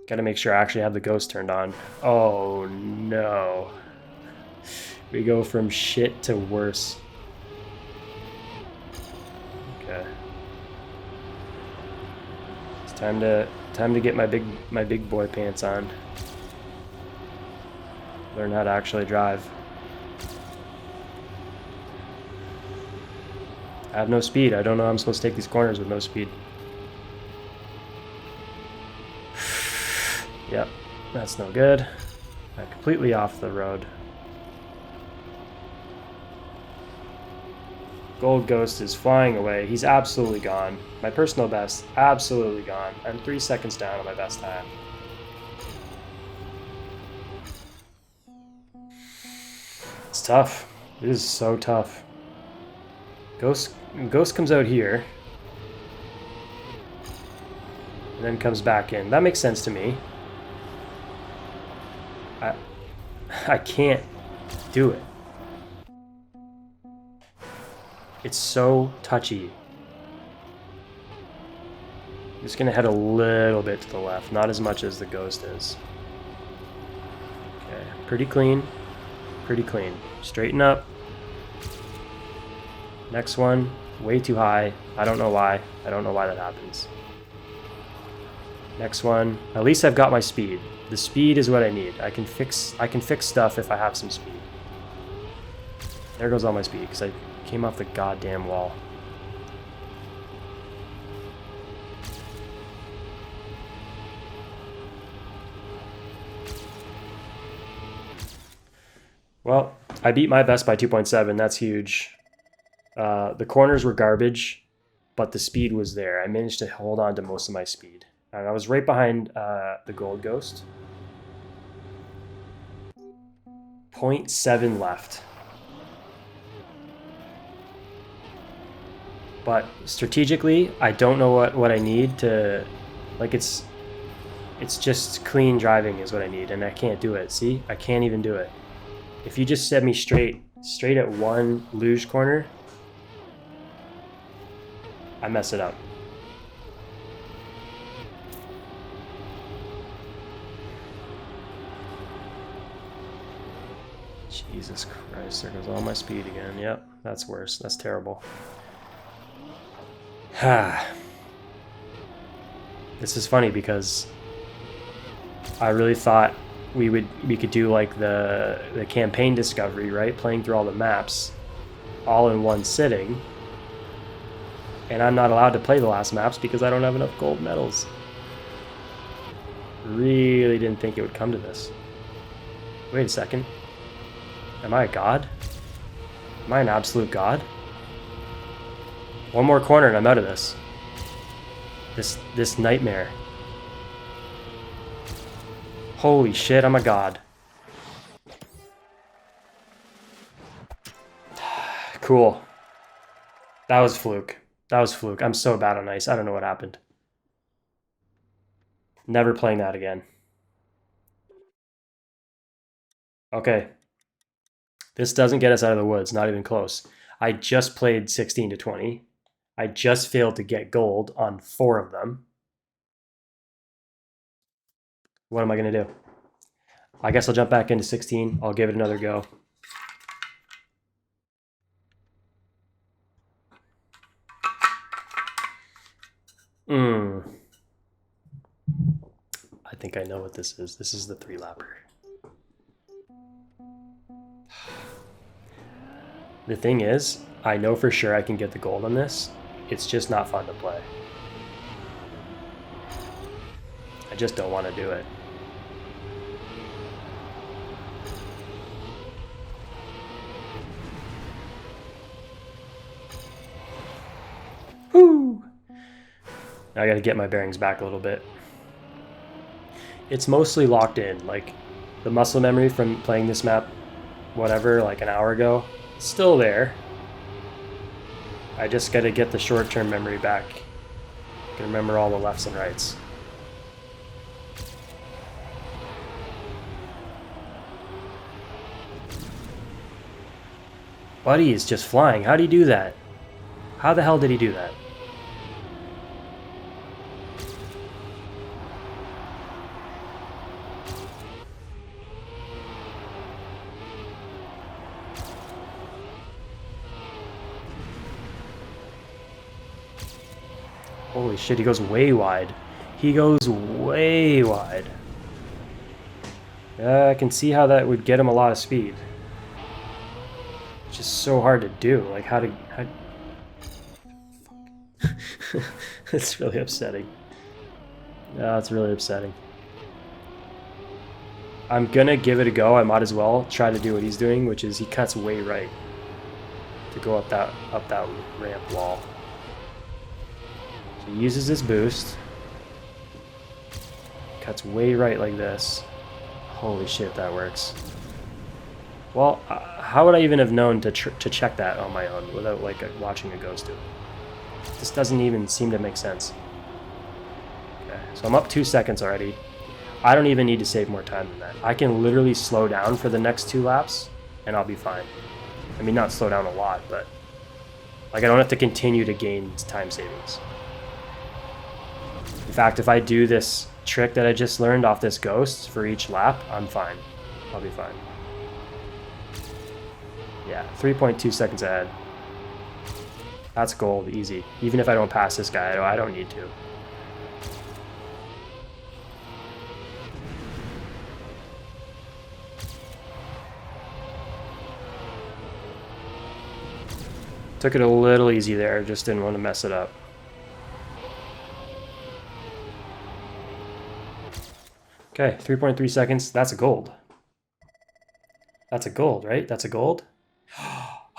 Gotta make sure I actually have the ghost turned on. Oh no. We go from shit to worse. Okay. It's time to get my big boy pants on. Learn how to actually drive. I have no speed. I don't know how I'm supposed to take these corners with no speed. Yep, that's no good. I'm completely off the road. Gold Ghost is flying away. He's absolutely gone. My personal best, absolutely gone. I'm 3 seconds down on my best time. It's tough. It is so tough. Ghost comes out here. And then comes back in. That makes sense to me. I can't do it. It's so touchy. I'm just gonna head a little bit to the left, not as much as the ghost is. Okay, pretty clean. Pretty clean. Straighten up. Next one, way too high. I don't know why. I don't know why that happens. Next one, at least I've got my speed. The speed is what I need. I can fix stuff if I have some speed. There goes all my speed because I came off the goddamn wall. Well, I beat my best by 2.7. That's huge. The corners were garbage, but the speed was there. I managed to hold on to most of my speed. And I was right behind the Gold Ghost. 0.7 left. But strategically, I don't know what I need to, like, it's just clean driving is what I need, and I can't do it. See, I can't even do it. If you just set me straight at one luge corner, I mess it up. Jesus Christ, there goes all my speed again. Yep, that's worse. That's terrible. This is funny because I really thought we could do like the campaign discovery, right? Playing through all the maps all in one sitting. And I'm not allowed to play the last maps because I don't have enough gold medals. Really didn't think it would come to this. Wait a second. Am I a god? Am I an absolute god? One more corner and I'm out of this. This nightmare. Holy shit, I'm a god. Cool. That was fluke. That was fluke. I'm so bad on ice. I don't know what happened. Never playing that again. Okay. This doesn't get us out of the woods, not even close. I just played 16 to 20. I just failed to get gold on 4 of them. What am I going to do? I guess I'll jump back into 16. I'll give it another go. I think I know what this is. This is the 3-lapper. The thing is, I know for sure I can get the gold on this. It's just not fun to play. I just don't want to do it. Woo! Now I gotta get my bearings back a little bit. It's mostly locked in. Like, the muscle memory from playing this map, whatever, like an hour ago, it's still there. I just gotta get the short-term memory back. I can remember all the lefts and rights. Buddy is just flying. How do you do that? How the hell did he do that? Holy shit, he goes way wide. He goes way wide. I can see how that would get him a lot of speed. It's just so hard to do. Like, how to... It's really upsetting. It's really upsetting. I'm gonna give it a go. I might as well try to do what he's doing, which is he cuts way right to go up that ramp wall. So he uses his boost, cuts way right like this. Holy shit, that works. Well, how would I even have known to check that on my own without like watching a ghost do it? This doesn't even seem to make sense. Okay, so I'm up 2 seconds already. I don't even need to save more time than that. I can literally slow down for the next 2 laps and I'll be fine. I mean, not slow down a lot, but like I don't have to continue to gain time savings. In fact, if I do this trick that I just learned off this ghost for each lap, I'm fine. I'll be fine. Yeah, 3.2 seconds ahead. That's gold, easy. Even if I don't pass this guy, I don't need to. Took it a little easy there, just didn't want to mess it up. Okay, 3.3 seconds, that's a gold. That's a gold, right? That's a gold?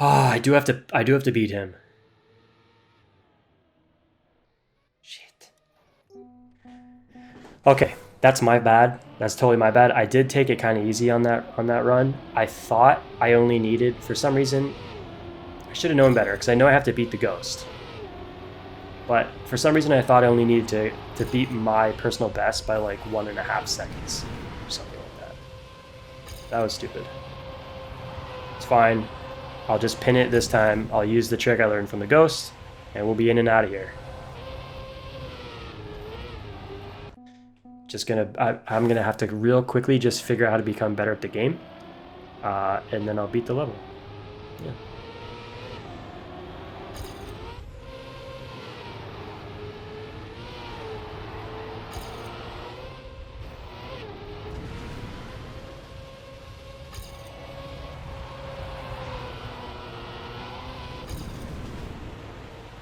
Ah, I do have to beat him. Shit. Okay, That's my bad. That's totally my bad. I did take it kind of easy on that run. I thought I only needed, for some reason, I should have known better because I know I have to beat the ghost. But for some reason, I thought I only needed to beat my personal best by like 1.5 seconds or something like that. That was stupid. It's fine. I'll just pin it this time. I'll use the trick I learned from the ghost, and we'll be in and out of here. I'm gonna have to real quickly just figure out how to become better at the game, and then I'll beat the level. Yeah.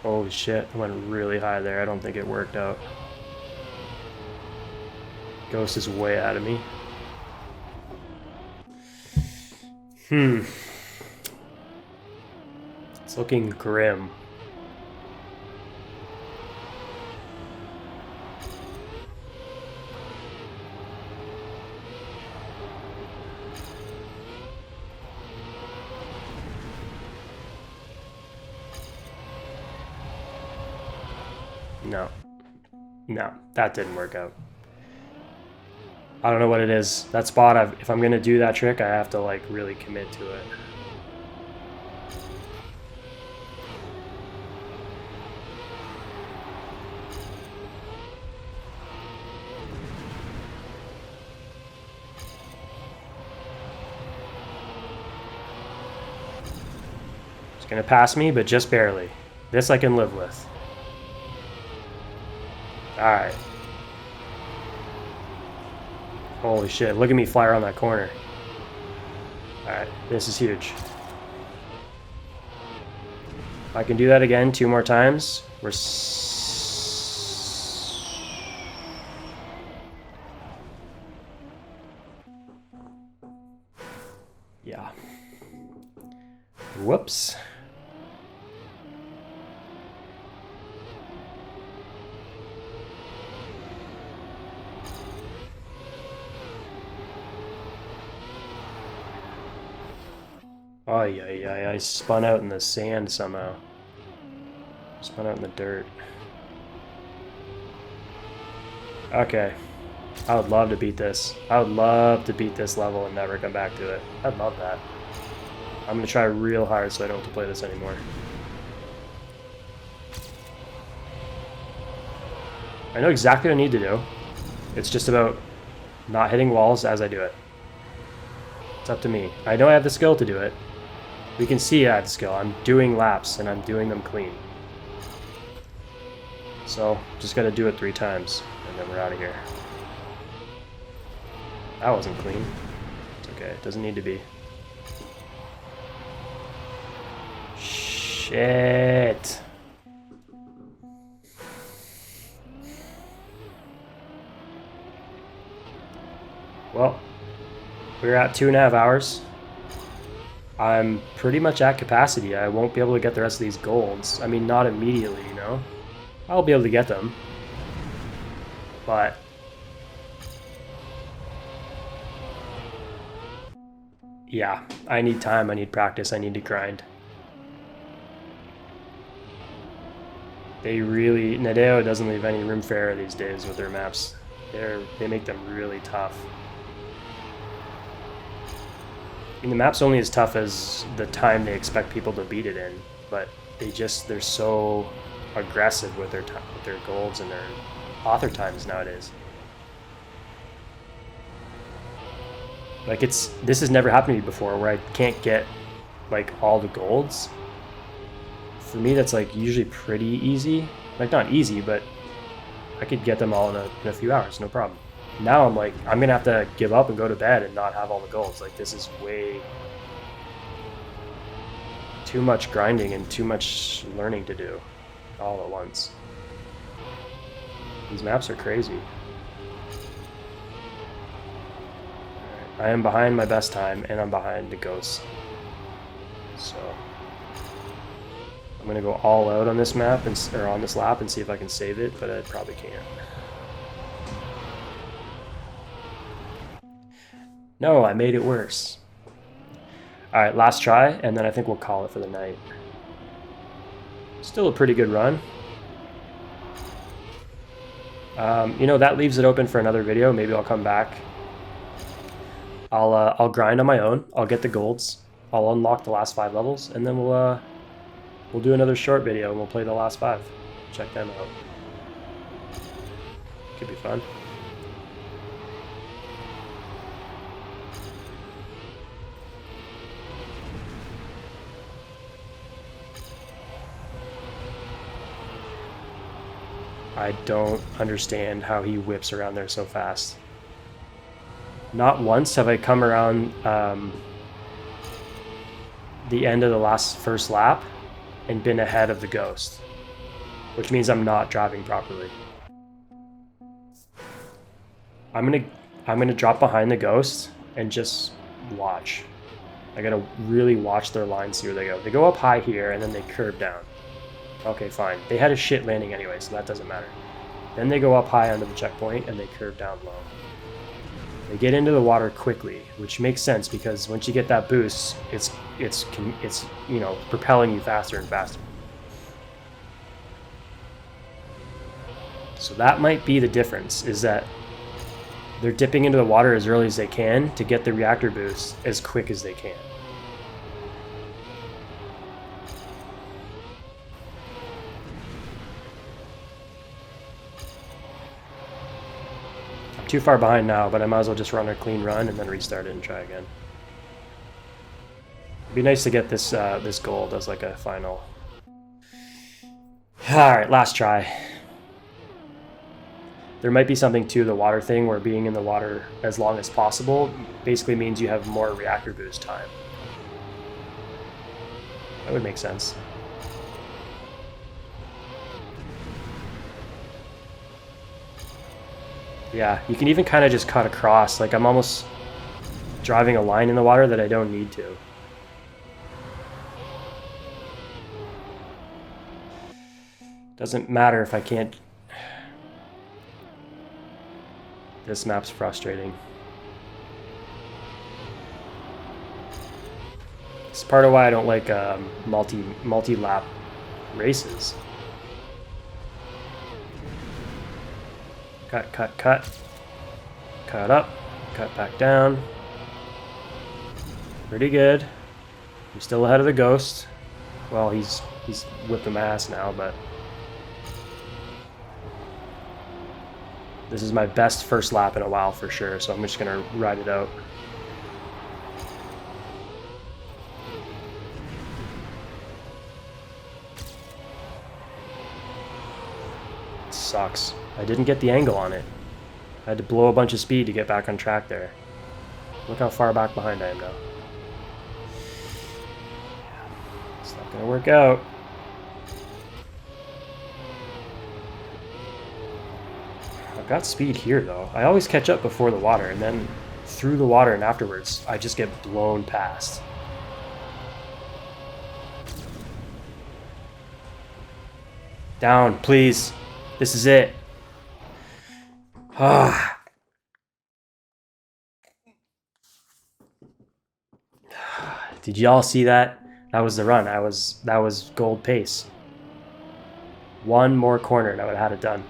Holy shit, I went really high there. I don't think it worked out. Ghost is way out of me. It's looking grim. No, that didn't work out. I don't know what it is. That spot, if I'm gonna do that trick, I have to like really commit to it. It's gonna pass me, but just barely. This I can live with. Alright. Holy shit, look at me fly around that corner. Alright, this is huge. If I can do that again 2 more times, we're... Yeah. Whoops. Oh, yeah, I spun out in the sand somehow. Spun out in the dirt. Okay. I would love to beat this. I would love to beat this level and never come back to it. I'd love that. I'm gonna try real hard so I don't have to play this anymore. I know exactly what I need to do. It's just about not hitting walls as I do it. It's up to me. I know I have the skill to do it. We can see I have the skill. I'm doing laps and I'm doing them clean. So, just gotta do it 3 times and then we're out of here. That wasn't clean. It's okay, it doesn't need to be. Shit. Well, we're at 2.5 hours. I'm pretty much at capacity. I won't be able to get the rest of these golds. I mean, not immediately, you know? I'll be able to get them. But... yeah, I need time, I need practice, I need to grind. They really... Nadeo doesn't leave any room for error these days with their maps. They make them really tough. I mean, the map's only as tough as the time they expect people to beat it in, but they're so aggressive with their golds and their author times nowadays. Like this has never happened to me before where I can't get like all the golds. For me, that's like usually pretty easy. Like not easy, but I could get them all in a few hours, no problem. Now I'm like, I'm gonna have to give up and go to bed and not have all the golds. Like this is way too much grinding and too much learning to do all at once. These maps are crazy. I am behind my best time and I'm behind the ghosts. So I'm gonna go all out on this map or on this lap and see if I can save it, but I probably can't. No, I made it worse. All right, last try, and then I think we'll call it for the night. Still a pretty good run. You know, that leaves it open for another video. Maybe I'll come back. I'll grind on my own. I'll get the golds. I'll unlock the last 5 levels, and then we'll do another short video and we'll play the last 5. Check them out. Could be fun. I don't understand how he whips around there so fast. Not once have I come around the end of the first lap and been ahead of the ghost, which means I'm not driving properly. I'm gonna drop behind the ghost and just watch. I gotta really watch their line, see where they go. They go up high here and then they curve down. Okay, fine. They had a shit landing anyway, so that doesn't matter. Then they go up high onto the checkpoint and they curve down low. They get into the water quickly, which makes sense because once you get that boost, it's you know, propelling you faster and faster. So that might be the difference, is that they're dipping into the water as early as they can to get the reactor boost as quick as they can. Too far behind now, but I might as well just run a clean run and then restart it and try again. It'd be nice to get this this gold as like a final. Alright, last try. There might be something to the water thing where being in the water as long as possible basically means you have more reactor boost time. That would make sense. Yeah, you can even kind of just cut across. Like, I'm almost driving a line in the water that I don't need to. Doesn't matter if I can't. This map's frustrating. It's part of why I don't like multi-lap races. Cut, cut, cut. Cut up. Cut back down. Pretty good. I'm still ahead of the ghost. Well, he's whipping my ass now, but this is my best first lap in a while for sure, so I'm just gonna ride it out. It sucks. I didn't get the angle on it. I had to blow a bunch of speed to get back on track there. Look how far back behind I am now. It's not gonna work out. I've got speed here though. I always catch up before the water, and then through the water and afterwards, I just get blown past. Down, please. This is it. Ah. Did y'all see that? That was the run. That was gold pace. One more corner and I would have had it done.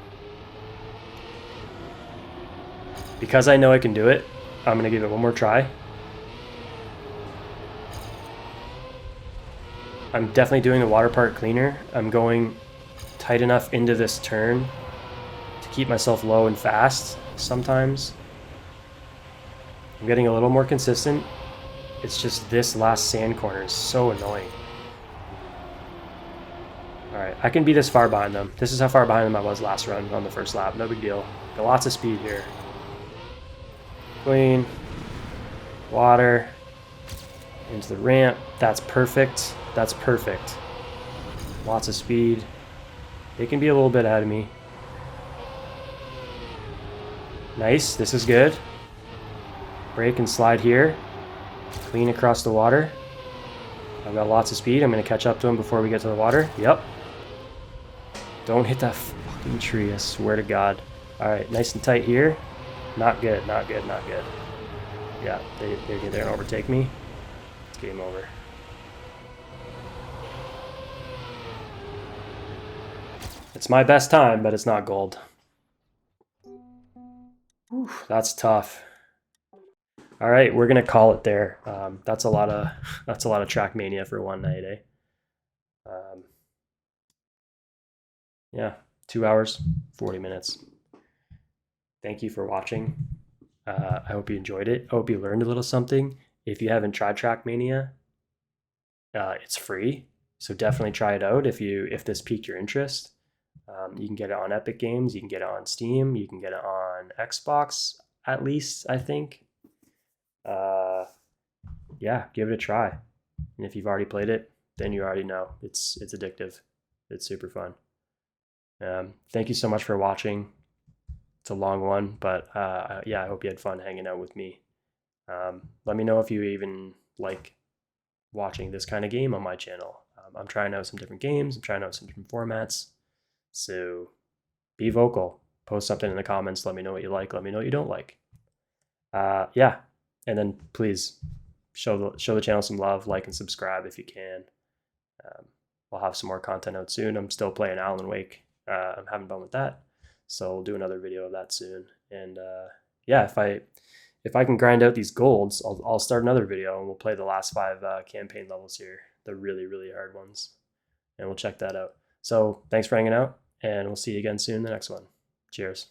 Because I know I can do it, I'm gonna give it one more try. I'm definitely doing the water part cleaner. I'm going tight enough into this turn to keep myself low and fast sometimes. I'm getting a little more consistent. It's just this last sand corner is so annoying. Alright, I can be this far behind them. This is how far behind them I was last run on the first lap. No big deal. Got lots of speed here. Clean. Water. Into the ramp. That's perfect. That's perfect. Lots of speed. They can be a little bit ahead of me. Nice. This is good. Brake and slide here. Clean across the water. I've got lots of speed. I'm going to catch up to him before we get to the water. Yep. Don't hit that fucking tree, I swear to God. Alright, nice and tight here. Not good, not good, not good. Yeah, they're gonna overtake me. It's game over. It's my best time, but it's not gold. Whew, that's tough. All right, we're gonna call it there. That's a lot of Trackmania for one night, eh? Yeah, 2 hours, 40 minutes. Thank you for watching. I hope you enjoyed it. I hope you learned a little something. If you haven't tried Trackmania, it's free, so definitely try it out if this piqued your interest. You can get it on Epic Games, you can get it on Steam, you can get it on Xbox at least, I think. Yeah, give it a try. And if you've already played it, then you already know it's addictive. It's super fun. Thank you so much for watching. It's a long one, but yeah, I hope you had fun hanging out with me. Let me know if you even like watching this kind of game on my channel. I'm trying out some different games. I'm trying out some different formats. So be vocal. Post something in the comments. Let me know what you like. Let me know what you don't like. Yeah, and then please show the channel some love. Like and subscribe if you can. I'll have some more content out soon. I'm still playing Alan Wake. I'm having fun with that, so we'll do another video of that soon. And yeah, if I can grind out these golds, I'll start another video and we'll play the last 5 campaign levels here, the really hard ones, and we'll check that out. So thanks for hanging out, and we'll see you again soon in the next one. Cheers.